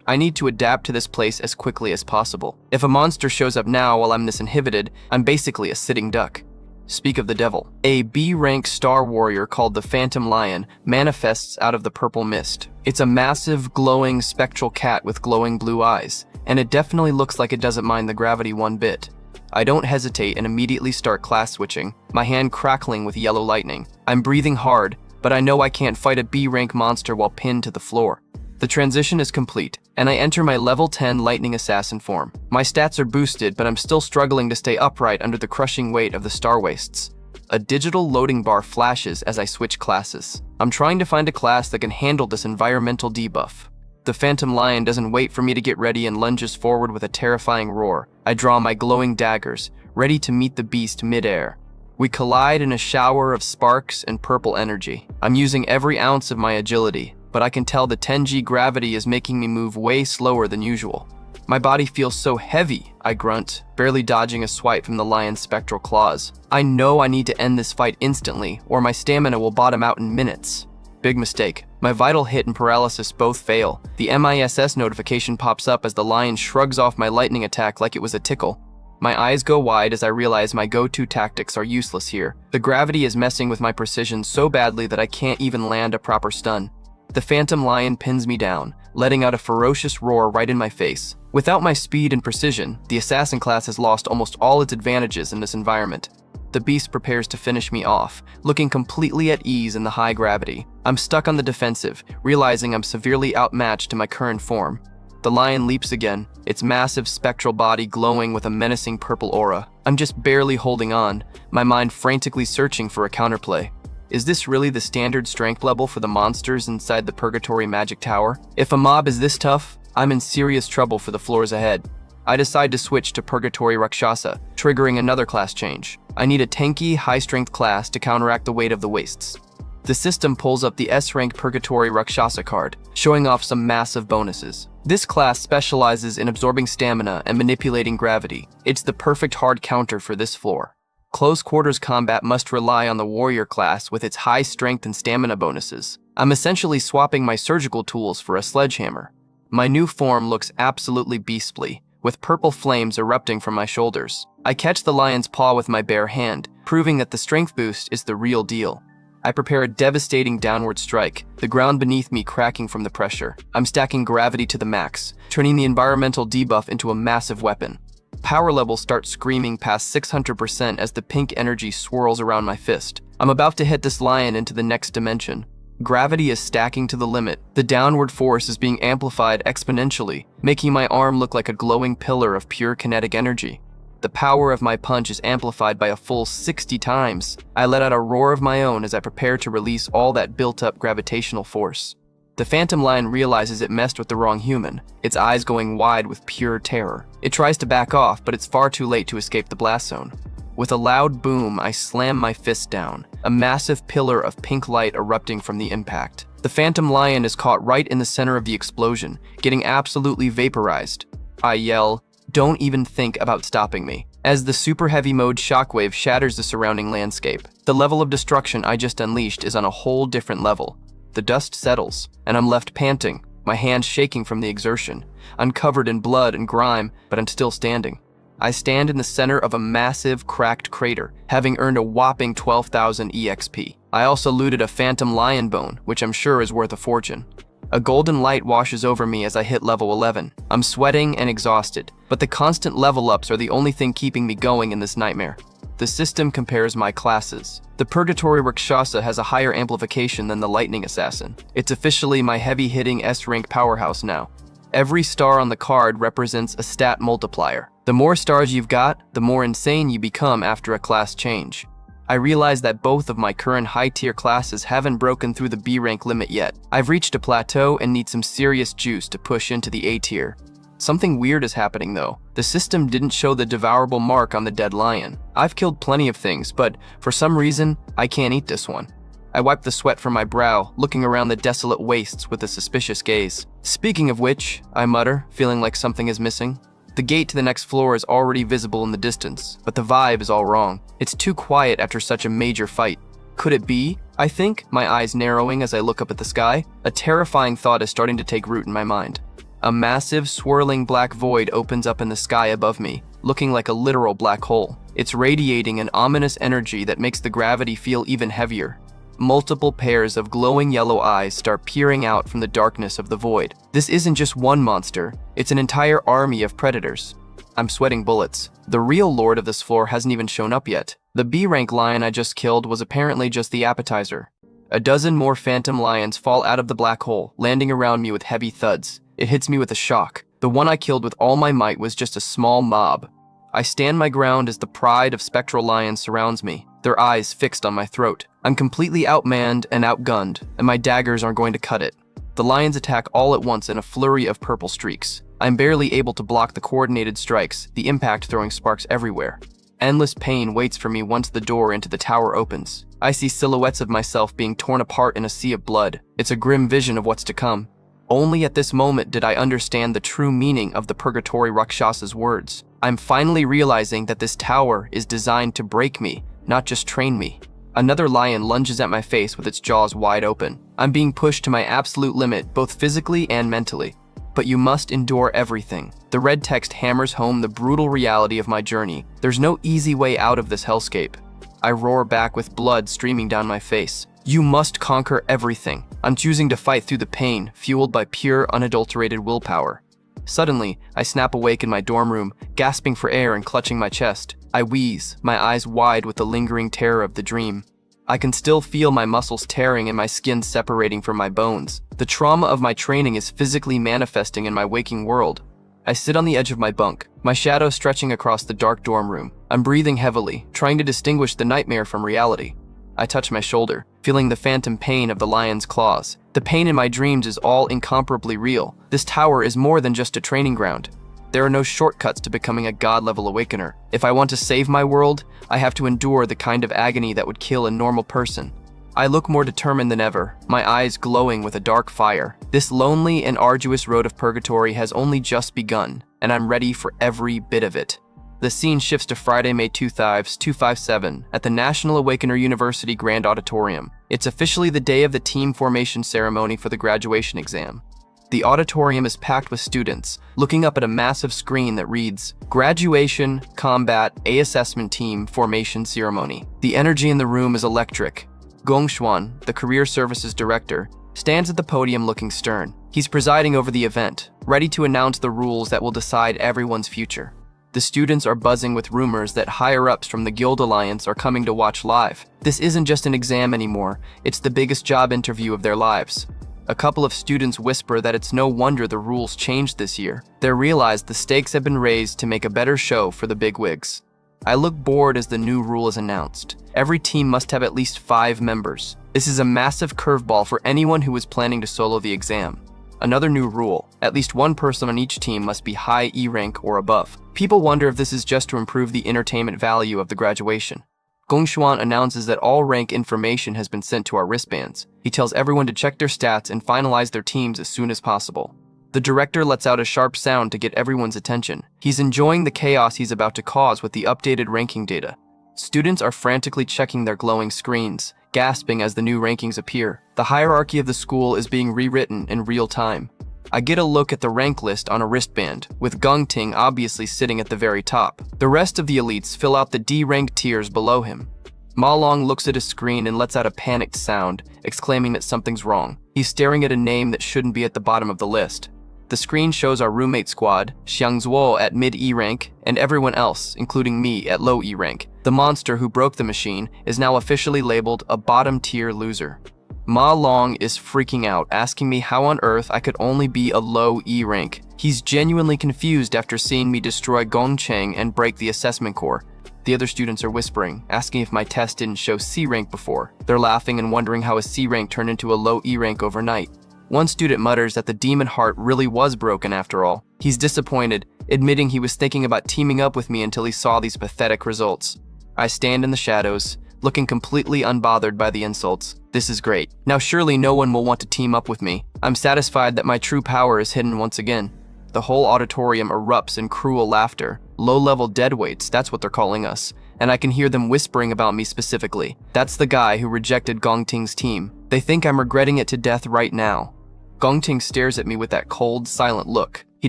I need to adapt to this place as quickly as possible. If a monster shows up now while I'm this inhibited, I'm basically a sitting duck. Speak of the devil. A B-rank star warrior called the Phantom Lion manifests out of the purple mist. It's a massive, glowing, spectral cat with glowing blue eyes, and it definitely looks like it doesn't mind the gravity one bit. I don't hesitate and immediately start class switching, my hand crackling with yellow lightning. I'm breathing hard, but I know I can't fight a B-rank monster while pinned to the floor. The transition is complete, and I enter my level 10 lightning assassin form. My stats are boosted, but I'm still struggling to stay upright under the crushing weight of the Star Wastes. A digital loading bar flashes as I switch classes. I'm trying to find a class that can handle this environmental debuff. The Phantom Lion doesn't wait for me to get ready and lunges forward with a terrifying roar. I draw my glowing daggers, ready to meet the beast mid-air. We collide in a shower of sparks and purple energy. I'm using every ounce of my agility, but I can tell the 10G gravity is making me move way slower than usual. My body feels so heavy, I grunt, barely dodging a swipe from the lion's spectral claws. I know I need to end this fight instantly, or my stamina will bottom out in minutes. Big mistake. My vital hit and paralysis both fail. The MISS notification pops up as the lion shrugs off my lightning attack like it was a tickle. My eyes go wide as I realize my go-to tactics are useless here. The gravity is messing with my precision so badly that I can't even land a proper stun. The Phantom Lion pins me down, letting out a ferocious roar right in my face. Without my speed and precision, the assassin class has lost almost all its advantages in this environment. The beast prepares to finish me off, looking completely at ease in the high gravity. I'm stuck on the defensive, realizing I'm severely outmatched in my current form. The lion leaps again, its massive spectral body glowing with a menacing purple aura. I'm just barely holding on, my mind frantically searching for a counterplay. Is this really the standard strength level for the monsters inside the Purgatory Magic Tower? If a mob is this tough, I'm in serious trouble for the floors ahead. I decide to switch to Purgatory Rakshasa, triggering another class change. I need a tanky, high-strength class to counteract the weight of the wastes. The system pulls up the S-rank Purgatory Rakshasa card, showing off some massive bonuses. This class specializes in absorbing stamina and manipulating gravity. It's the perfect hard counter for this floor. Close quarters combat must rely on the warrior class with its high strength and stamina bonuses. I'm essentially swapping my surgical tools for a sledgehammer. My new form looks absolutely beastly, with purple flames erupting from my shoulders. I catch the lion's paw with my bare hand, proving that the strength boost is the real deal. I prepare a devastating downward strike, the ground beneath me cracking from the pressure. I'm stacking gravity to the max, turning the environmental debuff into a massive weapon. Power levels start screaming past 600% as the pink energy swirls around my fist. I'm about to hit this lion into the next dimension. Gravity is stacking to the limit. The downward force is being amplified exponentially, making my arm look like a glowing pillar of pure kinetic energy. The power of my punch is amplified by a full 60 times. I let out a roar of my own as I prepare to release all that built-up gravitational force. The phantom lion realizes it messed with the wrong human, its eyes going wide with pure terror. It tries to back off, but it's far too late to escape the blast zone. With a loud boom, I slam my fist down, a massive pillar of pink light erupting from the impact. The phantom lion is caught right in the center of the explosion, getting absolutely vaporized. I yell, "Don't even think about stopping me," as the super heavy mode shockwave shatters the surrounding landscape. The level of destruction I just unleashed is on a whole different level. The dust settles, and I'm left panting, my hands shaking from the exertion. I'm covered in blood and grime, but I'm still standing. I stand in the center of a massive, cracked crater, having earned a whopping 12,000 EXP. I also looted a phantom lion bone, which I'm sure is worth a fortune. A golden light washes over me as I hit level 11. I'm sweating and exhausted, but the constant level ups are the only thing keeping me going in this nightmare. The system compares my classes. The Purgatory Rakshasa has a higher amplification than the Lightning Assassin. It's officially my heavy-hitting S-rank powerhouse now. Every star on the card represents a stat multiplier. The more stars you've got, the more insane you become after a class change. I realize that both of my current high-tier classes haven't broken through the B-rank limit yet. I've reached a plateau and need some serious juice to push into the A-tier. Something weird is happening though. The system didn't show the devourable mark on the dead lion. I've killed plenty of things, but for some reason, I can't eat this one. I wipe the sweat from my brow, looking around the desolate wastes with a suspicious gaze. Speaking of which, I mutter, feeling like something is missing. The gate to the next floor is already visible in the distance, but the vibe is all wrong. It's too quiet after such a major fight. Could it be? I think, my eyes narrowing as I look up at the sky. A terrifying thought is starting to take root in my mind. A massive, swirling black void opens up in the sky above me, looking like a literal black hole. It's radiating an ominous energy that makes the gravity feel even heavier. Multiple pairs of glowing yellow eyes start peering out from the darkness of the void. This isn't just one monster, it's an entire army of predators. I'm sweating bullets. The real lord of this floor hasn't even shown up yet. The B-rank lion I just killed was apparently just the appetizer. A dozen more phantom lions fall out of the black hole, landing around me with heavy thuds. It hits me with a shock. The one I killed with all my might was just a small mob. I stand my ground as the pride of spectral lions surrounds me, their eyes fixed on my throat. I'm completely outmanned and outgunned, and my daggers aren't going to cut it. The lions attack all at once in a flurry of purple streaks. I'm barely able to block the coordinated strikes, the impact throwing sparks everywhere. Endless pain waits for me once the door into the tower opens. I see silhouettes of myself being torn apart in a sea of blood. It's a grim vision of what's to come. Only at this moment did I understand the true meaning of the Purgatory Rakshasa's words. I'm finally realizing that this tower is designed to break me, not just train me. Another lion lunges at my face with its jaws wide open. I'm being pushed to my absolute limit, both physically and mentally. But you must endure everything. The red text hammers home the brutal reality of my journey. There's no easy way out of this hellscape. I roar back with blood streaming down my face. You must conquer everything. I'm choosing to fight through the pain, fueled by pure, unadulterated willpower. Suddenly, I snap awake in my dorm room, gasping for air and clutching my chest. I wheeze, my eyes wide with the lingering terror of the dream. I can still feel my muscles tearing and my skin separating from my bones. The trauma of my training is physically manifesting in my waking world. I sit on the edge of my bunk, my shadow stretching across the dark dorm room. I'm breathing heavily, trying to distinguish the nightmare from reality. I touch my shoulder, feeling the phantom pain of the lion's claws. The pain in my dreams is all incomparably real. This tower is more than just a training ground. There are no shortcuts to becoming a god-level awakener. If I want to save my world, I have to endure the kind of agony that would kill a normal person. I look more determined than ever, my eyes glowing with a dark fire. This lonely and arduous road of purgatory has only just begun, and I'm ready for every bit of it. The scene shifts to Friday, May 257 at the National Awakener University Grand Auditorium. It's officially the day of the team formation ceremony for the graduation exam. The auditorium is packed with students, looking up at a massive screen that reads, Graduation, Combat, Assessment Team Formation Ceremony. The energy in the room is electric. Gong Xuan, the Career Services Director, stands at the podium looking stern. He's presiding over the event, ready to announce the rules that will decide everyone's future. The students are buzzing with rumors that higher-ups from the Guild Alliance are coming to watch live. This isn't just an exam anymore, it's the biggest job interview of their lives. A couple of students whisper that it's no wonder the rules changed this year. They realize the stakes have been raised to make a better show for the bigwigs. I look bored as the new rule is announced. Every team must have at least 5 members. This is a massive curveball for anyone who is planning to solo the exam. Another new rule, at least one person on each team must be high E rank or above. People wonder if this is just to improve the entertainment value of the graduation. Gong Xuan announces that all rank information has been sent to our wristbands. He tells everyone to check their stats and finalize their teams as soon as possible. The director lets out a sharp sound to get everyone's attention. He's enjoying the chaos he's about to cause with the updated ranking data. Students are frantically checking their glowing screens, gasping as the new rankings appear. The hierarchy of the school is being rewritten in real time. I get a look at the rank list on a wristband, with Gongting obviously sitting at the very top. The rest of the elites fill out the D-rank tiers below him. Ma Long looks at his screen and lets out a panicked sound, exclaiming that something's wrong. He's staring at a name that shouldn't be at the bottom of the list. The screen shows our roommate squad, Xiang Zuo at mid-E rank, and everyone else, including me, at low E rank. The monster who broke the machine is now officially labeled a bottom-tier loser. Ma Long is freaking out, asking me how on earth I could only be a low E rank. He's genuinely confused after seeing me destroy Gong Cheng and break the assessment core. The other students are whispering, asking if my test didn't show C rank before. They're laughing and wondering how a C rank turned into a low E rank overnight. One student mutters that the demon heart really was broken after all. He's disappointed, admitting he was thinking about teaming up with me until he saw these pathetic results. I stand in the shadows, looking completely unbothered by the insults. This is great. Now surely no one will want to team up with me. I'm satisfied that my true power is hidden once again. The whole auditorium erupts in cruel laughter. Low-level deadweights, that's what they're calling us. And I can hear them whispering about me specifically. That's the guy who rejected Gongting's team. They think I'm regretting it to death right now. Gongting stares at me with that cold, silent look. He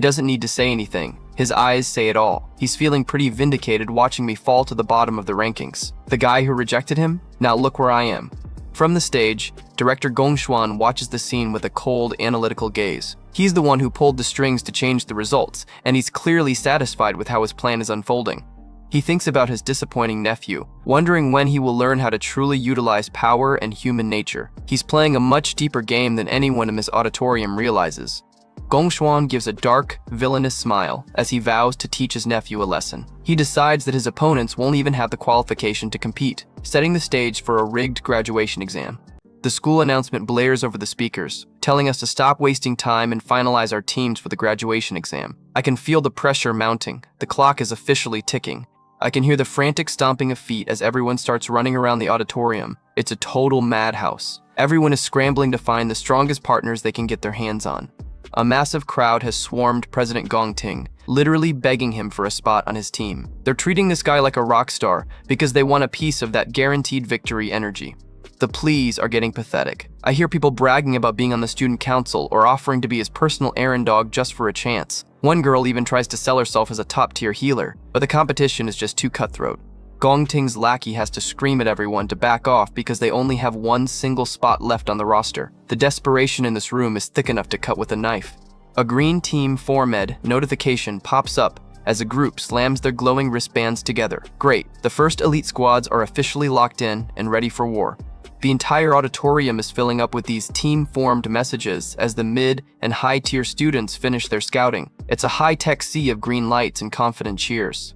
doesn't need to say anything. His eyes say it all. He's feeling pretty vindicated watching me fall to the bottom of the rankings. The guy who rejected him? Now look where I am. From the stage, director Gong Xuan watches the scene with a cold, analytical gaze. He's the one who pulled the strings to change the results, and he's clearly satisfied with how his plan is unfolding. He thinks about his disappointing nephew, wondering when he will learn how to truly utilize power and human nature. He's playing a much deeper game than anyone in this auditorium realizes. Gong Xuan gives a dark, villainous smile as he vows to teach his nephew a lesson. He decides that his opponents won't even have the qualification to compete, setting the stage for a rigged graduation exam. The school announcement blares over the speakers, telling us to stop wasting time and finalize our teams for the graduation exam. I can feel the pressure mounting. The clock is officially ticking. I can hear the frantic stomping of feet as everyone starts running around the auditorium. It's a total madhouse. Everyone is scrambling to find the strongest partners they can get their hands on. A massive crowd has swarmed President Gongting, literally begging him for a spot on his team. They're treating this guy like a rock star because they want a piece of that guaranteed victory energy. The pleas are getting pathetic. I hear people bragging about being on the student council or offering to be his personal errand dog just for a chance. One girl even tries to sell herself as a top-tier healer, but the competition is just too cutthroat. Gongting's lackey has to scream at everyone to back off because they only have one single spot left on the roster. The desperation in this room is thick enough to cut with a knife. A green team Formed notification pops up as a group slams their glowing wristbands together. Great, the first elite squads are officially locked in and ready for war. The entire auditorium is filling up with these team-formed messages as the mid and high-tier students finish their scouting. It's a high-tech sea of green lights and confident cheers.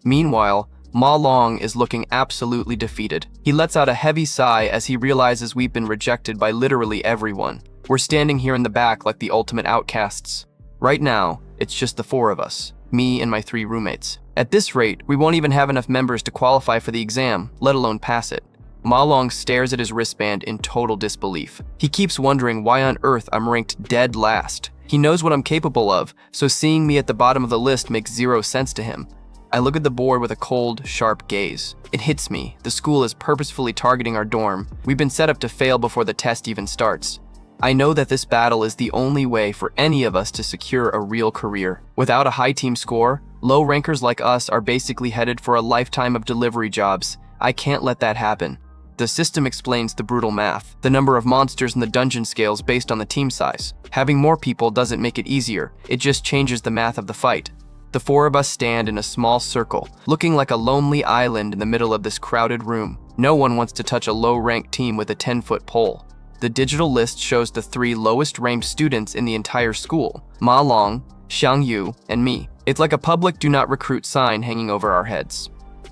Meanwhile, Ma Long is looking absolutely defeated. He lets out a heavy sigh as he realizes we've been rejected by literally everyone. We're standing here in the back like the ultimate outcasts. Right now, it's just the 4 of us. me and my 3 roommates. At this rate, we won't even have enough members to qualify for the exam, let alone pass it. Ma Long stares at his wristband in total disbelief. He keeps wondering why on earth I'm ranked dead last. He knows what I'm capable of, so seeing me at the bottom of the list makes 0 sense to him. I look at the board with a cold, sharp gaze. It hits me. The school is purposefully targeting our dorm. We've been set up to fail before the test even starts. I know that this battle is the only way for any of us to secure a real career. Without a high team score, low rankers like us are basically headed for a lifetime of delivery jobs. I can't let that happen. The system explains the brutal math, the number of monsters in the dungeon scales based on the team size. Having more people doesn't make it easier, it just changes the math of the fight. The 4 of us stand in a small circle, looking like a lonely island in the middle of this crowded room. No one wants to touch a low-ranked team with a 10-foot pole. The digital list shows the 3 lowest-ranked students in the entire school: Ma Long, Xiang Yu, and me. It's like a public do not recruit sign hanging over our heads.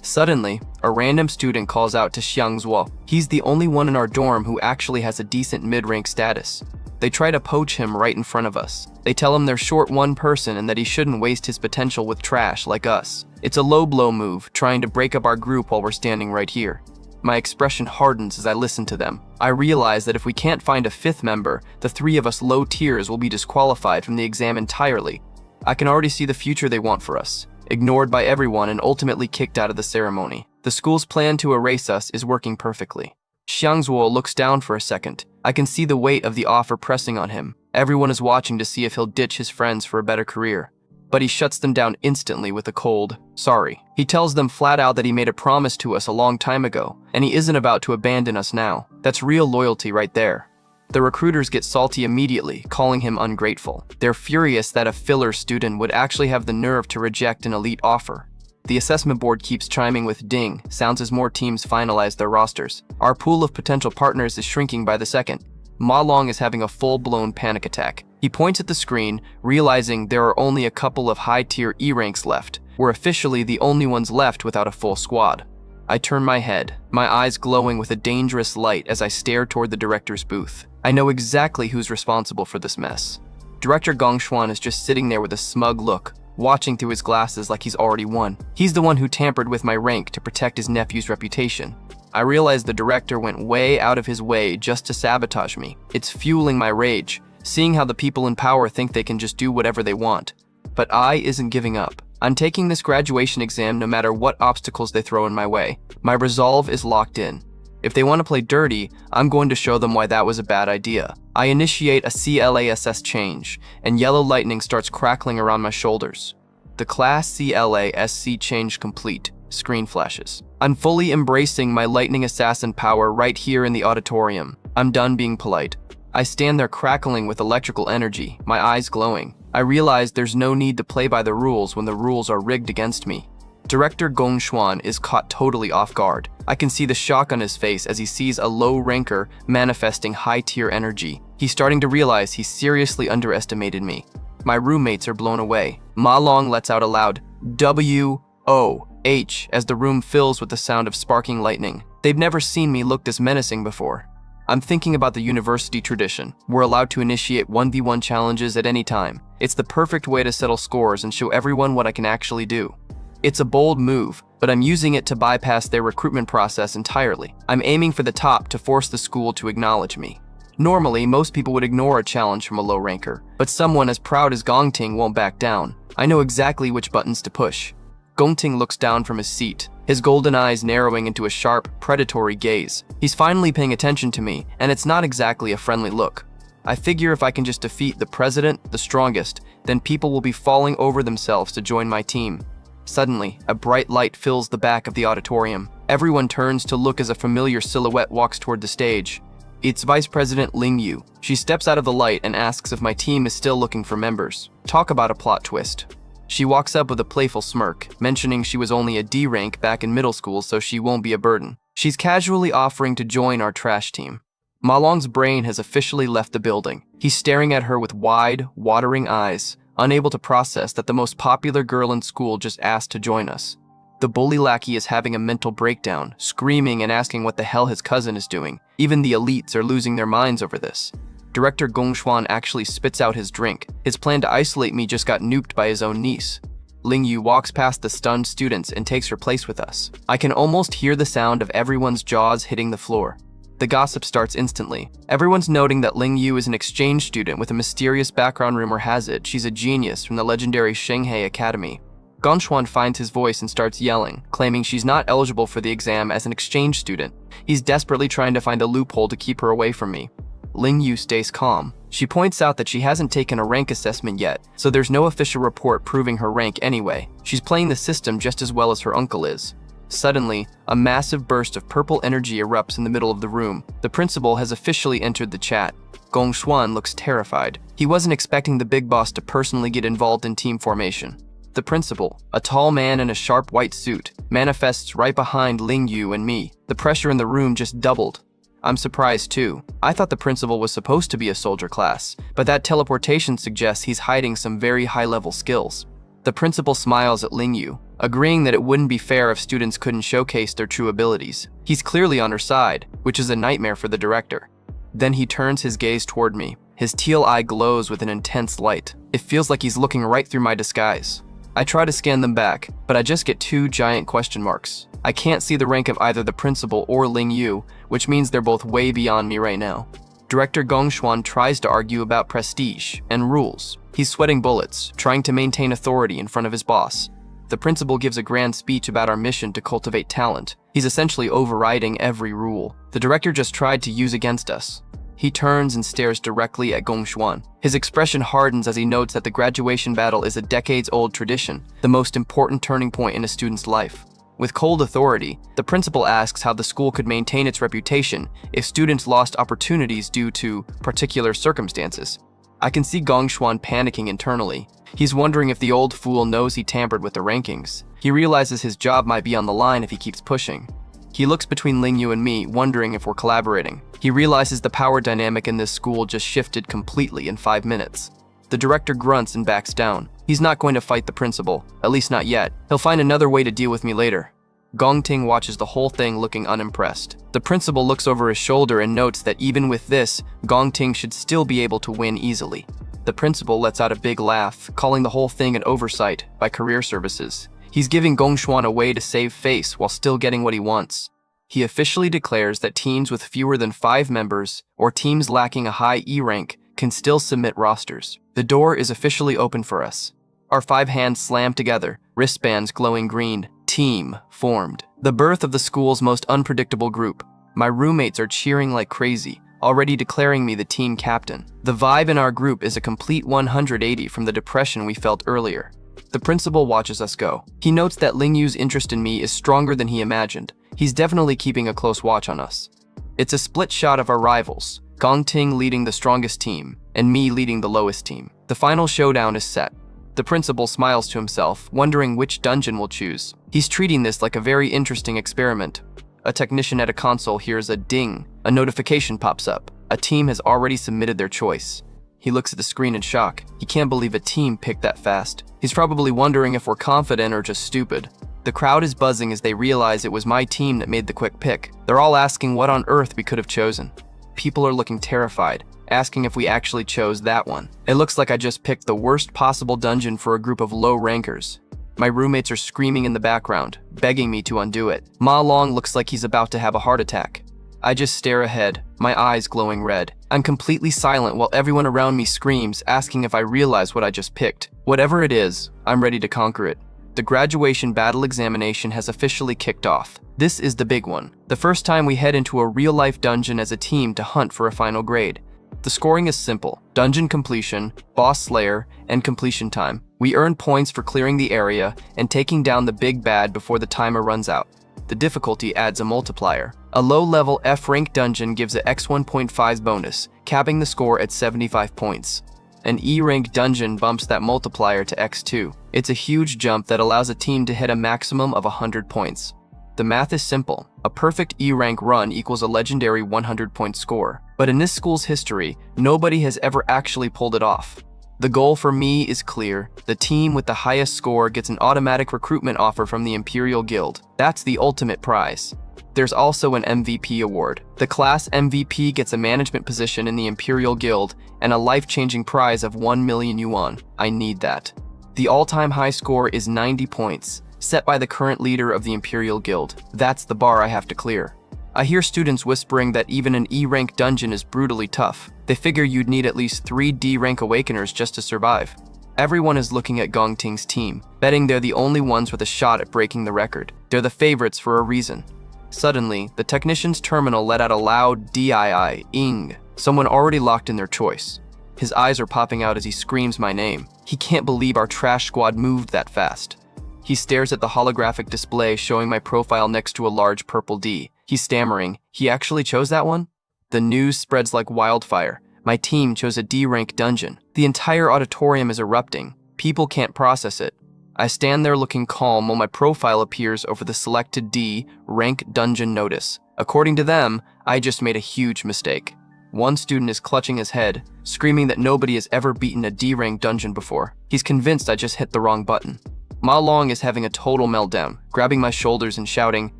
Suddenly, a random student calls out to Xiang Zuo. He's the only one in our dorm who actually has a decent mid-rank status. They try to poach him right in front of us. They tell him they're short 1 person and that he shouldn't waste his potential with trash like us. It's a low blow move, trying to break up our group while we're standing right here. My expression hardens as I listen to them. I realize that if we can't find a 5th member, the 3 of us low tiers will be disqualified from the exam entirely. I can already see the future they want for us. Ignored by everyone and ultimately kicked out of the ceremony. The school's plan to erase us is working perfectly. Xiang Zuo looks down for a second. I can see the weight of the offer pressing on him. Everyone is watching to see if he'll ditch his friends for a better career. But he shuts them down instantly with a cold, sorry. He tells them flat out that he made a promise to us a long time ago, and he isn't about to abandon us now. That's real loyalty right there. The recruiters get salty immediately, calling him ungrateful. They're furious that a filler student would actually have the nerve to reject an elite offer. The assessment board keeps chiming with ding sounds as more teams finalize their rosters. Our pool of potential partners is shrinking by the second. Ma Long is having a full-blown panic attack. He points at the screen, realizing there are only a couple of high-tier E ranks left. We're officially the only ones left without a full squad. I turn my head, my eyes glowing with a dangerous light as I stare toward the director's booth. I know exactly who's responsible for this mess. Director Gong Xuan is just sitting there with a smug look, watching through his glasses like he's already won. He's the one who tampered with my rank to protect his nephew's reputation. I realize the director went way out of his way just to sabotage me. It's fueling my rage, seeing how the people in power think they can just do whatever they want. But I isn't giving up. I'm taking this graduation exam no matter what obstacles they throw in my way. My resolve is locked in. If they want to play dirty, I'm going to show them why that was a bad idea. I initiate a CLASS change, and yellow lightning starts crackling around my shoulders. The class CLASC change complete. Screen flashes. I'm fully embracing my lightning assassin power right here in the auditorium. I'm done being polite. I stand there crackling with electrical energy, my eyes glowing. I realize there's no need to play by the rules when the rules are rigged against me. Director Gong Xuan is caught totally off guard. I can see the shock on his face as he sees a low ranker manifesting high-tier energy. He's starting to realize he seriously underestimated me. My roommates are blown away. Ma Long lets out a loud W-O-H as the room fills with the sound of sparking lightning. They've never seen me look this menacing before. I'm thinking about the university tradition. We're allowed to initiate 1v1 challenges at any time. It's the perfect way to settle scores and show everyone what I can actually do. It's a bold move, but I'm using it to bypass their recruitment process entirely. I'm aiming for the top to force the school to acknowledge me. Normally, most people would ignore a challenge from a low ranker, but someone as proud as Gongting won't back down. I know exactly which buttons to push. Gongting looks down from his seat, his golden eyes narrowing into a sharp, predatory gaze. He's finally paying attention to me, and it's not exactly a friendly look. I figure if I can just defeat the president, the strongest, then people will be falling over themselves to join my team. Suddenly, a bright light fills the back of the auditorium. Everyone turns to look as a familiar silhouette walks toward the stage. It's Vice President Ling Yu. She steps out of the light and asks if my team is still looking for members. Talk about a plot twist. She walks up with a playful smirk, mentioning she was only a D rank back in middle school, so she won't be a burden. She's casually offering to join our trash team. Ma Long's brain has officially left the building. He's staring at her with wide, watering eyes, unable to process that the most popular girl in school just asked to join us. The bully lackey is having a mental breakdown, screaming and asking what the hell his cousin is doing. Even the elites are losing their minds over this. Director Gong Xuan actually spits out his drink. His plan to isolate me just got nuked by his own niece. Ling Yu walks past the stunned students and takes her place with us. I can almost hear the sound of everyone's jaws hitting the floor. The gossip starts instantly. Everyone's noting that Ling Yu is an exchange student with a mysterious background. Rumor has it she's a genius from the legendary Shanghai Academy. Gongxuan finds his voice and starts yelling, claiming she's not eligible for the exam as an exchange student. He's desperately trying to find a loophole to keep her away from me. Ling Yu stays calm. She points out that she hasn't taken a rank assessment yet, so there's no official report proving her rank anyway. She's playing the system just as well as her uncle is. Suddenly, a massive burst of purple energy erupts in the middle of the room. The principal has officially entered the chat. Gongxuan looks terrified. He wasn't expecting the big boss to personally get involved in team formation. The principal, a tall man in a sharp white suit, manifests right behind Ling Yu and me. The pressure in the room just doubled. I'm surprised too. I thought the principal was supposed to be a soldier class, but that teleportation suggests he's hiding some very high-level skills. The principal smiles at Ling Yu, agreeing that it wouldn't be fair if students couldn't showcase their true abilities. He's clearly on her side, which is a nightmare for the director. Then he turns his gaze toward me. His teal eye glows with an intense light. It feels like he's looking right through my disguise. I try to scan them back, but I just get two giant question marks. I can't see the rank of either the principal or Ling Yu, which means they're both way beyond me right now. Director Gongxuan tries to argue about prestige and rules. He's sweating bullets, trying to maintain authority in front of his boss. The principal gives a grand speech about our mission to cultivate talent. He's essentially overriding every rule the director just tried to use against us. He turns and stares directly at Gongxuan. His expression hardens as he notes that the graduation battle is a decades-old tradition, the most important turning point in a student's life. With cold authority, the principal asks how the school could maintain its reputation if students lost opportunities due to particular circumstances. I can see Gongxuan panicking internally. He's wondering if the old fool knows he tampered with the rankings. He realizes his job might be on the line if he keeps pushing. He looks between Ling Yu and me, wondering if we're collaborating. He realizes the power dynamic in this school just shifted completely in 5 minutes. The director grunts and backs down. He's not going to fight the principal, at least not yet. He'll find another way to deal with me later. Gong Ting watches the whole thing looking unimpressed. The principal looks over his shoulder and notes that even with this, Gong Ting should still be able to win easily. The principal lets out a big laugh, calling the whole thing an oversight by career services. He's giving Gongxuan a way to save face while still getting what he wants. He officially declares that teams with fewer than 5 members, or teams lacking a high E rank, can still submit rosters. The door is officially open for us. Our 5 hands slam together, wristbands glowing green. Team formed. The birth of the school's most unpredictable group. My roommates are cheering like crazy, already declaring me the team captain. The vibe in our group is a complete 180 from the depression we felt earlier. The principal watches us go. He notes that Ling Yu's interest in me is stronger than he imagined. He's definitely keeping a close watch on us. It's a split shot of our rivals, Gong Ting leading the strongest team, and me leading the lowest team. The final showdown is set. The principal smiles to himself, wondering which dungeon we'll choose. He's treating this like a very interesting experiment. A technician at a console hears a ding. A notification pops up. A team has already submitted their choice. He looks at the screen in shock. He can't believe a team picked that fast. He's probably wondering if we're confident or just stupid. The crowd is buzzing as they realize it was my team that made the quick pick. They're all asking what on earth we could have chosen. People are looking terrified, asking if we actually chose that one. It looks like I just picked the worst possible dungeon for a group of low rankers. My roommates are screaming in the background, begging me to undo it. Ma Long looks like he's about to have a heart attack. I just stare ahead, my eyes glowing red. I'm completely silent while everyone around me screams, asking if I realize what I just picked. Whatever it is, I'm ready to conquer it. The graduation battle examination has officially kicked off. This is the big one. The first time we head into a real-life dungeon as a team to hunt for a final grade. The scoring is simple: dungeon completion, boss slayer, and completion time. We earn points for clearing the area and taking down the big bad before the timer runs out. The difficulty adds a multiplier. A low-level F-rank dungeon gives a X1.5 bonus, capping the score at 75 points. An E-rank dungeon bumps that multiplier to X2. It's a huge jump that allows a team to hit a maximum of 100 points. The math is simple. A perfect E-rank run equals a legendary 100-point score. But in this school's history, nobody has ever actually pulled it off. The goal for me is clear. The team with the highest score gets an automatic recruitment offer from the Imperial Guild. That's the ultimate prize. There's also an MVP award. The class MVP gets a management position in the Imperial Guild and a life-changing prize of 1 million yuan. I need that. The all-time high score is 90 points, set by the current leader of the Imperial Guild. That's the bar I have to clear. I hear students whispering that even an E-rank dungeon is brutally tough. They figure you'd need at least 3 D-rank awakeners just to survive. Everyone is looking at Gongting's team, betting they're the only ones with a shot at breaking the record. They're the favorites for a reason. Suddenly, the technician's terminal let out a loud "Dii-ing," someone already locked in their choice. His eyes are popping out as he screams my name. He can't believe our trash squad moved that fast. He stares at the holographic display showing my profile next to a large purple D. He's stammering. He actually chose that one? The news spreads like wildfire. My team chose a D-rank dungeon. The entire auditorium is erupting. People can't process it. I stand there looking calm while my profile appears over the selected D-rank dungeon notice. According to them, I just made a huge mistake. One student is clutching his head, screaming that nobody has ever beaten a D-rank dungeon before. He's convinced I just hit the wrong button. Ma Long is having a total meltdown, grabbing my shoulders and shouting,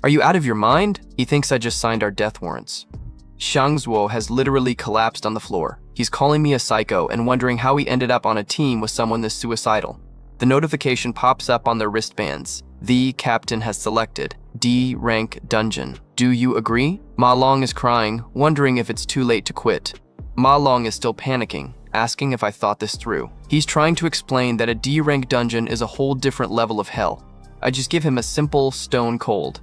"Are you out of your mind?" He thinks I just signed our death warrants. Xiang Zuo has literally collapsed on the floor. He's calling me a psycho and wondering how he ended up on a team with someone this suicidal. The notification pops up on their wristbands. The captain has selected D-rank dungeon. Do you agree? Ma Long is crying, wondering if it's too late to quit. Ma Long is still panicking, asking if I thought this through. He's trying to explain that a D-rank dungeon is a whole different level of hell. I just give him a simple stone cold.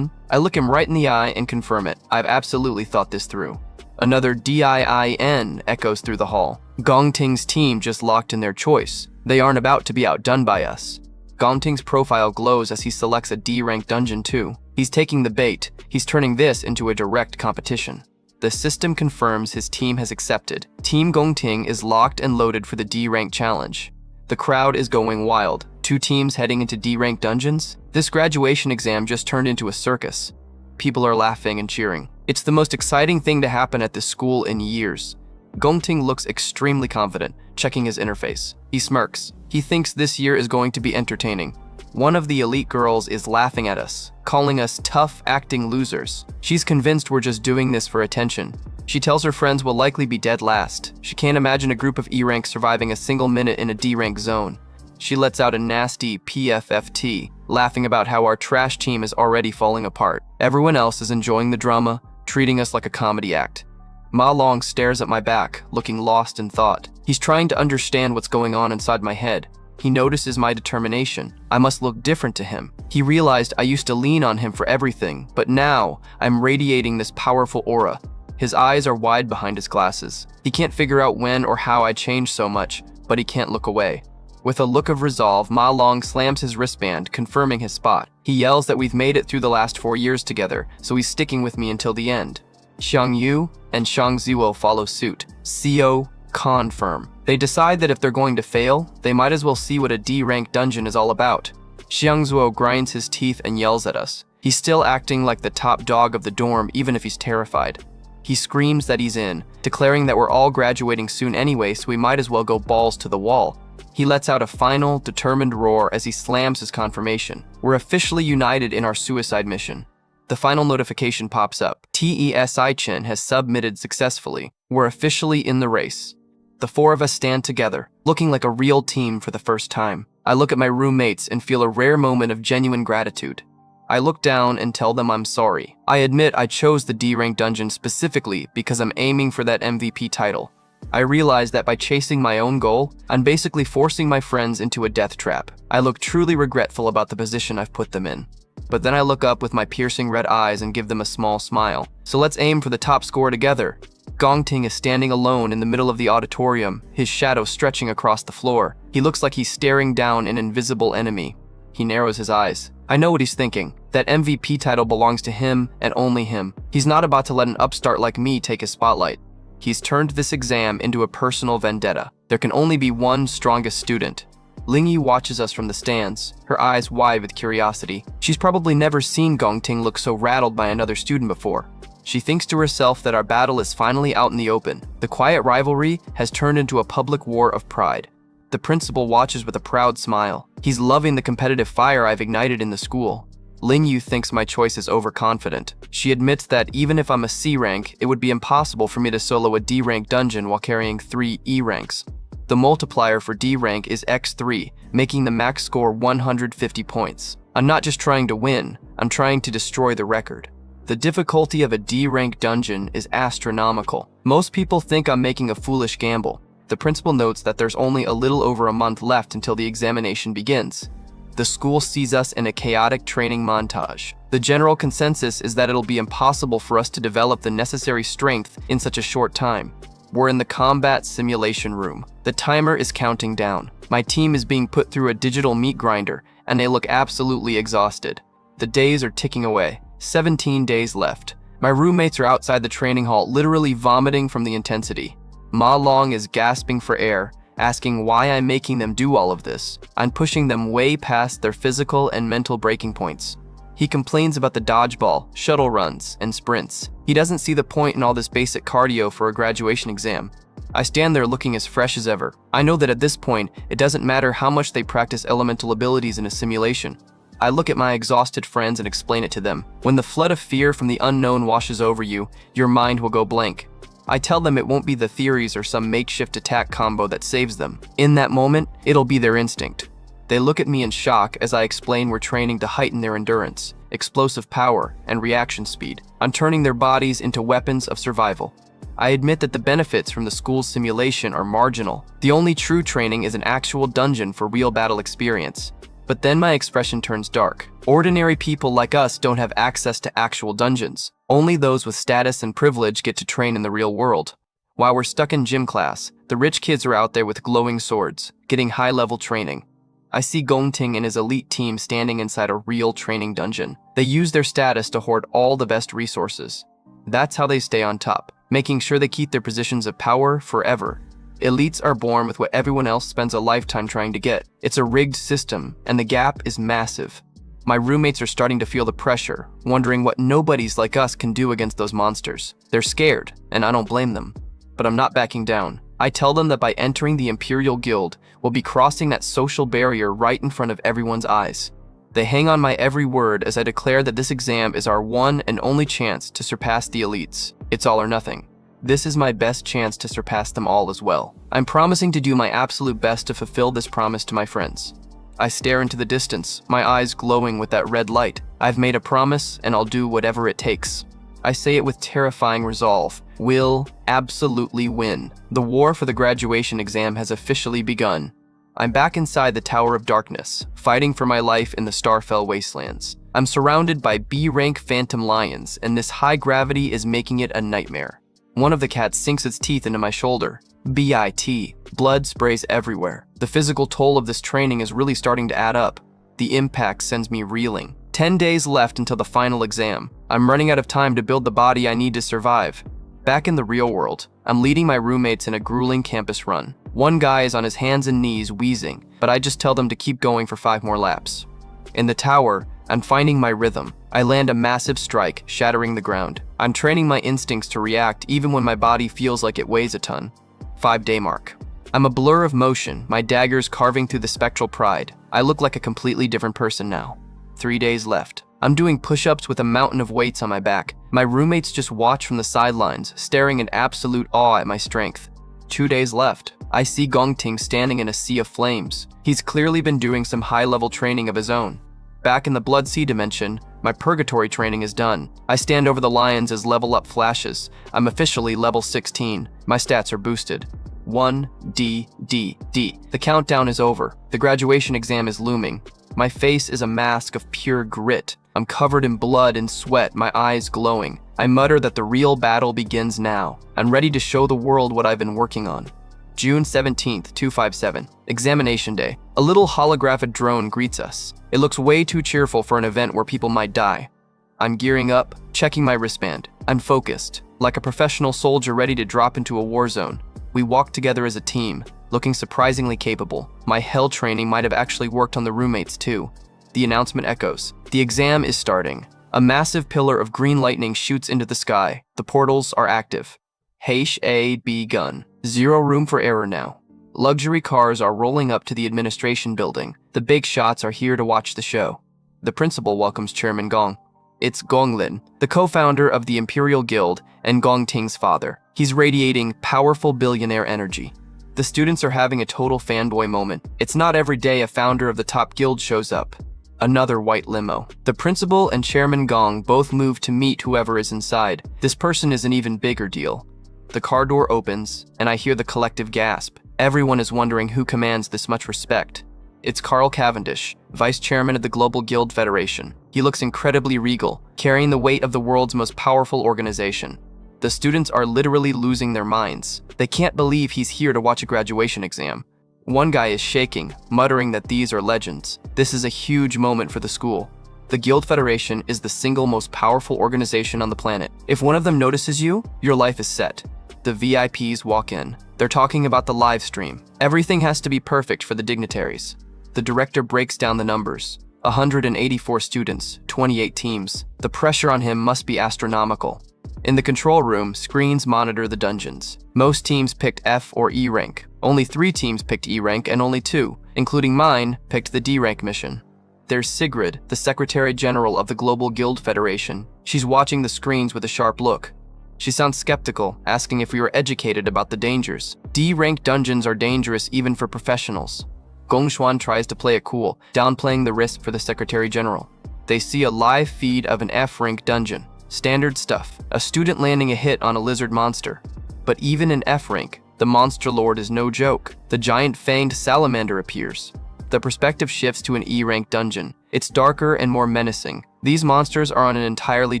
I look him right in the eye and confirm it. I've absolutely thought this through. Another DIIN echoes through the hall. Gongting's team just locked in their choice. They aren't about to be outdone by us. Gongting's profile glows as he selects a D-rank dungeon too. He's taking the bait. He's turning this into a direct competition. The system confirms his team has accepted. Team Gongting is locked and loaded for the D-rank challenge. The crowd is going wild. 2 teams heading into D-rank dungeons? This graduation exam just turned into a circus. People are laughing and cheering. It's the most exciting thing to happen at this school in years. Gongting looks extremely confident, checking his interface. He smirks. He thinks this year is going to be entertaining. One of the elite girls is laughing at us, calling us tough acting losers. She's convinced we're just doing this for attention. She tells her friends we'll likely be dead last. She can't imagine a group of E-rank surviving a single minute in a D-rank zone. She lets out a nasty PFFT, laughing about how our trash team is already falling apart. Everyone else is enjoying the drama, treating us like a comedy act. Ma Long stares at my back, looking lost in thought. He's trying to understand what's going on inside my head. He notices my determination. I must look different to him. He realized I used to lean on him for everything, but now I'm radiating this powerful aura. His eyes are wide behind his glasses. He can't figure out when or how I changed so much, but he can't look away. With a look of resolve, Ma Long slams his wristband, confirming his spot. He yells that we've made it through the last 4 years together, so he's sticking with me until the end. Xiang Yu and Xiang Ziwo follow suit. CO confirm. They decide that if they're going to fail, they might as well see what a D-rank dungeon is all about. Xiang Zuo grinds his teeth and yells at us. He's still acting like the top dog of the dorm even if he's terrified. He screams that he's in, declaring that we're all graduating soon anyway, so we might as well go balls to the wall. He lets out a final, determined roar as he slams his confirmation. We're officially united in our suicide mission. The final notification pops up. TESI-Chin has submitted successfully. We're officially in the race. The 4 of us stand together, looking like a real team for the first time. I look at my roommates and feel a rare moment of genuine gratitude. I look down and tell them I'm sorry. I admit I chose the D-rank dungeon specifically because I'm aiming for that MVP title. I realize that by chasing my own goal, I'm basically forcing my friends into a death trap. I look truly regretful about the position I've put them in. But then I look up with my piercing red eyes and give them a small smile. So let's aim for the top score together. Gongting is standing alone in the middle of the auditorium, his shadow stretching across the floor. He looks like he's staring down an invisible enemy. He narrows his eyes. I know what he's thinking. That MVP title belongs to him and only him. He's not about to let an upstart like me take his spotlight. He's turned this exam into a personal vendetta. There can only be one strongest student. Lingyi watches us from the stands, her eyes wide with curiosity. She's probably never seen Gongting look so rattled by another student before. She thinks to herself that our battle is finally out in the open. The quiet rivalry has turned into a public war of pride. The principal watches with a proud smile. He's loving the competitive fire I've ignited in the school. Lingyu thinks my choice is overconfident. She admits that even if I'm a C rank, it would be impossible for me to solo a D rank dungeon while carrying 3 E ranks. The multiplier for D rank is x3, making the max score 150 points. I'm not just trying to win, I'm trying to destroy the record. The difficulty of a D rank dungeon is astronomical. Most people think I'm making a foolish gamble. The principal notes that there's only a little over a month left until the examination begins. The school sees us in a chaotic training montage. The general consensus is that it'll be impossible for us to develop the necessary strength in such a short time. We're in the combat simulation room. The timer is counting down. My team is being put through a digital meat grinder, and they look absolutely exhausted. The days are ticking away. 17 days left. My roommates are outside the training hall, literally vomiting from the intensity. Ma Long is gasping for air, asking why I'm making them do all of this. I'm pushing them way past their physical and mental breaking points. He complains about the dodgeball, shuttle runs, and sprints. He doesn't see the point in all this basic cardio for a graduation exam. I stand there looking as fresh as ever. I know that at this point, it doesn't matter how much they practice elemental abilities in a simulation. I look at my exhausted friends and explain it to them. When the flood of fear from the unknown washes over you, your mind will go blank. I tell them it won't be the theories or some makeshift attack combo that saves them. In that moment, it'll be their instinct. They look at me in shock as I explain we're training to heighten their endurance, explosive power, and reaction speed. I'm turning their bodies into weapons of survival. I admit that the benefits from the school's simulation are marginal. The only true training is an actual dungeon for real battle experience. But then my expression turns dark. Ordinary people like us don't have access to actual dungeons. Only those with status and privilege get to train in the real world. While we're stuck in gym class, the rich kids are out there with glowing swords, getting high-level training. I see Gongting and his elite team standing inside a real training dungeon. They use their status to hoard all the best resources. That's how they stay on top, making sure they keep their positions of power forever. Elites are born with what everyone else spends a lifetime trying to get. It's a rigged system, and the gap is massive. My roommates are starting to feel the pressure, wondering what nobodies like us can do against those monsters. They're scared, and I don't blame them. But I'm not backing down. I tell them that by entering the Imperial Guild, we'll be crossing that social barrier right in front of everyone's eyes. They hang on my every word as I declare that this exam is our one and only chance to surpass the elites. It's all or nothing. This is my best chance to surpass them all as well. I'm promising to do my absolute best to fulfill this promise to my friends. I stare into the distance, my eyes glowing with that red light. I've made a promise, and I'll do whatever it takes. I say it with terrifying resolve. We'll absolutely win. The war for the graduation exam has officially begun. I'm back inside the Tower of Darkness, fighting for my life in the Starfell Wastelands. I'm surrounded by B-rank phantom lions, and this high gravity is making it a nightmare. One of the cats sinks its teeth into my shoulder. BIT. Blood sprays everywhere. The physical toll of this training is really starting to add up. The impact sends me reeling. 10 days left until the final exam. I'm running out of time to build the body I need to survive. Back in the real world, I'm leading my roommates in a grueling campus run. One guy is on his hands and knees wheezing, but I just tell them to keep going for 5 more laps. In the tower, I'm finding my rhythm. I land a massive strike, shattering the ground. I'm training my instincts to react even when my body feels like it weighs a ton. 5-day mark. I'm a blur of motion, my daggers carving through the spectral pride. I look like a completely different person now. 3 days left. I'm doing push-ups with a mountain of weights on my back. My roommates just watch from the sidelines, staring in absolute awe at my strength. 2 days left. I see Gongting standing in a sea of flames. He's clearly been doing some high-level training of his own. Back in the Blood Sea dimension, my purgatory training is done. I stand over the lions as level up flashes. I'm officially level 16. My stats are boosted. 1, D, D, D. The countdown is over. The graduation exam is looming. My face is a mask of pure grit. I'm covered in blood and sweat, my eyes glowing. I mutter that the real battle begins now. I'm ready to show the world what I've been working on. June 17th, 257. Examination day. A little holographic drone greets us. It looks way too cheerful for an event where people might die. I'm gearing up, checking my wristband. I'm focused, like a professional soldier ready to drop into a war zone. We walk together as a team, looking surprisingly capable. My hell training might have actually worked on the roommates too. The announcement echoes. The exam is starting. A massive pillar of green lightning shoots into the sky. The portals are active. H.A. begun. Zero room for error now. Luxury cars are rolling up to the administration building. The big shots are here to watch the show. The principal welcomes Chairman Gong. It's Gonglin, the co-founder of the Imperial Guild and Gongting's father. He's radiating powerful billionaire energy. The students are having a total fanboy moment. It's not every day a founder of the top guild shows up. Another white limo. The principal and Chairman Gong both move to meet whoever is inside. This person is an even bigger deal. The car door opens, and I hear the collective gasp. Everyone is wondering who commands this much respect. It's Carl Cavendish, Vice Chairman of the Global Guild Federation. He looks incredibly regal, carrying the weight of the world's most powerful organization. The students are literally losing their minds. They can't believe he's here to watch a graduation exam. One guy is shaking, muttering that these are legends. This is a huge moment for the school. The Guild Federation is the single most powerful organization on the planet. If one of them notices you, your life is set. The VIPs walk in. They're talking about the live stream. Everything has to be perfect for the dignitaries. The director breaks down the numbers. 184 students, 28 teams. The pressure on him must be astronomical. In the control room, screens monitor the dungeons. Most teams picked F or E rank. Only 3 teams picked E rank and only 2, including mine, picked the D rank mission. There's Sigrid, the Secretary General of the Global Guild Federation. She's watching the screens with a sharp look. She sounds skeptical, asking if we were educated about the dangers. D rank dungeons are dangerous even for professionals. Gongshuan tries to play it cool, downplaying the risk for the Secretary General. They see a live feed of an F rank dungeon. Standard stuff, a student landing a hit on a lizard monster. But even in F rank, the monster lord is no joke. The giant fanged salamander appears. The perspective shifts to an E rank dungeon. It's darker and more menacing. These monsters are on an entirely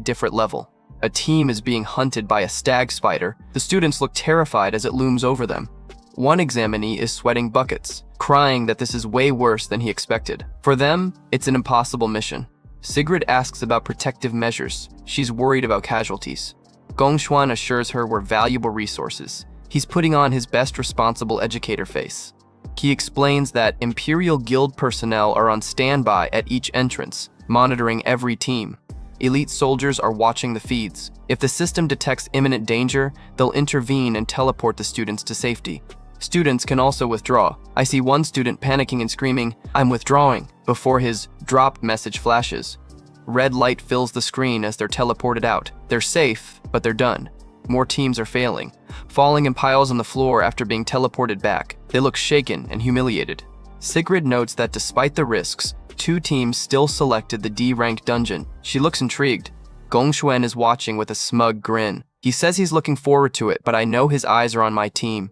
different level. A team is being hunted by a stag spider. The students look terrified as it looms over them. One examinee is sweating buckets, crying that this is way worse than he expected. For them, it's an impossible mission. Sigrid asks about protective measures. She's worried about casualties. Gongshuan assures her we're valuable resources. He's putting on his best responsible educator face. He explains that Imperial Guild personnel are on standby at each entrance, monitoring every team. Elite soldiers are watching the feeds. If the system detects imminent danger, they'll intervene and teleport the students to safety. Students can also withdraw. I see one student panicking and screaming, "I'm withdrawing," before his drop message flashes. Red light fills the screen as they're teleported out. They're safe, but they're done. More teams are failing, falling in piles on the floor after being teleported back. They look shaken and humiliated. Sigrid notes that despite the risks, 2 teams still selected the D-rank dungeon. She looks intrigued. Gongshuan is watching with a smug grin. He says he's looking forward to it, but I know his eyes are on my team.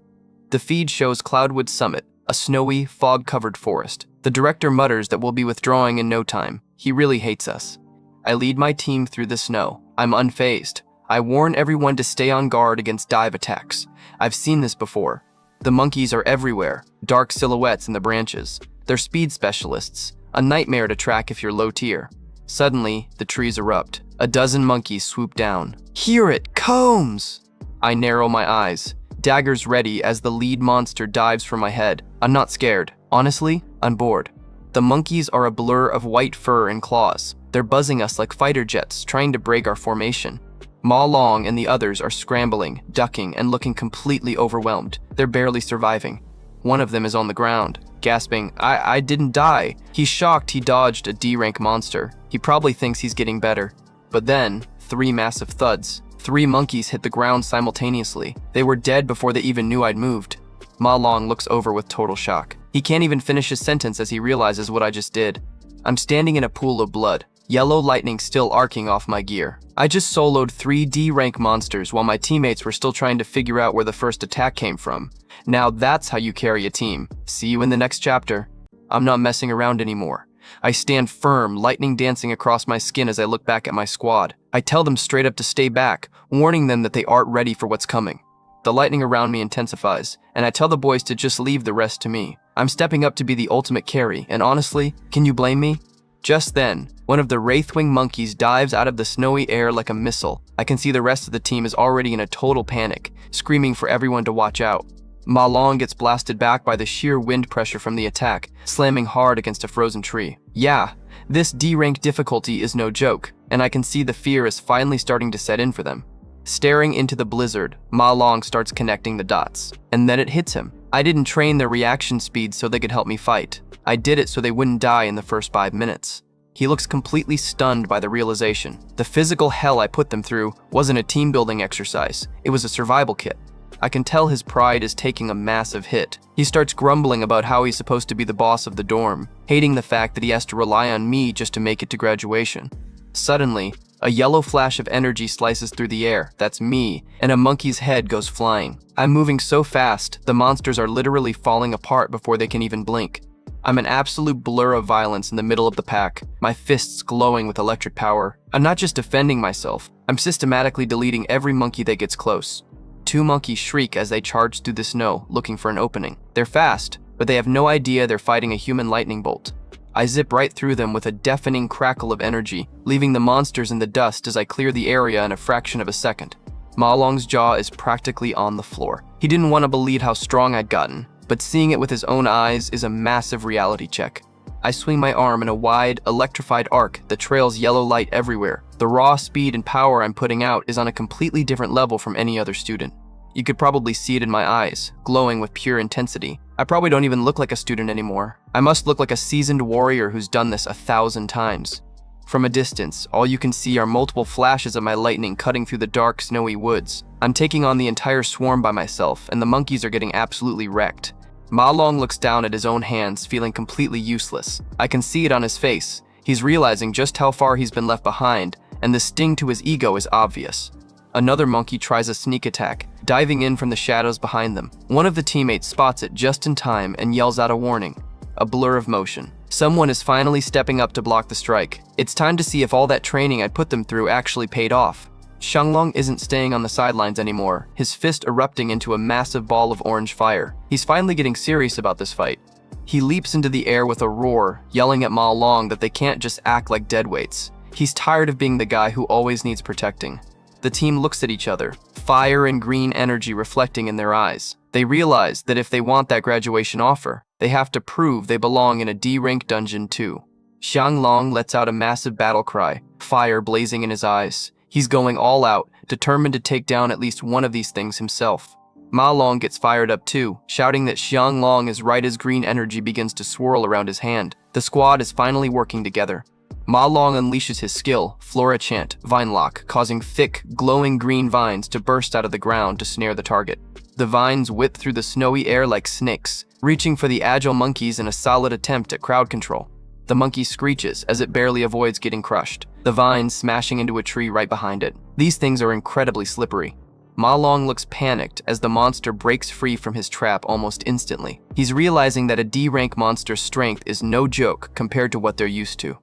The feed shows Cloudwood Summit, a snowy, fog-covered forest. The director mutters that we'll be withdrawing in no time. He really hates us. I lead my team through the snow. I'm unfazed. I warn everyone to stay on guard against dive attacks. I've seen this before. The monkeys are everywhere, dark silhouettes in the branches. They're speed specialists, a nightmare to track if you're low tier. Suddenly, the trees erupt. A dozen monkeys swoop down. Here it comes! I narrow my eyes, daggers ready as the lead monster dives for my head. I'm not scared. Honestly, I'm bored. The monkeys are a blur of white fur and claws. They're buzzing us like fighter jets, trying to break our formation. Ma Long and the others are scrambling, ducking, and looking completely overwhelmed. They're barely surviving. One of them is on the ground, gasping, I didn't die. He's shocked he dodged a D-rank monster. He probably thinks he's getting better. But then, 3 massive thuds. 3 monkeys hit the ground simultaneously. They were dead before they even knew I'd moved. Ma Long looks over with total shock. He can't even finish his sentence as he realizes what I just did. I'm standing in a pool of blood, yellow lightning still arcing off my gear. I just soloed 3 D-rank monsters while my teammates were still trying to figure out where the first attack came from. Now that's how you carry a team. See you in the next chapter. I'm not messing around anymore. I stand firm, lightning dancing across my skin as I look back at my squad. I tell them straight up to stay back, warning them that they aren't ready for what's coming. The lightning around me intensifies, and I tell the boys to just leave the rest to me. I'm stepping up to be the ultimate carry, and honestly, can you blame me? Just then, one of the Wraithwing monkeys dives out of the snowy air like a missile. I can see the rest of the team is already in a total panic, screaming for everyone to watch out. Ma Long gets blasted back by the sheer wind pressure from the attack, slamming hard against a frozen tree. Yeah, this D-rank difficulty is no joke, and I can see the fear is finally starting to set in for them. Staring into the blizzard, Ma Long starts connecting the dots, and then it hits him. I didn't train their reaction speed so they could help me fight. I did it so they wouldn't die in the first 5 minutes. He looks completely stunned by the realization. The physical hell I put them through wasn't a team-building exercise, it was a survival kit. I can tell his pride is taking a massive hit. He starts grumbling about how he's supposed to be the boss of the dorm, hating the fact that he has to rely on me just to make it to graduation. Suddenly, a yellow flash of energy slices through the air, that's me, and a monkey's head goes flying. I'm moving so fast, the monsters are literally falling apart before they can even blink. I'm an absolute blur of violence in the middle of the pack, my fists glowing with electric power. I'm not just defending myself, I'm systematically deleting every monkey that gets close. 2 monkeys shriek as they charge through the snow, looking for an opening. They're fast, but they have no idea they're fighting a human lightning bolt. I zip right through them with a deafening crackle of energy, leaving the monsters in the dust as I clear the area in a fraction of a second. Ma Long's jaw is practically on the floor. He didn't want to believe how strong I'd gotten, but seeing it with his own eyes is a massive reality check. I swing my arm in a wide, electrified arc that trails yellow light everywhere. The raw speed and power I'm putting out is on a completely different level from any other student. You could probably see it in my eyes, glowing with pure intensity. I probably don't even look like a student anymore. I must look like a seasoned warrior who's done this 1,000 times. From a distance, all you can see are multiple flashes of my lightning cutting through the dark, snowy woods. I'm taking on the entire swarm by myself, and the monkeys are getting absolutely wrecked. Ma Long looks down at his own hands, feeling completely useless. I can see it on his face. He's realizing just how far he's been left behind, and the sting to his ego is obvious. Another monkey tries a sneak attack, diving in from the shadows behind them. One of the teammates spots it just in time and yells out a warning. A blur of motion. Someone is finally stepping up to block the strike. It's time to see if all that training I put them through actually paid off. Xianglong isn't staying on the sidelines anymore, his fist erupting into a massive ball of orange fire. He's finally getting serious about this fight. He leaps into the air with a roar, yelling at Ma Long that they can't just act like deadweights. He's tired of being the guy who always needs protecting. The team looks at each other, fire and green energy reflecting in their eyes. They realize that if they want that graduation offer, they have to prove they belong in a D-rank dungeon too. Xianglong lets out a massive battle cry, fire blazing in his eyes. He's going all out, determined to take down at least one of these things himself. Ma Long gets fired up too, shouting that Xianglong is right as green energy begins to swirl around his hand. The squad is finally working together. Ma Long unleashes his skill, Flora Chant, Vine Lock, causing thick, glowing green vines to burst out of the ground to snare the target. The vines whip through the snowy air like snakes, reaching for the agile monkeys in a solid attempt at crowd control. The monkey screeches as it barely avoids getting crushed, the vines smashing into a tree right behind it. These things are incredibly slippery. Ma Long looks panicked as the monster breaks free from his trap almost instantly. He's realizing that a D-rank monster's strength is no joke compared to what they're used to.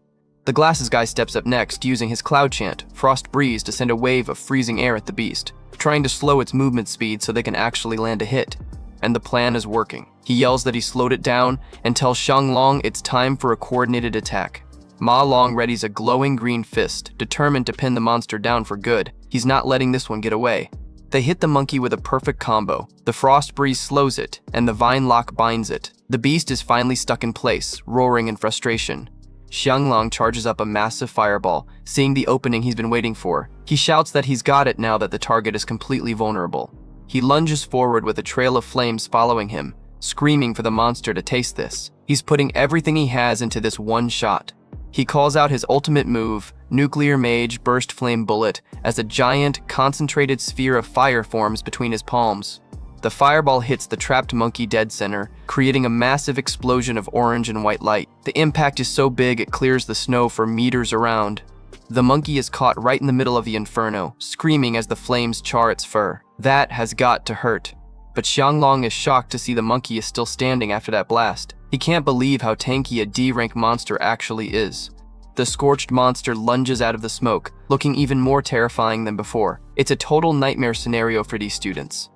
The glasses guy steps up next, using his cloud chant, Frost Breeze, to send a wave of freezing air at the beast, trying to slow its movement speed so they can actually land a hit. And the plan is working. He yells that he slowed it down and tells Xianglong it's time for a coordinated attack. Ma Long readies a glowing green fist, determined to pin the monster down for good. He's not letting this one get away. They hit the monkey with a perfect combo. The Frost Breeze slows it, and the Vine Lock binds it. The beast is finally stuck in place, roaring in frustration. Xianglong charges up a massive fireball, seeing the opening he's been waiting for. He shouts that he's got it now that the target is completely vulnerable. He lunges forward with a trail of flames following him, screaming for the monster to taste this. He's putting everything he has into this one shot. He calls out his ultimate move, Nuclear Mage Burst Flame Bullet, as a giant, concentrated sphere of fire forms between his palms. The fireball hits the trapped monkey dead center, creating a massive explosion of orange and white light. The impact is so big it clears the snow for meters around. The monkey is caught right in the middle of the inferno, screaming as the flames char its fur. That has got to hurt. But Xianglong is shocked to see the monkey is still standing after that blast. He can't believe how tanky a D-rank monster actually is. The scorched monster lunges out of the smoke, looking even more terrifying than before. It's a total nightmare scenario for these students.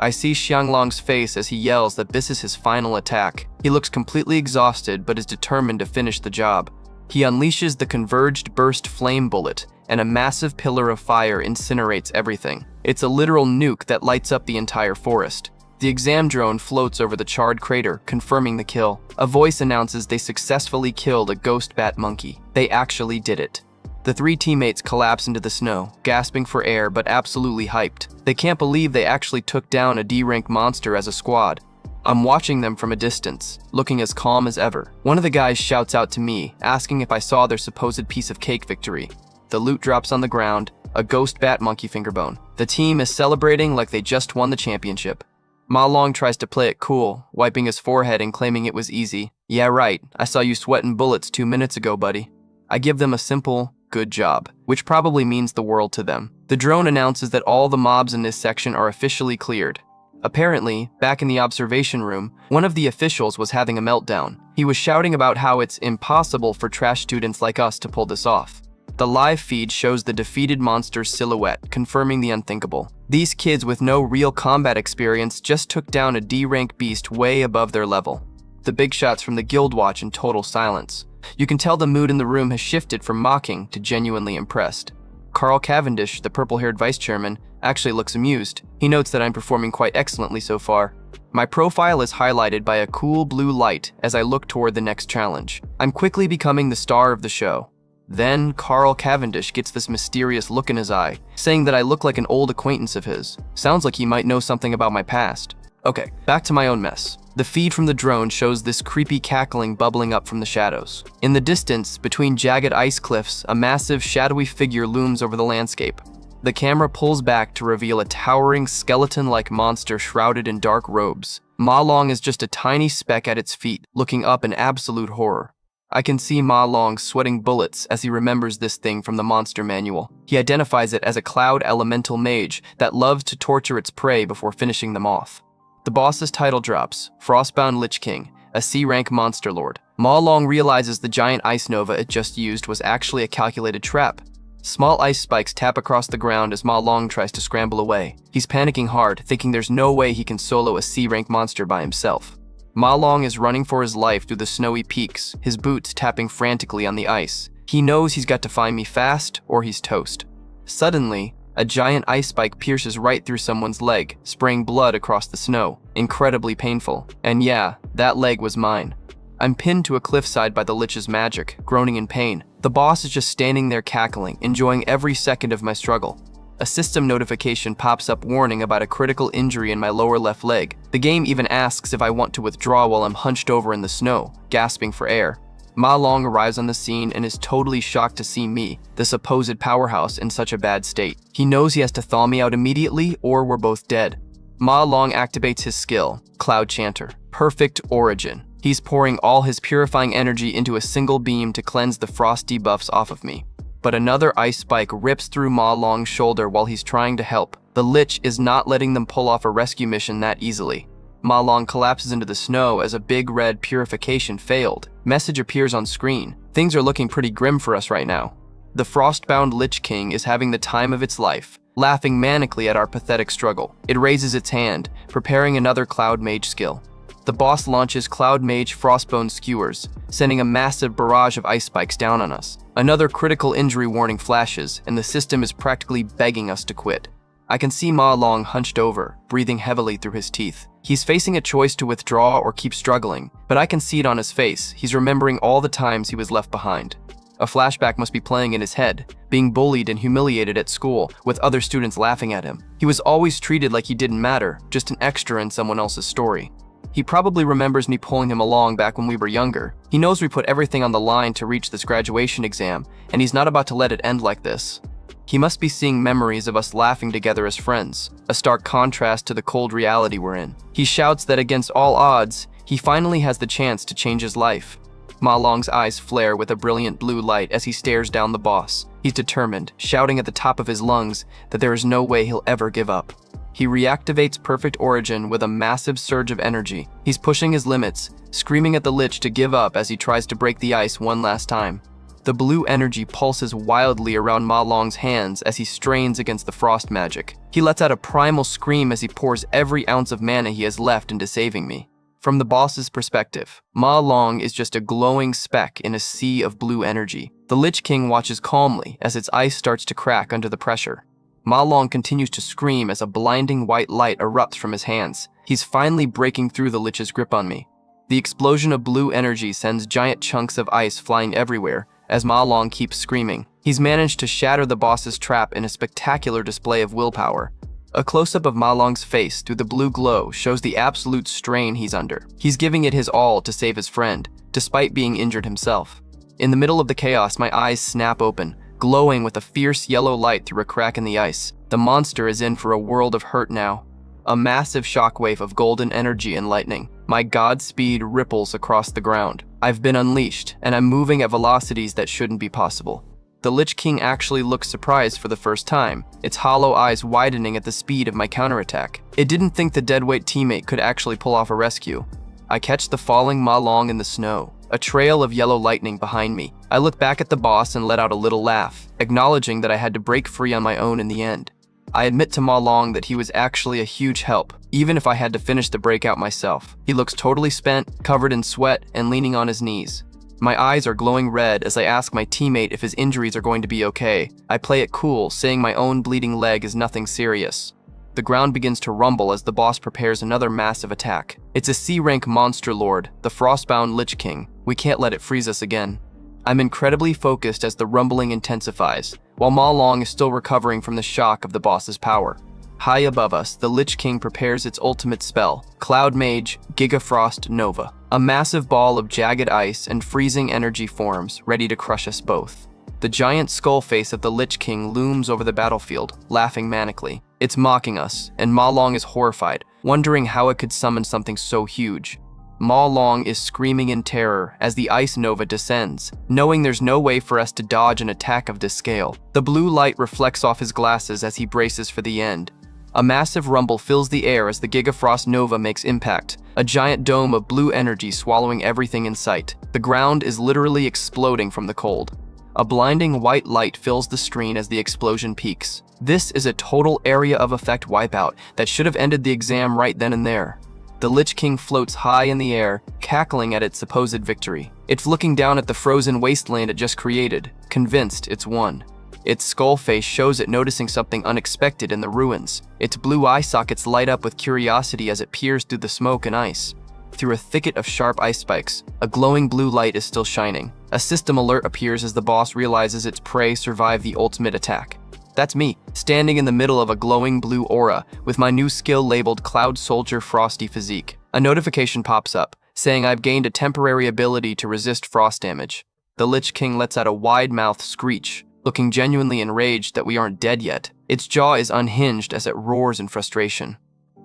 I see Xianglong's face as he yells that this is his final attack. He looks completely exhausted but is determined to finish the job. He unleashes the Converged Burst Flame Bullet, and a massive pillar of fire incinerates everything. It's a literal nuke that lights up the entire forest. The exam drone floats over the charred crater, confirming the kill. A voice announces they successfully killed a ghost bat monkey. They actually did it. The 3 teammates collapse into the snow, gasping for air but absolutely hyped. They can't believe they actually took down a D-rank monster as a squad. I'm watching them from a distance, looking as calm as ever. One of the guys shouts out to me, asking if I saw their supposed piece of cake victory. The loot drops on the ground, a ghost bat monkey fingerbone. The team is celebrating like they just won the championship. Ma Long tries to play it cool, wiping his forehead and claiming it was easy. Yeah, right, I saw you sweating bullets 2 minutes ago, buddy. I give them a simple, good job, which probably means the world to them. The drone announces that all the mobs in this section are officially cleared. Apparently, back in the observation room, one of the officials was having a meltdown. He was shouting about how it's impossible for trash students like us to pull this off. The live feed shows the defeated monster's silhouette, confirming the unthinkable. These kids with no real combat experience just took down a D-rank beast way above their level. The big shots from the guild watch in total silence. You can tell the mood in the room has shifted from mocking to genuinely impressed. Carl Cavendish, the purple-haired vice chairman, actually looks amused. He notes that I'm performing quite excellently so far. My profile is highlighted by a cool blue light as I look toward the next challenge. I'm quickly becoming the star of the show. Then, Carl Cavendish gets this mysterious look in his eye, saying that I look like an old acquaintance of his. Sounds like he might know something about my past. Okay, back to my own mess. The feed from the drone shows this creepy cackling bubbling up from the shadows. In the distance, between jagged ice cliffs, a massive, shadowy figure looms over the landscape. The camera pulls back to reveal a towering, skeleton-like monster shrouded in dark robes. Ma Long is just a tiny speck at its feet, looking up in absolute horror. I can see Ma Long sweating bullets as he remembers this thing from the monster manual. He identifies it as a cloud elemental mage that loves to torture its prey before finishing them off. The boss's title drops, Frostbound Lich King, a C-rank monster lord. Ma Long realizes the giant ice nova it just used was actually a calculated trap. Small ice spikes tap across the ground as Ma Long tries to scramble away. He's panicking hard, thinking there's no way he can solo a C-rank monster by himself. Ma Long is running for his life through the snowy peaks, his boots tapping frantically on the ice. He knows he's got to find me fast, or he's toast. Suddenly, a giant ice spike pierces right through someone's leg, spraying blood across the snow. Incredibly painful. And yeah, that leg was mine. I'm pinned to a cliffside by the Lich's magic, groaning in pain. The boss is just standing there cackling, enjoying every second of my struggle. A system notification pops up warning about a critical injury in my lower left leg. The game even asks if I want to withdraw while I'm hunched over in the snow, gasping for air. Ma Long arrives on the scene and is totally shocked to see me, the supposed powerhouse, in such a bad state. He knows he has to thaw me out immediately or we're both dead. Ma Long activates his skill, Cloud Chanter. Perfect origin. He's pouring all his purifying energy into a single beam to cleanse the frost debuffs off of me. But another ice spike rips through Ma Long's shoulder while he's trying to help. The Lich is not letting them pull off a rescue mission that easily. Ma Long collapses into the snow as a big red purification failed. Message appears on screen. Things are looking pretty grim for us right now. The frostbound Lich King is having the time of its life, laughing manically at our pathetic struggle. It raises its hand, preparing another Cloud Mage skill. The boss launches Cloud Mage Frostbone Skewers, sending a massive barrage of ice spikes down on us. Another critical injury warning flashes, and the system is practically begging us to quit. I can see Ma Long hunched over, breathing heavily through his teeth. He's facing a choice to withdraw or keep struggling, but I can see it on his face. He's remembering all the times he was left behind. A flashback must be playing in his head, being bullied and humiliated at school, with other students laughing at him. He was always treated like he didn't matter, just an extra in someone else's story. He probably remembers me pulling him along back when we were younger. He knows we put everything on the line to reach this graduation exam, and he's not about to let it end like this. He must be seeing memories of us laughing together as friends, a stark contrast to the cold reality we're in. He shouts that against all odds, he finally has the chance to change his life. Ma Long's eyes flare with a brilliant blue light as he stares down the boss. He's determined, shouting at the top of his lungs that there is no way he'll ever give up. He reactivates Perfect Origin with a massive surge of energy. He's pushing his limits, screaming at the Lich to give up as he tries to break the ice one last time. The blue energy pulses wildly around Ma Long's hands as he strains against the frost magic. He lets out a primal scream as he pours every ounce of mana he has left into saving me. From the boss's perspective, Ma Long is just a glowing speck in a sea of blue energy. The Lich King watches calmly as its ice starts to crack under the pressure. Ma Long continues to scream as a blinding white light erupts from his hands. He's finally breaking through the Lich's grip on me. The explosion of blue energy sends giant chunks of ice flying everywhere as Ma Long keeps screaming. He's managed to shatter the boss's trap in a spectacular display of willpower. A close-up of Ma Long's face through the blue glow shows the absolute strain he's under. He's giving it his all to save his friend, despite being injured himself. In the middle of the chaos, my eyes snap open, glowing with a fierce yellow light through a crack in the ice. The monster is in for a world of hurt now. A massive shockwave of golden energy and lightning. My Godspeed ripples across the ground. I've been unleashed, and I'm moving at velocities that shouldn't be possible. The Lich King actually looks surprised for the first time, its hollow eyes widening at the speed of my counterattack. It didn't think the deadweight teammate could actually pull off a rescue. I catch the falling Ma Long in the snow, a trail of yellow lightning behind me. I look back at the boss and let out a little laugh, acknowledging that I had to break free on my own in the end. I admit to Ma Long that he was actually a huge help, even if I had to finish the breakout myself. He looks totally spent, covered in sweat, and leaning on his knees. My eyes are glowing red as I ask my teammate if his injuries are going to be okay. I play it cool, saying my own bleeding leg is nothing serious. The ground begins to rumble as the boss prepares another massive attack. It's a C-rank monster lord, the Frostbound Lich King. We can't let it freeze us again. I'm incredibly focused as the rumbling intensifies, while Ma Long is still recovering from the shock of the boss's power. High above us, the Lich King prepares its ultimate spell, Cloud Mage Gigafrost Nova. A massive ball of jagged ice and freezing energy forms, ready to crush us both. The giant skull face of the Lich King looms over the battlefield, laughing manically. It's mocking us, and Ma Long is horrified, wondering how it could summon something so huge. Ma Long is screaming in terror as the ice nova descends, knowing there's no way for us to dodge an attack of this scale. The blue light reflects off his glasses as he braces for the end. A massive rumble fills the air as the Gigafrost Nova makes impact, a giant dome of blue energy swallowing everything in sight. The ground is literally exploding from the cold. A blinding white light fills the screen as the explosion peaks. This is a total area of effect wipeout that should have ended the exam right then and there. The Lich King floats high in the air, cackling at its supposed victory. It's looking down at the frozen wasteland it just created, convinced it's won. Its skull face shows it noticing something unexpected in the ruins. Its blue eye sockets light up with curiosity as it peers through the smoke and ice. Through a thicket of sharp ice spikes, a glowing blue light is still shining. A system alert appears as the boss realizes its prey survived the ultimate attack. That's me, standing in the middle of a glowing blue aura, with my new skill labeled Cloud Soldier Frosty Physique. A notification pops up, saying I've gained a temporary ability to resist frost damage. The Lich King lets out a wide-mouthed screech, looking genuinely enraged that we aren't dead yet. Its jaw is unhinged as it roars in frustration.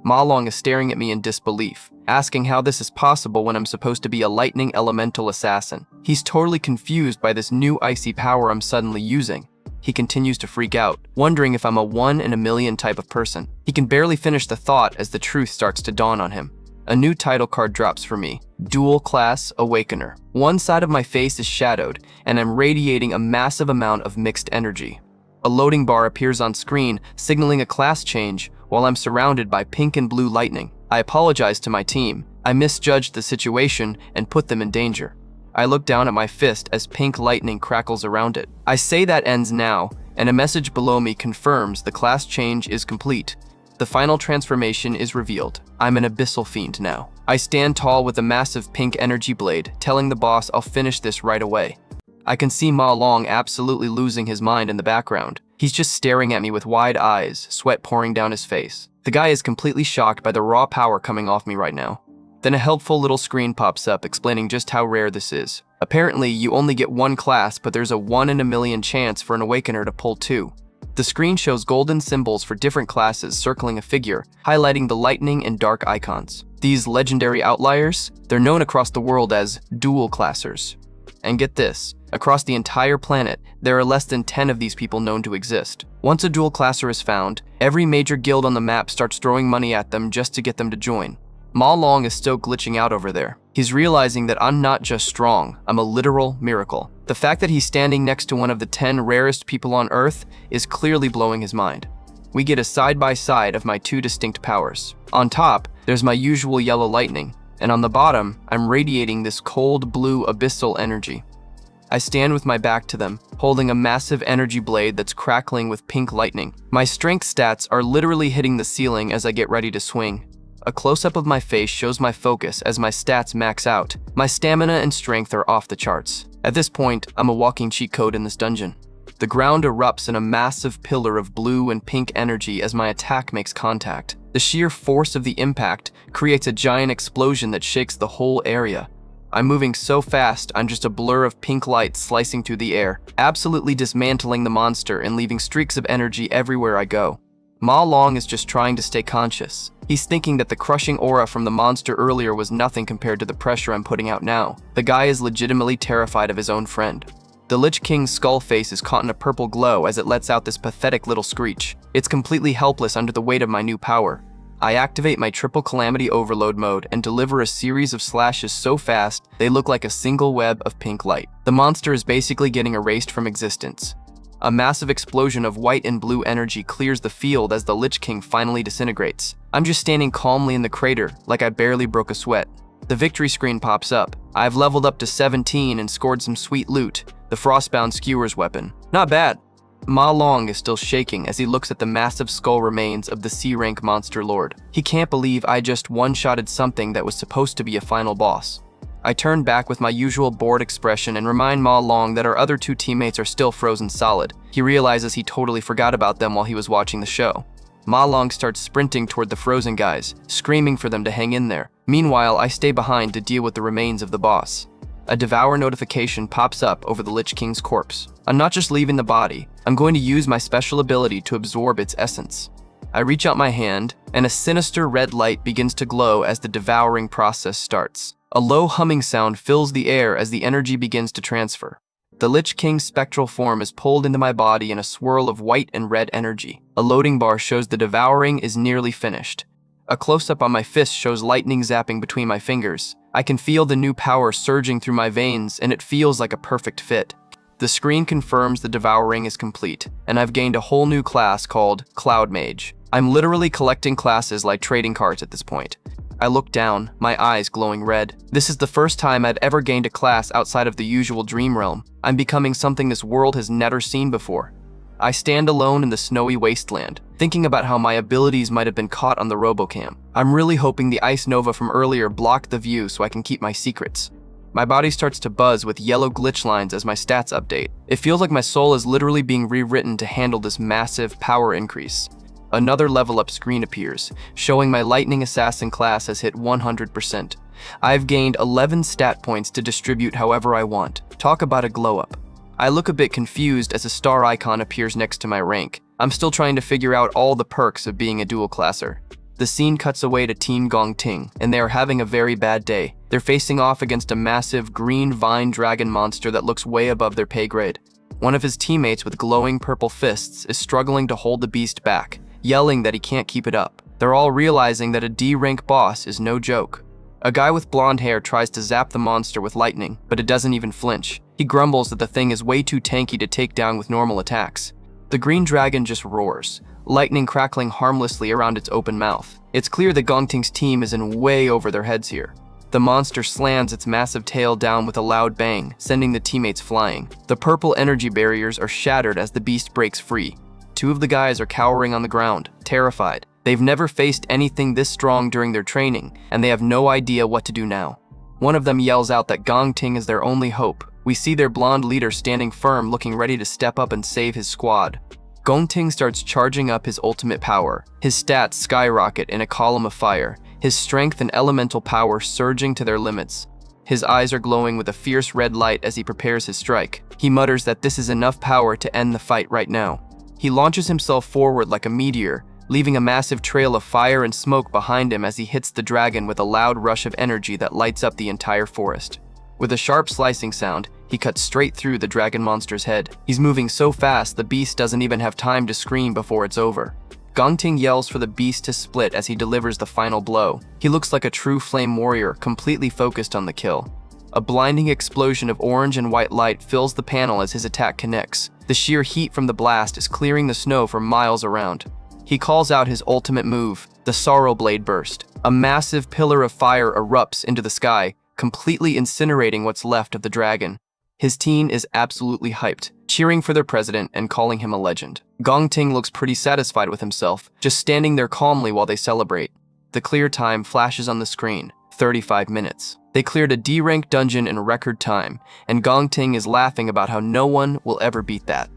Ma Long is staring at me in disbelief, asking how this is possible when I'm supposed to be a lightning elemental assassin. He's totally confused by this new icy power I'm suddenly using. He continues to freak out, wondering if I'm a 1 in a million type of person. He can barely finish the thought as the truth starts to dawn on him. A new title card drops for me, Dual Class Awakener. One side of my face is shadowed, and I'm radiating a massive amount of mixed energy. A loading bar appears on screen, signaling a class change, while I'm surrounded by pink and blue lightning. I apologize to my team. I misjudged the situation and put them in danger. I look down at my fist as pink lightning crackles around it. I say that ends now, and a message below me confirms the class change is complete. The final transformation is revealed. I'm an abyssal fiend now. I stand tall with a massive pink energy blade, telling the boss I'll finish this right away. I can see Ma Long absolutely losing his mind in the background. He's just staring at me with wide eyes, sweat pouring down his face. The guy is completely shocked by the raw power coming off me right now. Then a helpful little screen pops up explaining just how rare this is. Apparently, you only get one class, but there's a 1 in a million chance for an Awakener to pull 2. The screen shows golden symbols for different classes circling a figure, highlighting the lightning and dark icons. These legendary outliers, they're known across the world as dual classers. And get this, across the entire planet, there are less than 10 of these people known to exist. Once a dual classer is found, every major guild on the map starts throwing money at them just to get them to join. Ma Long is still glitching out over there. He's realizing that I'm not just strong, I'm a literal miracle. The fact that he's standing next to one of the 10 rarest people on Earth is clearly blowing his mind. We get a side-by-side of my two distinct powers. On top, there's my usual yellow lightning, and on the bottom, I'm radiating this cold blue abyssal energy. I stand with my back to them, holding a massive energy blade that's crackling with pink lightning. My strength stats are literally hitting the ceiling as I get ready to swing. A close-up of my face shows my focus as my stats max out. My stamina and strength are off the charts. At this point, I'm a walking cheat code in this dungeon. The ground erupts in a massive pillar of blue and pink energy as my attack makes contact. The sheer force of the impact creates a giant explosion that shakes the whole area. I'm moving so fast, I'm just a blur of pink light slicing through the air, absolutely dismantling the monster and leaving streaks of energy everywhere I go. Ma Long is just trying to stay conscious. He's thinking that the crushing aura from the monster earlier was nothing compared to the pressure I'm putting out now. The guy is legitimately terrified of his own friend. The Lich King's skull face is caught in a purple glow as it lets out this pathetic little screech. It's completely helpless under the weight of my new power. I activate my triple calamity overload mode and deliver a series of slashes so fast they look like a single web of pink light. The monster is basically getting erased from existence. A massive explosion of white and blue energy clears the field as the Lich King finally disintegrates. I'm just standing calmly in the crater, like I barely broke a sweat. The victory screen pops up. I've leveled up to 17 and scored some sweet loot, the Frostbound Skewer's weapon. Not bad. Ma Long is still shaking as he looks at the massive skull remains of the C-rank monster lord. He can't believe I just one-shotted something that was supposed to be a final boss. I turn back with my usual bored expression and remind Ma Long that our other two teammates are still frozen solid. He realizes he totally forgot about them while he was watching the show. Ma Long starts sprinting toward the frozen guys, screaming for them to hang in there. Meanwhile, I stay behind to deal with the remains of the boss. A Devour notification pops up over the Lich King's corpse. I'm not just leaving the body, I'm going to use my special ability to absorb its essence. I reach out my hand, and a sinister red light begins to glow as the devouring process starts. A low humming sound fills the air as the energy begins to transfer. The Lich King's spectral form is pulled into my body in a swirl of white and red energy. A loading bar shows the devouring is nearly finished. A close-up on my fist shows lightning zapping between my fingers. I can feel the new power surging through my veins, and it feels like a perfect fit. The screen confirms the devouring is complete, and I've gained a whole new class called Cloud Mage. I'm literally collecting classes like trading cards at this point. I look down, my eyes glowing red. This is the first time I'd ever gained a class outside of the usual dream realm. I'm becoming something this world has never seen before. I stand alone in the snowy wasteland, thinking about how my abilities might have been caught on the RoboCam. I'm really hoping the ice nova from earlier blocked the view so I can keep my secrets. My body starts to buzz with yellow glitch lines as my stats update. It feels like my soul is literally being rewritten to handle this massive power increase. Another level up screen appears, showing my Lightning Assassin class has hit 100%. I've gained 11 stat points to distribute however I want. Talk about a glow up. I look a bit confused as a star icon appears next to my rank. I'm still trying to figure out all the perks of being a dual classer. The scene cuts away to Team Gongting, and they are having a very bad day. They're facing off against a massive green vine dragon monster that looks way above their pay grade. One of his teammates with glowing purple fists is struggling to hold the beast back, yelling that he can't keep it up. They're all realizing that a D-rank boss is no joke. A guy with blonde hair tries to zap the monster with lightning, but it doesn't even flinch. He grumbles that the thing is way too tanky to take down with normal attacks. The green dragon just roars, lightning crackling harmlessly around its open mouth. It's clear that Gongting's team is in way over their heads here. The monster slams its massive tail down with a loud bang, sending the teammates flying. The purple energy barriers are shattered as the beast breaks free. Two of the guys are cowering on the ground, terrified. They've never faced anything this strong during their training, and they have no idea what to do now. One of them yells out that Gongting is their only hope. We see their blonde leader standing firm, looking ready to step up and save his squad. Gongting starts charging up his ultimate power. His stats skyrocket in a column of fire, his strength and elemental power surging to their limits. His eyes are glowing with a fierce red light as he prepares his strike. He mutters that this is enough power to end the fight right now. He launches himself forward like a meteor, leaving a massive trail of fire and smoke behind him as he hits the dragon with a loud rush of energy that lights up the entire forest. With a sharp slicing sound, he cuts straight through the dragon monster's head. He's moving so fast the beast doesn't even have time to scream before it's over. Gongting yells for the beast to split as he delivers the final blow. He looks like a true flame warrior, completely focused on the kill. A blinding explosion of orange and white light fills the panel as his attack connects. The sheer heat from the blast is clearing the snow for miles around. He calls out his ultimate move, the Sorrow Blade Burst. A massive pillar of fire erupts into the sky, completely incinerating what's left of the dragon. His team is absolutely hyped, cheering for their president and calling him a legend. Gongting looks pretty satisfied with himself, just standing there calmly while they celebrate. The clear time flashes on the screen, 35 minutes. They cleared a D-rank dungeon in record time, and Gongting is laughing about how no one will ever beat that.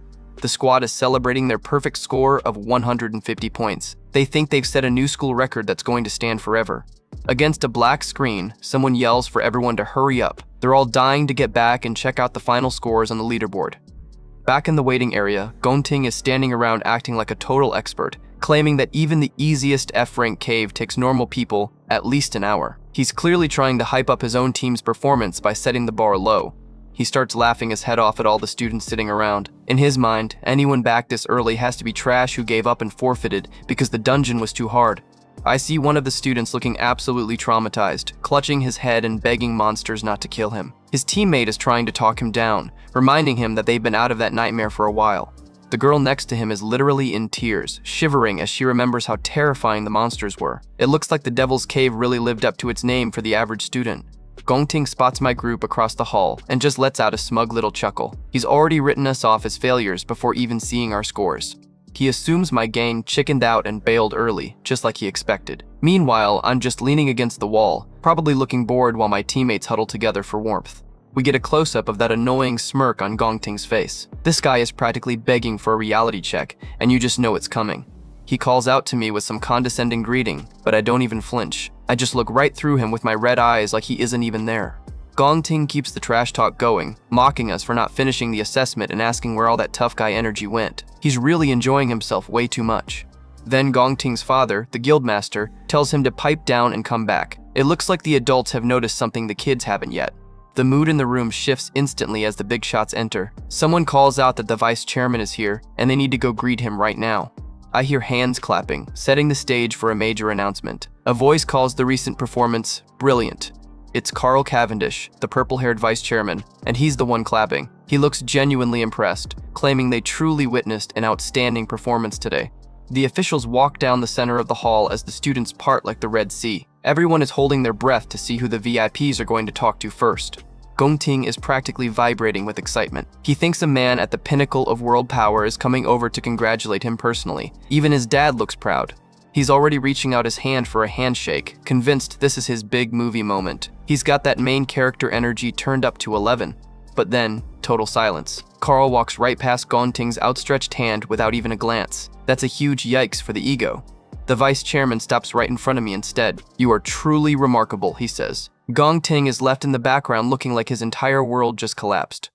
The squad is celebrating their perfect score of 150 points. They think they've set a new school record that's going to stand forever. Against a black screen, someone yells for everyone to hurry up. They're all dying to get back and check out the final scores on the leaderboard. Back in the waiting area, Gongting is standing around acting like a total expert, claiming that even the easiest F-rank cave takes normal people at least an hour. He's clearly trying to hype up his own team's performance by setting the bar low. He starts laughing his head off at all the students sitting around. In his mind, anyone back this early has to be trash who gave up and forfeited because the dungeon was too hard. I see one of the students looking absolutely traumatized, clutching his head and begging monsters not to kill him. His teammate is trying to talk him down, reminding him that they've been out of that nightmare for a while. The girl next to him is literally in tears, shivering as she remembers how terrifying the monsters were. It looks like the Devil's Cave really lived up to its name for the average student. Gongting spots my group across the hall and just lets out a smug little chuckle. He's already written us off as failures before even seeing our scores. He assumes my gang chickened out and bailed early, just like he expected. Meanwhile, I'm just leaning against the wall, probably looking bored while my teammates huddle together for warmth. We get a close-up of that annoying smirk on Gongting's face. This guy is practically begging for a reality check, and you just know it's coming. He calls out to me with some condescending greeting, but I don't even flinch. I just look right through him with my red eyes like he isn't even there. Gongting keeps the trash talk going, mocking us for not finishing the assessment and asking where all that tough guy energy went. He's really enjoying himself way too much. Then Gongting's father, the guildmaster, tells him to pipe down and come back. It looks like the adults have noticed something the kids haven't yet. The mood in the room shifts instantly as the big shots enter. Someone calls out that the vice chairman is here and they need to go greet him right now. I hear hands clapping, setting the stage for a major announcement. A voice calls the recent performance brilliant. It's Carl Cavendish, the purple-haired vice chairman, and he's the one clapping. He looks genuinely impressed, claiming they truly witnessed an outstanding performance today. The officials walk down the center of the hall as the students part like the Red Sea. Everyone is holding their breath to see who the VIPs are going to talk to first. Gongting is practically vibrating with excitement. He thinks a man at the pinnacle of world power is coming over to congratulate him personally. Even his dad looks proud. He's already reaching out his hand for a handshake, convinced this is his big movie moment. He's got that main character energy turned up to 11. But then, total silence. Carl walks right past Gongting's outstretched hand without even a glance. That's a huge yikes for the ego. The vice chairman stops right in front of me instead. "You are truly remarkable," he says. Gongting is left in the background looking like his entire world just collapsed.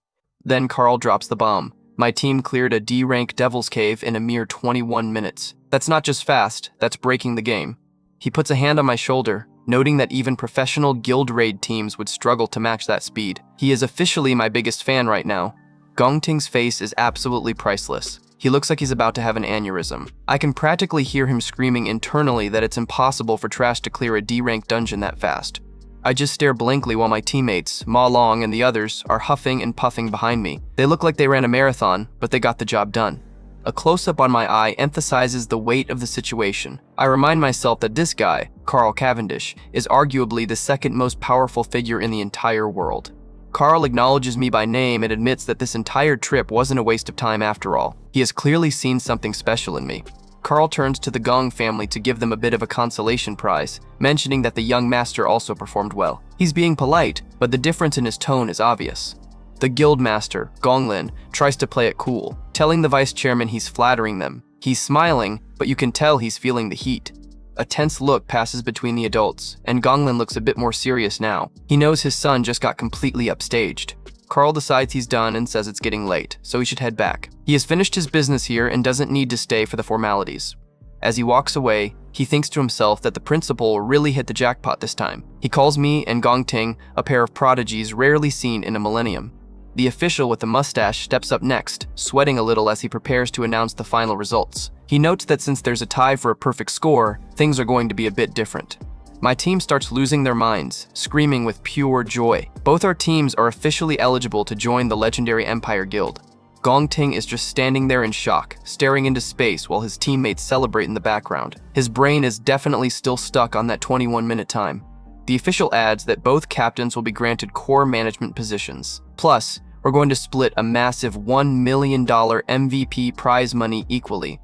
Then Carl drops the bomb. My team cleared a D-rank Devil's Cave in a mere 21 minutes. That's not just fast, that's breaking the game. He puts a hand on my shoulder, noting that even professional guild raid teams would struggle to match that speed. He is officially my biggest fan right now. Gongting's face is absolutely priceless. He looks like he's about to have an aneurysm. I can practically hear him screaming internally that it's impossible for Trash to clear a D-rank dungeon that fast. I just stare blankly while my teammates, Ma Long and the others, are huffing and puffing behind me. They look like they ran a marathon, but they got the job done. A close-up on my eye emphasizes the weight of the situation. I remind myself that this guy, Carl Cavendish, is arguably the second most powerful figure in the entire world. Carl acknowledges me by name and admits that this entire trip wasn't a waste of time after all. He has clearly seen something special in me. Carl turns to the Gong family to give them a bit of a consolation prize, mentioning that the young master also performed well. He's being polite, but the difference in his tone is obvious. The guild master, Gonglin, tries to play it cool, telling the vice chairman he's flattering them. He's smiling, but you can tell he's feeling the heat. A tense look passes between the adults, and Gonglin looks a bit more serious now. He knows his son just got completely upstaged. Carl decides he's done and says it's getting late, so he should head back. He has finished his business here and doesn't need to stay for the formalities. As he walks away, he thinks to himself that the principal really hit the jackpot this time. He calls me and Gongting a pair of prodigies rarely seen in a millennium. The official with the mustache steps up next, sweating a little as he prepares to announce the final results. He notes that since there's a tie for a perfect score, things are going to be a bit different. My team starts losing their minds, screaming with pure joy. Both our teams are officially eligible to join the legendary Empire Guild. Gongting is just standing there in shock, staring into space while his teammates celebrate in the background. His brain is definitely still stuck on that 21-minute time. The official adds that both captains will be granted core management positions. Plus, we're going to split a massive $1 million MVP prize money equally.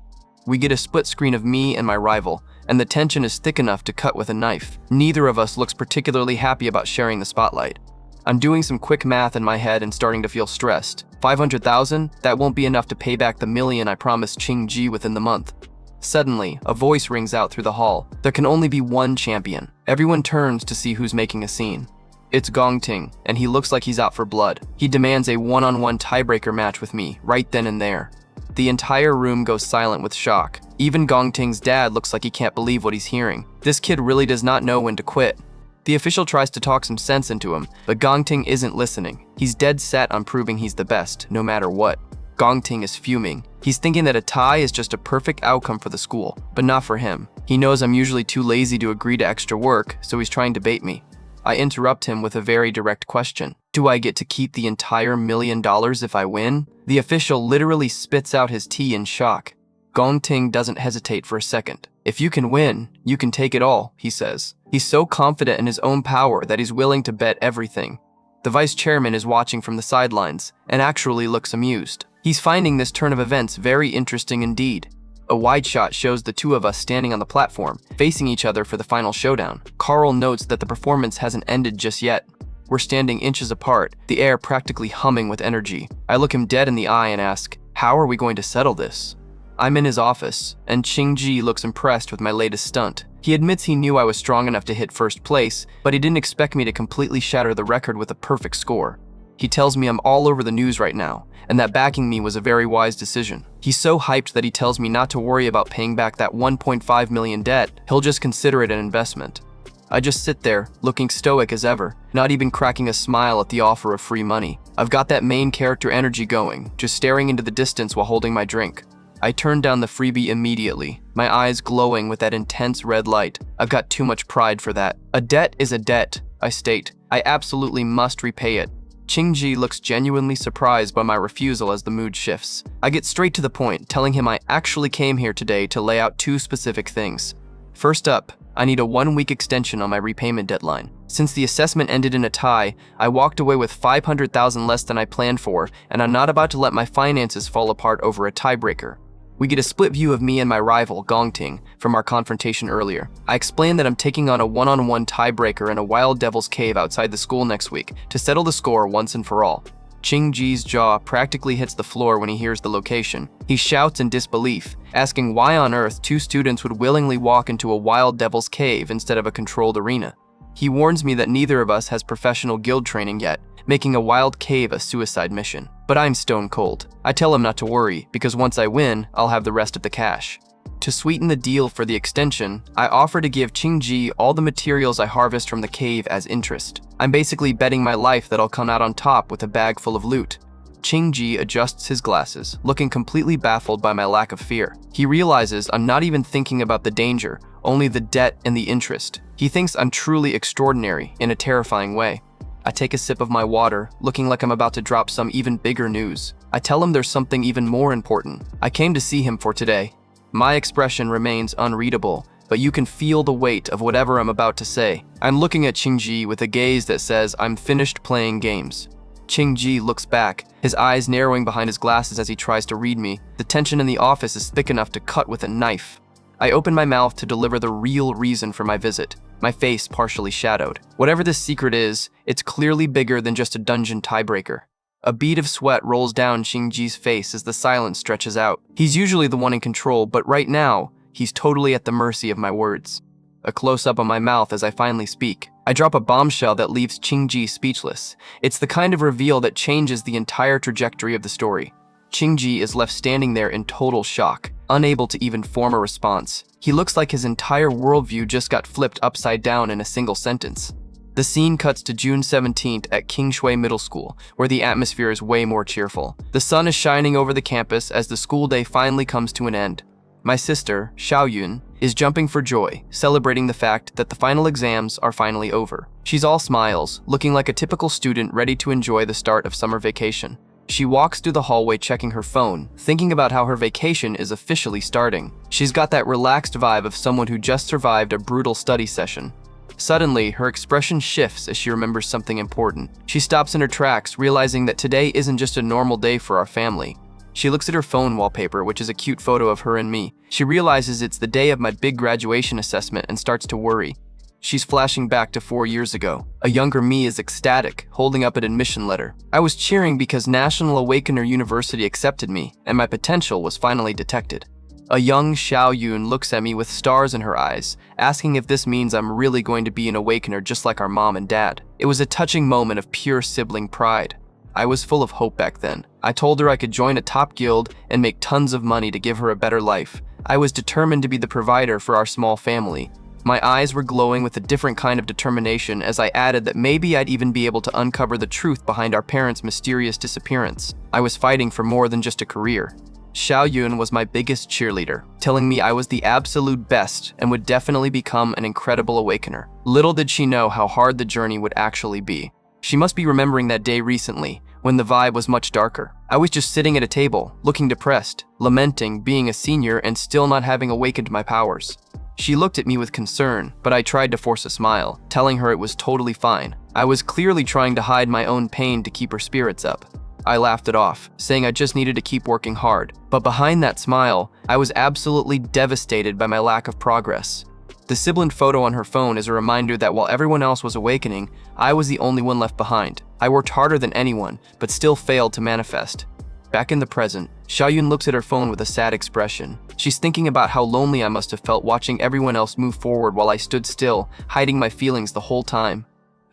We get a split screen of me and my rival, and the tension is thick enough to cut with a knife. Neither of us looks particularly happy about sharing the spotlight. I'm doing some quick math in my head and starting to feel stressed. 500,000? That won't be enough to pay back the million I promised Ching Ji within the month. Suddenly, a voice rings out through the hall. There can only be one champion. Everyone turns to see who's making a scene. It's Gongting, and he looks like he's out for blood. He demands a one-on-one tiebreaker match with me, right then and there. The entire room goes silent with shock. Even Gongting's dad looks like he can't believe what he's hearing. This kid really does not know when to quit. The official tries to talk some sense into him, but Gongting isn't listening. He's dead set on proving he's the best, no matter what. Gongting is fuming. He's thinking that a tie is just a perfect outcome for the school, but not for him. He knows I'm usually too lazy to agree to extra work, so he's trying to bait me. I interrupt him with a very direct question. Do I get to keep the entire $1 million if I win? The official literally spits out his tea in shock. Gongting doesn't hesitate for a second. If you can win, you can take it all, he says. He's so confident in his own power that he's willing to bet everything. The vice chairman is watching from the sidelines and actually looks amused. He's finding this turn of events very interesting indeed. A wide shot shows the two of us standing on the platform, facing each other for the final showdown. Carl notes that the performance hasn't ended just yet. We're standing inches apart, the air practically humming with energy. I look him dead in the eye and ask, how are we going to settle this? I'm in his office, and Qingji looks impressed with my latest stunt. He admits he knew I was strong enough to hit first place, but he didn't expect me to completely shatter the record with a perfect score. He tells me I'm all over the news right now, and that backing me was a very wise decision. He's so hyped that he tells me not to worry about paying back that 1.5 million debt. He'll just consider it an investment. I just sit there, looking stoic as ever, not even cracking a smile at the offer of free money. I've got that main character energy going, just staring into the distance while holding my drink. I turn down the freebie immediately, my eyes glowing with that intense red light. I've got too much pride for that. A debt is a debt, I state. I absolutely must repay it. Qingji looks genuinely surprised by my refusal as the mood shifts. I get straight to the point, telling him I actually came here today to lay out two specific things. First up, I need a 1-week extension on my repayment deadline. Since the assessment ended in a tie, I walked away with $500,000 less than I planned for, and I'm not about to let my finances fall apart over a tiebreaker. We get a split view of me and my rival, Gongting, from our confrontation earlier. I explain that I'm taking on a one-on-one tiebreaker in a wild devil's cave outside the school next week to settle the score once and for all. Qingji's jaw practically hits the floor when he hears the location. He shouts in disbelief, asking why on earth two students would willingly walk into a wild devil's cave instead of a controlled arena. He warns me that neither of us has professional guild training yet, making a wild cave a suicide mission. But I'm stone cold. I tell him not to worry, because once I win, I'll have the rest of the cash. To sweeten the deal for the extension, I offer to give Qingji all the materials I harvest from the cave as interest. I'm basically betting my life that I'll come out on top with a bag full of loot. Qingji adjusts his glasses, looking completely baffled by my lack of fear. He realizes I'm not even thinking about the danger, only the debt and the interest. He thinks I'm truly extraordinary in a terrifying way. I take a sip of my water, looking like I'm about to drop some even bigger news. I tell him there's something even more important. I came to see him for today. My expression remains unreadable, but you can feel the weight of whatever I'm about to say. I'm looking at Qingji with a gaze that says I'm finished playing games. Qingji looks back, his eyes narrowing behind his glasses as he tries to read me. The tension in the office is thick enough to cut with a knife. I open my mouth to deliver the real reason for my visit, my face partially shadowed. Whatever this secret is, it's clearly bigger than just a dungeon tiebreaker. A bead of sweat rolls down Qingji's face as the silence stretches out. He's usually the one in control, but right now, he's totally at the mercy of my words. A close-up on my mouth as I finally speak. I drop a bombshell that leaves Qingji speechless. It's the kind of reveal that changes the entire trajectory of the story. Qingji is left standing there in total shock, unable to even form a response. He looks like his entire worldview just got flipped upside down in a single sentence. The scene cuts to June 17th at Kingshui Middle School, where the atmosphere is way more cheerful. The sun is shining over the campus as the school day finally comes to an end. My sister, Xiaoyun, is jumping for joy, celebrating the fact that the final exams are finally over. She's all smiles, looking like a typical student ready to enjoy the start of summer vacation. She walks through the hallway checking her phone, thinking about how her vacation is officially starting. She's got that relaxed vibe of someone who just survived a brutal study session. Suddenly, her expression shifts as she remembers something important. She stops in her tracks, realizing that today isn't just a normal day for our family. She looks at her phone wallpaper, which is a cute photo of her and me. She realizes it's the day of my big graduation assessment and starts to worry. She's flashing back to 4 years ago. A younger me is ecstatic, holding up an admission letter. I was cheering because National Awakener University accepted me, and my potential was finally detected. A young Xiao Yun looks at me with stars in her eyes, asking if this means I'm really going to be an awakener just like our mom and dad. It was a touching moment of pure sibling pride. I was full of hope back then. I told her I could join a top guild and make tons of money to give her a better life. I was determined to be the provider for our small family. My eyes were glowing with a different kind of determination as I added that maybe I'd even be able to uncover the truth behind our parents' mysterious disappearance. I was fighting for more than just a career. Xiao Yun was my biggest cheerleader, telling me I was the absolute best and would definitely become an incredible awakener. Little did she know how hard the journey would actually be. She must be remembering that day recently, when the vibe was much darker. I was just sitting at a table, looking depressed, lamenting being a senior and still not having awakened my powers. She looked at me with concern, but I tried to force a smile, telling her it was totally fine. I was clearly trying to hide my own pain to keep her spirits up. I laughed it off, saying I just needed to keep working hard. But behind that smile, I was absolutely devastated by my lack of progress. The sibling photo on her phone is a reminder that while everyone else was awakening, I was the only one left behind. I worked harder than anyone, but still failed to manifest. Back in the present, Xiaoyun looks at her phone with a sad expression. She's thinking about how lonely I must have felt watching everyone else move forward while I stood still, hiding my feelings the whole time.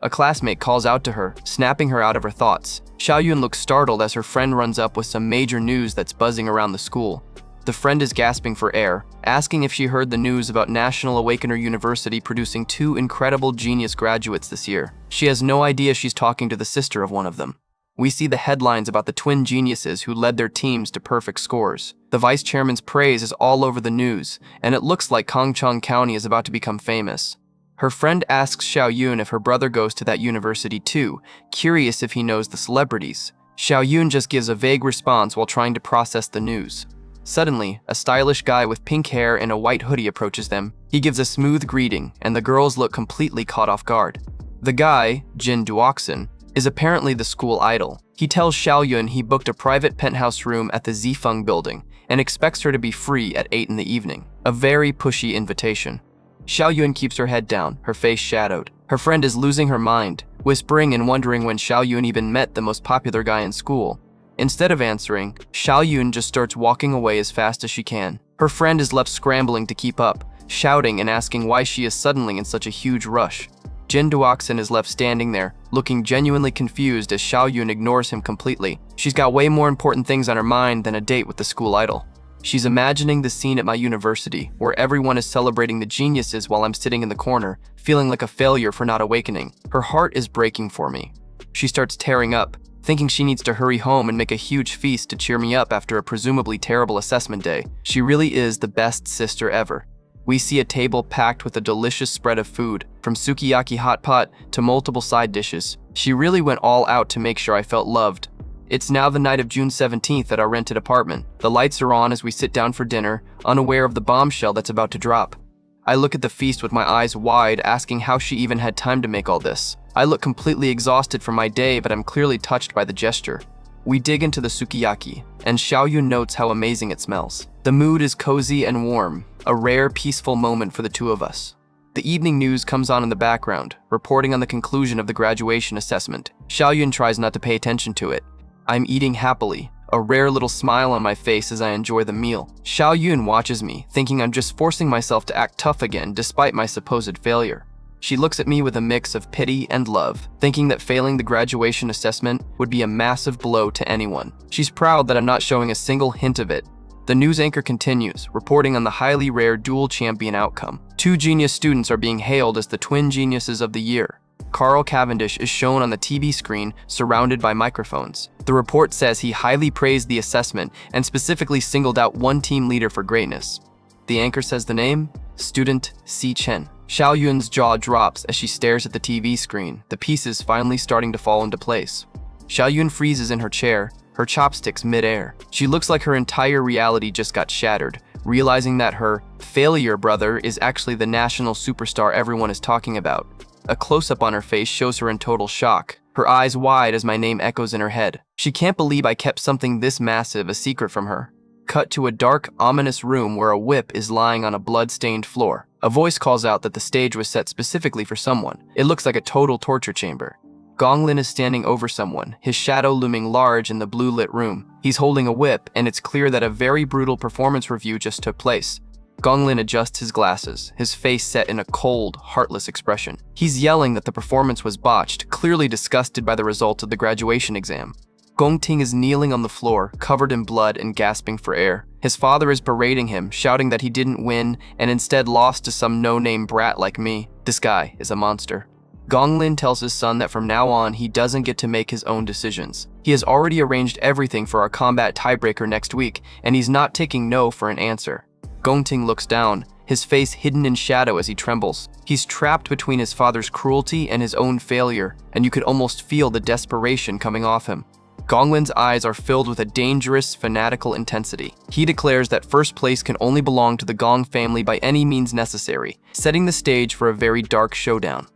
A classmate calls out to her, snapping her out of her thoughts. Xiaoyun looks startled as her friend runs up with some major news that's buzzing around the school. The friend is gasping for air, asking if she heard the news about National Awakener University producing 2 incredible genius graduates this year. She has no idea she's talking to the sister of one of them. We see the headlines about the twin geniuses who led their teams to perfect scores. The vice chairman's praise is all over the news, and it looks like Gongcheng County is about to become famous. Her friend asks Xiao Yun if her brother goes to that university too, curious if he knows the celebrities. Xiao Yun just gives a vague response while trying to process the news. Suddenly, a stylish guy with pink hair and a white hoodie approaches them. He gives a smooth greeting, and the girls look completely caught off guard. The guy, Jin Duoxin, is apparently the school idol. He tells Xiao Yun he booked a private penthouse room at the Zifeng building and expects her to be free at 8 in the evening. A very pushy invitation. Xiao Yun keeps her head down, her face shadowed. Her friend is losing her mind, whispering and wondering when Xiao Yun even met the most popular guy in school. Instead of answering, Xiao Yun just starts walking away as fast as she can. Her friend is left scrambling to keep up, shouting and asking why she is suddenly in such a huge rush. Jin Duoxin is left standing there, looking genuinely confused as Xiao Yun ignores him completely. She's got way more important things on her mind than a date with the school idol. She's imagining the scene at my university, where everyone is celebrating the geniuses while I'm sitting in the corner, feeling like a failure for not awakening. Her heart is breaking for me. She starts tearing up, thinking she needs to hurry home and make a huge feast to cheer me up after a presumably terrible assessment day. She really is the best sister ever. We see a table packed with a delicious spread of food, from sukiyaki hot pot to multiple side dishes. She really went all out to make sure I felt loved. It's now the night of June 17th at our rented apartment. The lights are on as we sit down for dinner, unaware of the bombshell that's about to drop. I look at the feast with my eyes wide, asking how she even had time to make all this. I look completely exhausted from my day, but I'm clearly touched by the gesture. We dig into the sukiyaki, and Xiao Yun notes how amazing it smells. The mood is cozy and warm, a rare, peaceful moment for the two of us. The evening news comes on in the background, reporting on the conclusion of the graduation assessment. Xiao Yun tries not to pay attention to it. I'm eating happily, a rare little smile on my face as I enjoy the meal. Xiao Yun watches me, thinking I'm just forcing myself to act tough again despite my supposed failure. She looks at me with a mix of pity and love, thinking that failing the graduation assessment would be a massive blow to anyone. She's proud that I'm not showing a single hint of it. The news anchor continues, reporting on the highly rare dual champion outcome. 2 genius students are being hailed as the twin geniuses of the year. Carl Cavendish is shown on the TV screen, surrounded by microphones. The report says he highly praised the assessment and specifically singled out one team leader for greatness. The anchor says the name, Student Si Chen. Xiao Yun's jaw drops as she stares at the TV screen, the pieces finally starting to fall into place. Xiao Yun freezes in her chair, her chopsticks mid-air. She looks like her entire reality just got shattered, realizing that her failure brother is actually the national superstar everyone is talking about. A close-up on her face shows her in total shock, her eyes wide as my name echoes in her head. She can't believe I kept something this massive a secret from her. Cut to a dark, ominous room where a whip is lying on a blood-stained floor. A voice calls out that the stage was set specifically for someone. It looks like a total torture chamber. Gonglin is standing over someone, his shadow looming large in the blue-lit room. He's holding a whip, and it's clear that a very brutal performance review just took place. Gonglin adjusts his glasses, his face set in a cold, heartless expression. He's yelling that the performance was botched, clearly disgusted by the result of the graduation exam. Gongting is kneeling on the floor, covered in blood and gasping for air. His father is berating him, shouting that he didn't win and instead lost to some no-name brat like me. This guy is a monster. Gonglin tells his son that from now on he doesn't get to make his own decisions. He has already arranged everything for our combat tiebreaker next week, and he's not taking no for an answer. Gongting looks down, his face hidden in shadow as he trembles. He's trapped between his father's cruelty and his own failure, and you could almost feel the desperation coming off him. Gonglin's eyes are filled with a dangerous, fanatical intensity. He declares that first place can only belong to the Gong family by any means necessary, setting the stage for a very dark showdown.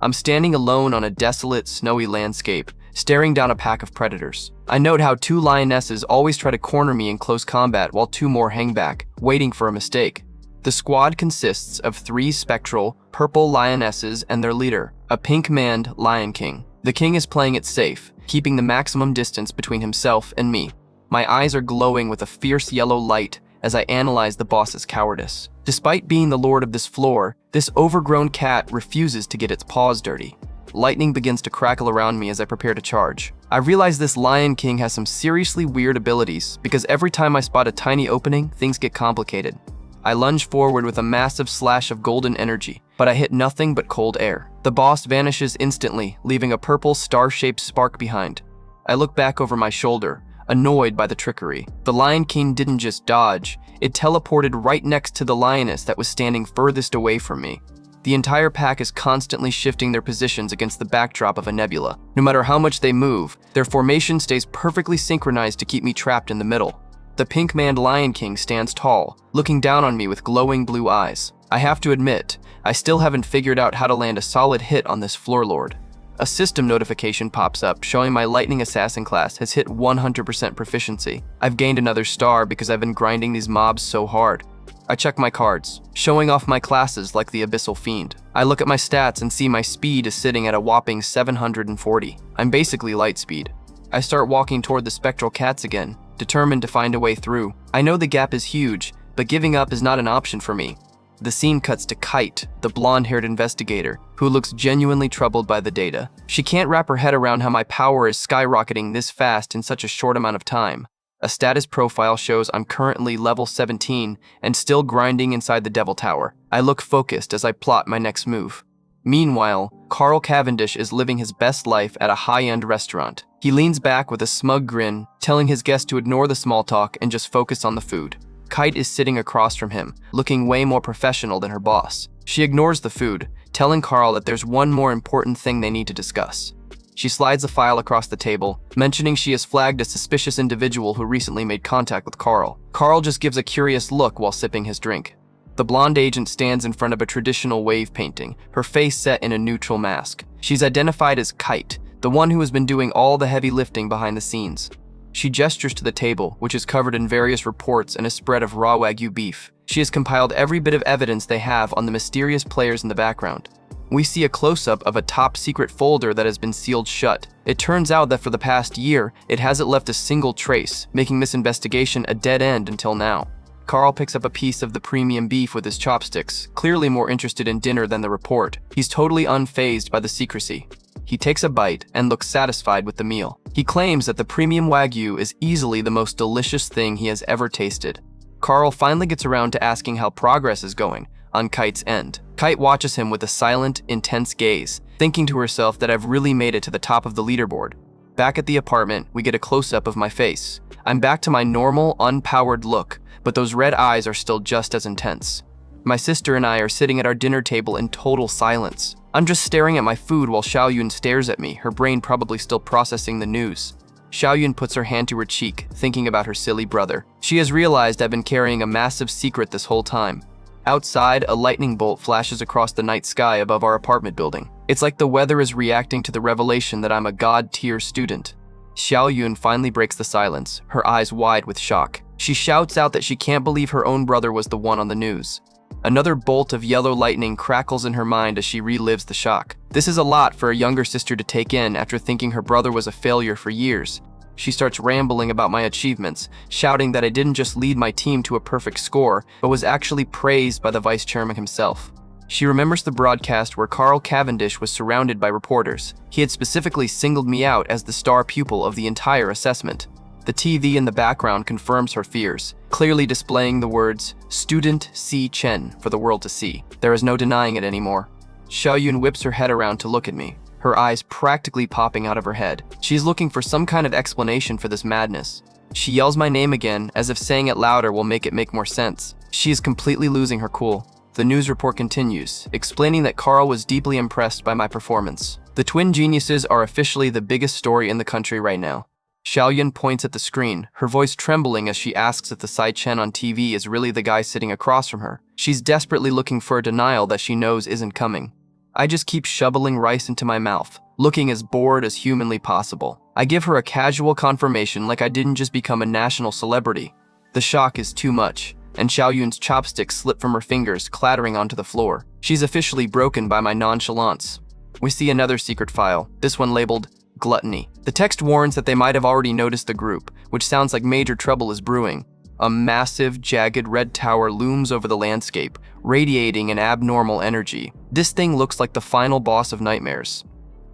I'm standing alone on a desolate, snowy landscape, staring down a pack of predators. I note how 2 lionesses always try to corner me in close combat while 2 more hang back, waiting for a mistake. The squad consists of 3 spectral, purple lionesses and their leader, a pink-maned lion king. The king is playing it safe, keeping the maximum distance between himself and me. My eyes are glowing with a fierce yellow light as I analyze the boss's cowardice. Despite being the lord of this floor, this overgrown cat refuses to get its paws dirty. Lightning begins to crackle around me as I prepare to charge. I realize this Lion King has some seriously weird abilities because every time I spot a tiny opening, things get complicated. I lunge forward with a massive slash of golden energy, but I hit nothing but cold air. The boss vanishes instantly, leaving a purple star-shaped spark behind. I look back over my shoulder, annoyed by the trickery. The Lion King didn't just dodge, it teleported right next to the lioness that was standing furthest away from me. The entire pack is constantly shifting their positions against the backdrop of a nebula. No matter how much they move, their formation stays perfectly synchronized to keep me trapped in the middle. The pink-maned Lion King stands tall, looking down on me with glowing blue eyes. I have to admit, I still haven't figured out how to land a solid hit on this floor lord. A system notification pops up showing my Lightning Assassin class has hit 100% proficiency. I've gained another star because I've been grinding these mobs so hard. I check my cards, showing off my classes like the Abyssal Fiend. I look at my stats and see my speed is sitting at a whopping 740. I'm basically light speed. I start walking toward the spectral cats again, determined to find a way through. I know the gap is huge, but giving up is not an option for me. The scene cuts to Kite, the blonde-haired investigator, who looks genuinely troubled by the data. She can't wrap her head around how my power is skyrocketing this fast in such a short amount of time. A status profile shows I'm currently level 17 and still grinding inside the Devil Tower. I look focused as I plot my next move. Meanwhile, Carl Cavendish is living his best life at a high-end restaurant. He leans back with a smug grin, telling his guests to ignore the small talk and just focus on the food. Kite is sitting across from him, looking way more professional than her boss. She ignores the food, telling Carl that there's one more important thing they need to discuss. She slides a file across the table, mentioning she has flagged a suspicious individual who recently made contact with Carl. Carl just gives a curious look while sipping his drink. The blonde agent stands in front of a traditional wave painting, her face set in a neutral mask. She's identified as Kite, the one who has been doing all the heavy lifting behind the scenes. She gestures to the table, which is covered in various reports and a spread of raw Wagyu beef. She has compiled every bit of evidence they have on the mysterious players in the background. We see a close-up of a top-secret folder that has been sealed shut. It turns out that for the past year, it hasn't left a single trace, making this investigation a dead end until now. Carl picks up a piece of the premium beef with his chopsticks, clearly more interested in dinner than the report. He's totally unfazed by the secrecy. He takes a bite and looks satisfied with the meal. He claims that the premium Wagyu is easily the most delicious thing he has ever tasted. Carl finally gets around to asking how progress is going on Kite's end. Kite watches him with a silent, intense gaze, thinking to herself that I've really made it to the top of the leaderboard. Back at the apartment, we get a close-up of my face. I'm back to my normal, unpowered look, but those red eyes are still just as intense. My sister and I are sitting at our dinner table in total silence. I'm just staring at my food while Xiaoyun stares at me, her brain probably still processing the news. Xiaoyun puts her hand to her cheek, thinking about her silly brother. She has realized I've been carrying a massive secret this whole time. Outside, a lightning bolt flashes across the night sky above our apartment building. It's like the weather is reacting to the revelation that I'm a god-tier student. Xiaoyun finally breaks the silence, her eyes wide with shock. She shouts out that she can't believe her own brother was the one on the news. Another bolt of yellow lightning crackles in her mind as she relives the shock. This is a lot for a younger sister to take in after thinking her brother was a failure for years. She starts rambling about my achievements, shouting that I didn't just lead my team to a perfect score, but was actually praised by the vice chairman himself. She remembers the broadcast where Carl Cavendish was surrounded by reporters. He had specifically singled me out as the star pupil of the entire assessment. The TV in the background confirms her fears, clearly displaying the words, "Student C. Chen," for the world to see. There is no denying it anymore. Xiaoyun whips her head around to look at me, her eyes practically popping out of her head. She is looking for some kind of explanation for this madness. She yells my name again, as if saying it louder will make it make more sense. She is completely losing her cool. The news report continues, explaining that Carl was deeply impressed by my performance. The twin geniuses are officially the biggest story in the country right now. Xiaoyun points at the screen, her voice trembling as she asks if the Sai Chen on TV is really the guy sitting across from her. She's desperately looking for a denial that she knows isn't coming. I just keep shoveling rice into my mouth, looking as bored as humanly possible. I give her a casual confirmation like I didn't just become a national celebrity. The shock is too much, and Xiaoyun's chopsticks slip from her fingers, clattering onto the floor. She's officially broken by my nonchalance. We see another secret file, this one labeled Gluttony. The text warns that they might have already noticed the group, which sounds like major trouble is brewing. A massive, jagged red tower looms over the landscape, radiating an abnormal energy. This thing looks like the final boss of nightmares.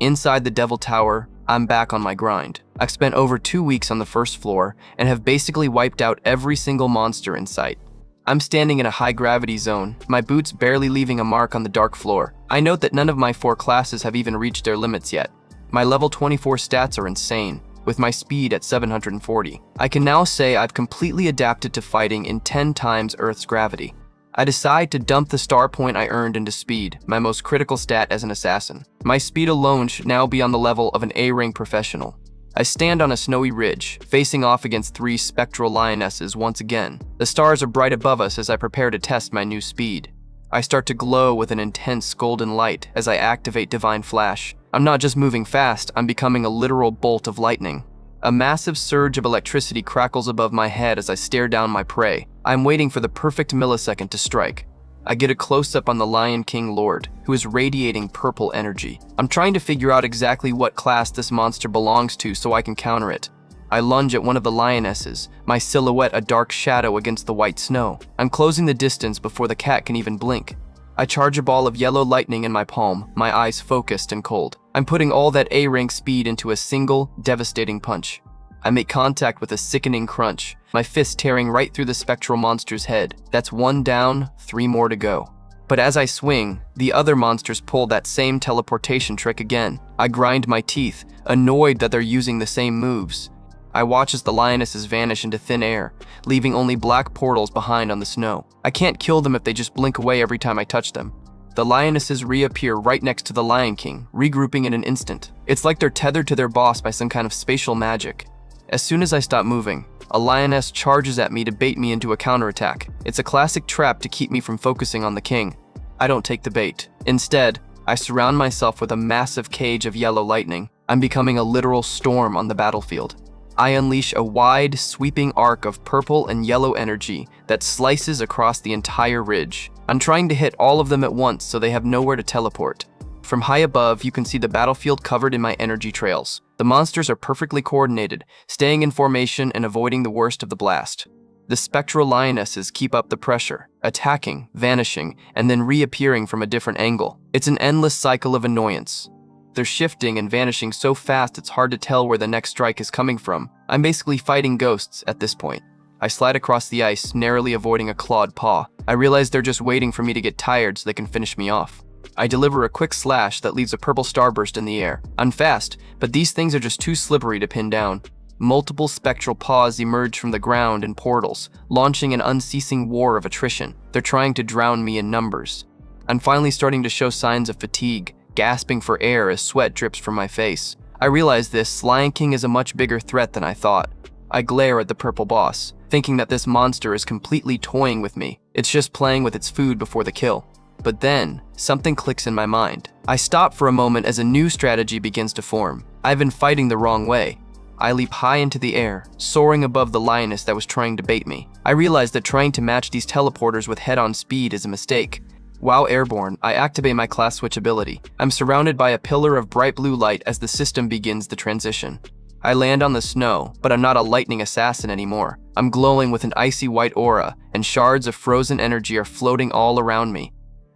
Inside the Devil Tower, I'm back on my grind. I've spent over 2 weeks on the first floor and have basically wiped out every single monster in sight. I'm standing in a high-gravity zone, my boots barely leaving a mark on the dark floor. I note that none of my 4 classes have even reached their limits yet. My level 24 stats are insane, with my speed at 740. I can now say I've completely adapted to fighting in 10 times Earth's gravity. I decide to dump the star point I earned into speed, my most critical stat as an assassin. My speed alone should now be on the level of an A-rank professional. I stand on a snowy ridge, facing off against 3 spectral lionesses once again. The stars are bright above us as I prepare to test my new speed. I start to glow with an intense golden light as I activate Divine Flash. I'm not just moving fast, I'm becoming a literal bolt of lightning. A massive surge of electricity crackles above my head as I stare down my prey. I'm waiting for the perfect millisecond to strike. I get a close-up on the Lion King Lord, who is radiating purple energy. I'm trying to figure out exactly what class this monster belongs to so I can counter it. I lunge at one of the lionesses, my silhouette a dark shadow against the white snow. I'm closing the distance before the cat can even blink. I charge a ball of yellow lightning in my palm, my eyes focused and cold. I'm putting all that A-rank speed into a single, devastating punch. I make contact with a sickening crunch, my fist tearing right through the spectral monster's head. That's 1 down, 3 more to go. But as I swing, the other monsters pull that same teleportation trick again. I grind my teeth, annoyed that they're using the same moves. I watch as the lionesses vanish into thin air, leaving only black portals behind on the snow. I can't kill them if they just blink away every time I touch them. The lionesses reappear right next to the Lion King, regrouping in an instant. It's like they're tethered to their boss by some kind of spatial magic. As soon as I stop moving, a lioness charges at me to bait me into a counterattack. It's a classic trap to keep me from focusing on the king. I don't take the bait. Instead, I surround myself with a massive cage of yellow lightning. I'm becoming a literal storm on the battlefield. I unleash a wide, sweeping arc of purple and yellow energy that slices across the entire ridge. I'm trying to hit all of them at once so they have nowhere to teleport. From high above, you can see the battlefield covered in my energy trails. The monsters are perfectly coordinated, staying in formation and avoiding the worst of the blast. The spectral lionesses keep up the pressure, attacking, vanishing, and then reappearing from a different angle. It's an endless cycle of annoyance. They're shifting and vanishing so fast it's hard to tell where the next strike is coming from. I'm basically fighting ghosts at this point. I slide across the ice, narrowly avoiding a clawed paw. I realize they're just waiting for me to get tired so they can finish me off. I deliver a quick slash that leaves a purple starburst in the air. I'm fast, but these things are just too slippery to pin down. Multiple spectral paws emerge from the ground in portals, launching an unceasing war of attrition. They're trying to drown me in numbers. I'm finally starting to show signs of fatigue, gasping for air as sweat drips from my face. I realize this Lion King is a much bigger threat than I thought. I glare at the purple boss, thinking that this monster is completely toying with me. It's just playing with its food before the kill. But then, something clicks in my mind. I stop for a moment as a new strategy begins to form. I've been fighting the wrong way. I leap high into the air, soaring above the lioness that was trying to bait me. I realize that trying to match these teleporters with head-on speed is a mistake. While airborne, I activate my class switch ability. I'm surrounded by a pillar of bright blue light as the system begins the transition. I land on the snow, but I'm not a lightning assassin anymore. I'm glowing with an icy white aura, and shards of frozen energy are floating all around me.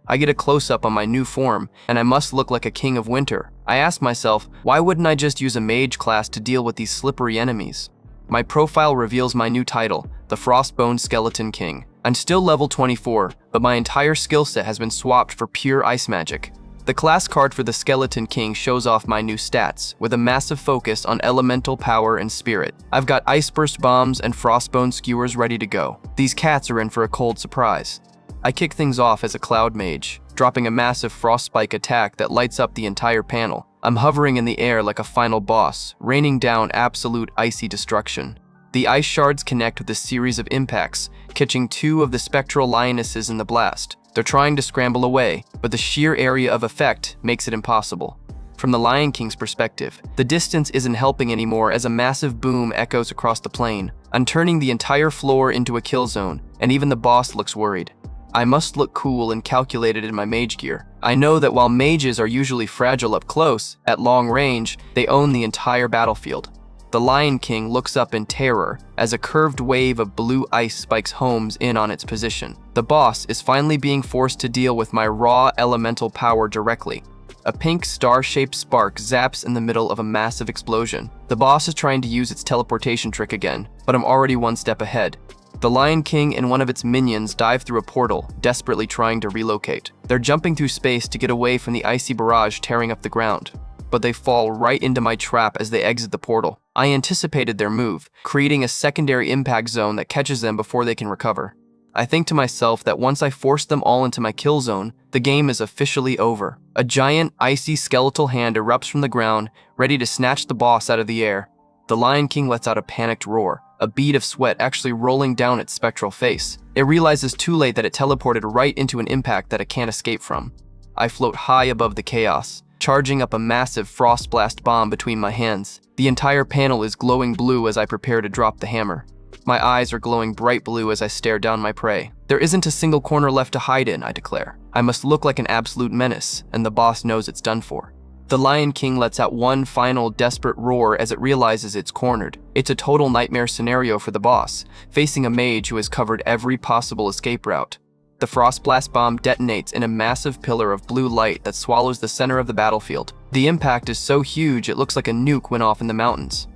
I get a close-up on my new form, and I must look like a king of winter. I ask myself, why wouldn't I just use a mage class to deal with these slippery enemies? My profile reveals my new title, the Frostbone Skeleton King. I'm still level 24, but my entire skill set has been swapped for pure ice magic. The class card for the Skeleton King shows off my new stats, with a massive focus on elemental power and spirit. I've got Ice Burst Bombs and Frostbone Skewers ready to go. These cats are in for a cold surprise. I kick things off as a Cloud Mage, dropping a massive Frost Spike attack that lights up the entire panel. I'm hovering in the air like a final boss, raining down absolute icy destruction. The ice shards connect with a series of impacts, catching two of the spectral lionesses in the blast. They're trying to scramble away, but the sheer area of effect makes it impossible. From the Lion King's perspective, the distance isn't helping anymore as a massive boom echoes across the plain. I'm turning the entire floor into a kill zone, and even the boss looks worried. I must look cool and calculated in my mage gear. I know that while mages are usually fragile up close, at long range, they own the entire battlefield. The Lion King looks up in terror as a curved wave of blue ice spikes homes in on its position. The boss is finally being forced to deal with my raw elemental power directly. A pink star-shaped spark zaps in the middle of a massive explosion. The boss is trying to use its teleportation trick again, but I'm already one step ahead. The Lion King and one of its minions dive through a portal, desperately trying to relocate. They're jumping through space to get away from the icy barrage tearing up the ground, but they fall right into my trap as they exit the portal. I anticipated their move, creating a secondary impact zone that catches them before they can recover. I think to myself that once I force them all into my kill zone, the game is officially over. A giant, icy skeletal hand erupts from the ground, ready to snatch the boss out of the air. The Lion King lets out a panicked roar, a bead of sweat actually rolling down its spectral face. It realizes too late that it teleported right into an impact that it can't escape from. I float high above the chaos, charging up a massive frost blast bomb between my hands. The entire panel is glowing blue as I prepare to drop the hammer. My eyes are glowing bright blue as I stare down my prey. There isn't a single corner left to hide in, I declare. I must look like an absolute menace, and the boss knows it's done for. The Lion King lets out one final desperate roar as it realizes it's cornered. It's a total nightmare scenario for the boss, facing a mage who has covered every possible escape route. The Frost Blast Bomb detonates in a massive pillar of blue light that swallows the center of the battlefield. The impact is so huge it looks like a nuke went off in the mountains.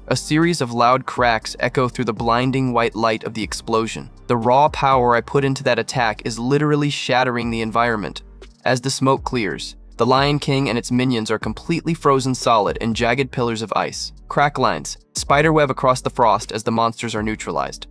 A series of loud cracks echo through the blinding white light of the explosion. The raw power I put into that attack is literally shattering the environment. As the smoke clears, the Lion King and its minions are completely frozen solid in jagged pillars of ice. Crack lines spiderweb across the frost as the monsters are neutralized.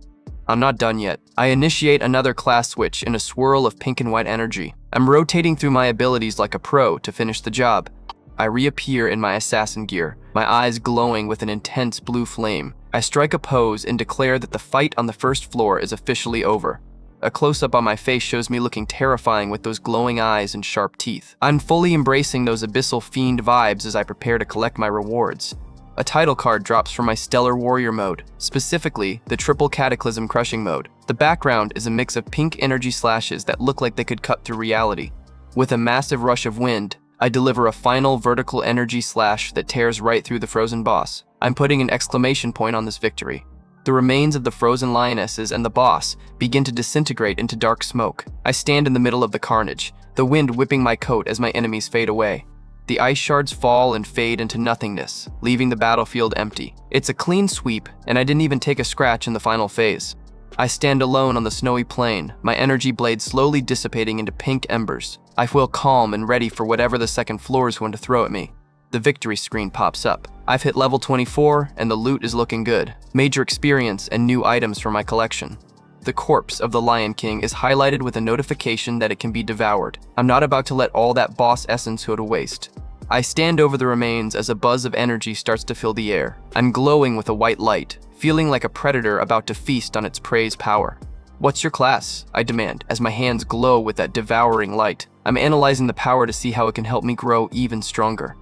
I'm not done yet. I initiate another class switch in a swirl of pink and white energy. I'm rotating through my abilities like a pro to finish the job. I reappear in my assassin gear, my eyes glowing with an intense blue flame. I strike a pose and declare that the fight on the first floor is officially over. A close-up on my face shows me looking terrifying with those glowing eyes and sharp teeth. I'm fully embracing those abyssal fiend vibes as I prepare to collect my rewards. A title card drops from my Stellar Warrior mode, specifically the Triple Cataclysm Crushing mode. The background is a mix of pink energy slashes that look like they could cut through reality. With a massive rush of wind, I deliver a final vertical energy slash that tears right through the frozen boss. I'm putting an exclamation point on this victory. The remains of the frozen lionesses and the boss begin to disintegrate into dark smoke. I stand in the middle of the carnage, the wind whipping my coat as my enemies fade away. The ice shards fall and fade into nothingness, leaving the battlefield empty. It's a clean sweep, and I didn't even take a scratch in the final phase. I stand alone on the snowy plain, my energy blade slowly dissipating into pink embers. I feel calm and ready for whatever the second floor is going to throw at me. The victory screen pops up. I've hit level 24, and the loot is looking good. Major experience and new items for my collection. The corpse of the Lion King is highlighted with a notification that it can be devoured. I'm not about to let all that boss essence go to waste. I stand over the remains as a buzz of energy starts to fill the air. I'm glowing with a white light, feeling like a predator about to feast on its prey's power. "What's your class?" I demand, as my hands glow with that devouring light. I'm analyzing the power to see how it can help me grow even stronger.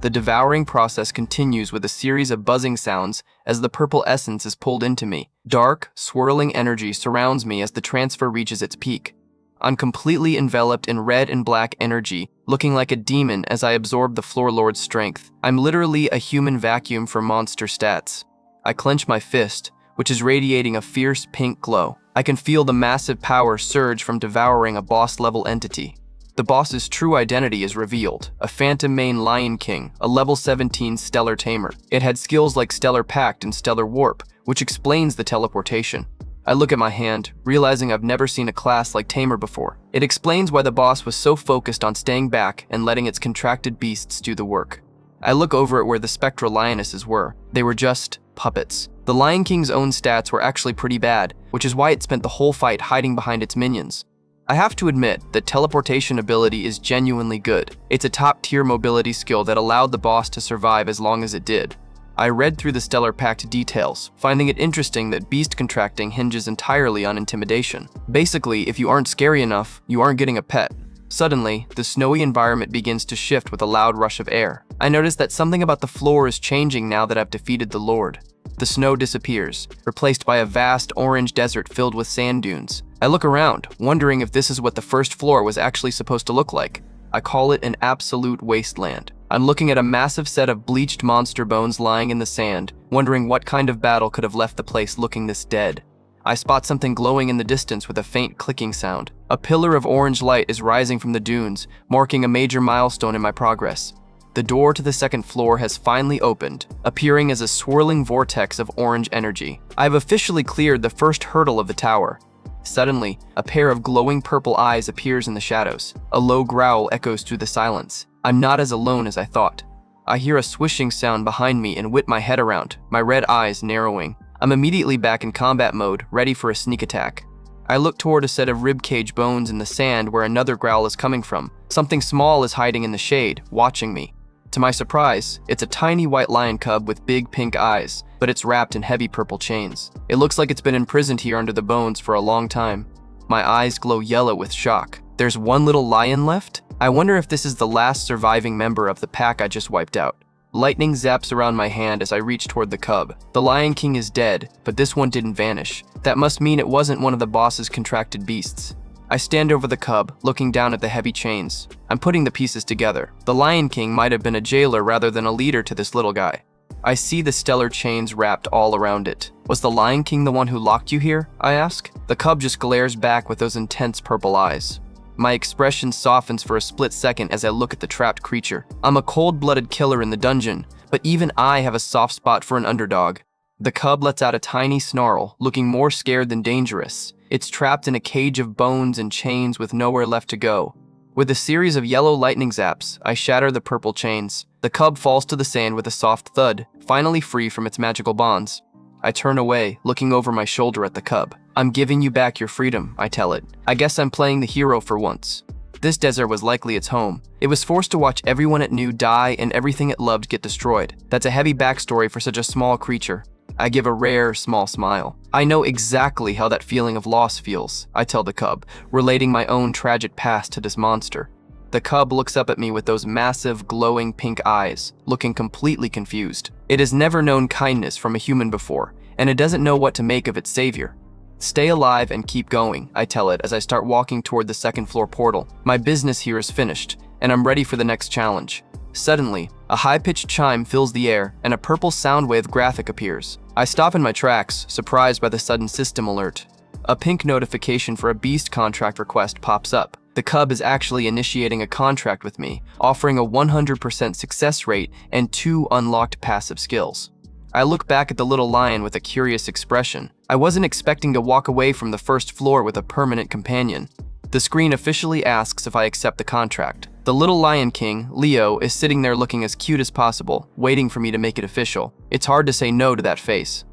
The devouring process continues with a series of buzzing sounds as the purple essence is pulled into me. Dark, swirling energy surrounds me as the transfer reaches its peak. I'm completely enveloped in red and black energy, looking like a demon as I absorb the Floor Lord's strength. I'm literally a human vacuum for monster stats. I clench my fist, which is radiating a fierce pink glow. I can feel the massive power surge from devouring a boss-level entity. The boss's true identity is revealed, a phantom mane Lion King, a level 17 stellar tamer. It had skills like Stellar Pact and Stellar Warp, which explains the teleportation. I look at my hand, realizing I've never seen a class like Tamer before. It explains why the boss was so focused on staying back and letting its contracted beasts do the work. I look over at where the spectral lionesses were. They were just puppets. The Lion King's own stats were actually pretty bad, which is why it spent the whole fight hiding behind its minions. I have to admit that teleportation ability is genuinely good. It's a top-tier mobility skill that allowed the boss to survive as long as it did. I read through the Stellar Pact details, finding it interesting that beast contracting hinges entirely on intimidation. Basically, if you aren't scary enough, you aren't getting a pet. Suddenly, the snowy environment begins to shift with a loud rush of air. I notice that something about the floor is changing now that I've defeated the Lord. The snow disappears, replaced by a vast orange desert filled with sand dunes. I look around, wondering if this is what the first floor was actually supposed to look like. I call it an absolute wasteland. I'm looking at a massive set of bleached monster bones lying in the sand, wondering what kind of battle could have left the place looking this dead. I spot something glowing in the distance with a faint clicking sound. A pillar of orange light is rising from the dunes, marking a major milestone in my progress. The door to the second floor has finally opened, appearing as a swirling vortex of orange energy. I've officially cleared the first hurdle of the tower. Suddenly, a pair of glowing purple eyes appears in the shadows. A low growl echoes through the silence. I'm not as alone as I thought. I hear a swishing sound behind me and whip my head around, my red eyes narrowing. I'm immediately back in combat mode, ready for a sneak attack. I look toward a set of ribcage bones in the sand where another growl is coming from. Something small is hiding in the shade, watching me. To my surprise, it's a tiny white lion cub with big pink eyes, but it's wrapped in heavy purple chains. It looks like it's been imprisoned here under the bones for a long time. My eyes glow yellow with shock. There's one little lion left? I wonder if this is the last surviving member of the pack I just wiped out. Lightning zaps around my hand as I reach toward the cub. The Lion King is dead, but this one didn't vanish. That must mean it wasn't one of the boss's contracted beasts. I stand over the cub, looking down at the heavy chains. I'm putting the pieces together. The Lion King might have been a jailer rather than a leader to this little guy. I see the stellar chains wrapped all around it. Was the Lion King the one who locked you here? I ask. The cub just glares back with those intense purple eyes. My expression softens for a split second as I look at the trapped creature. I'm a cold-blooded killer in the dungeon, but even I have a soft spot for an underdog. The cub lets out a tiny snarl, looking more scared than dangerous. It's trapped in a cage of bones and chains with nowhere left to go. With a series of yellow lightning zaps, I shatter the purple chains. The cub falls to the sand with a soft thud, finally free from its magical bonds. I turn away, looking over my shoulder at the cub. I'm giving you back your freedom, I tell it. I guess I'm playing the hero for once. This desert was likely its home. It was forced to watch everyone it knew die and everything it loved get destroyed. That's a heavy backstory for such a small creature. I give a rare, small smile. I know exactly how that feeling of loss feels, I tell the cub, relating my own tragic past to this monster. The cub looks up at me with those massive, glowing pink eyes, looking completely confused. It has never known kindness from a human before, and it doesn't know what to make of its savior. Stay alive and keep going, I tell it as I start walking toward the second floor portal. My business here is finished, and I'm ready for the next challenge. Suddenly, a high-pitched chime fills the air, and a purple sound wave graphic appears. I stop in my tracks, surprised by the sudden system alert. A pink notification for a beast contract request pops up. The cub is actually initiating a contract with me, offering a 100% success rate and 2 unlocked passive skills. I look back at the little lion with a curious expression. I wasn't expecting to walk away from the first floor with a permanent companion. The screen officially asks if I accept the contract. The little Lion King, Leo, is sitting there looking as cute as possible, waiting for me to make it official. It's hard to say no to that face.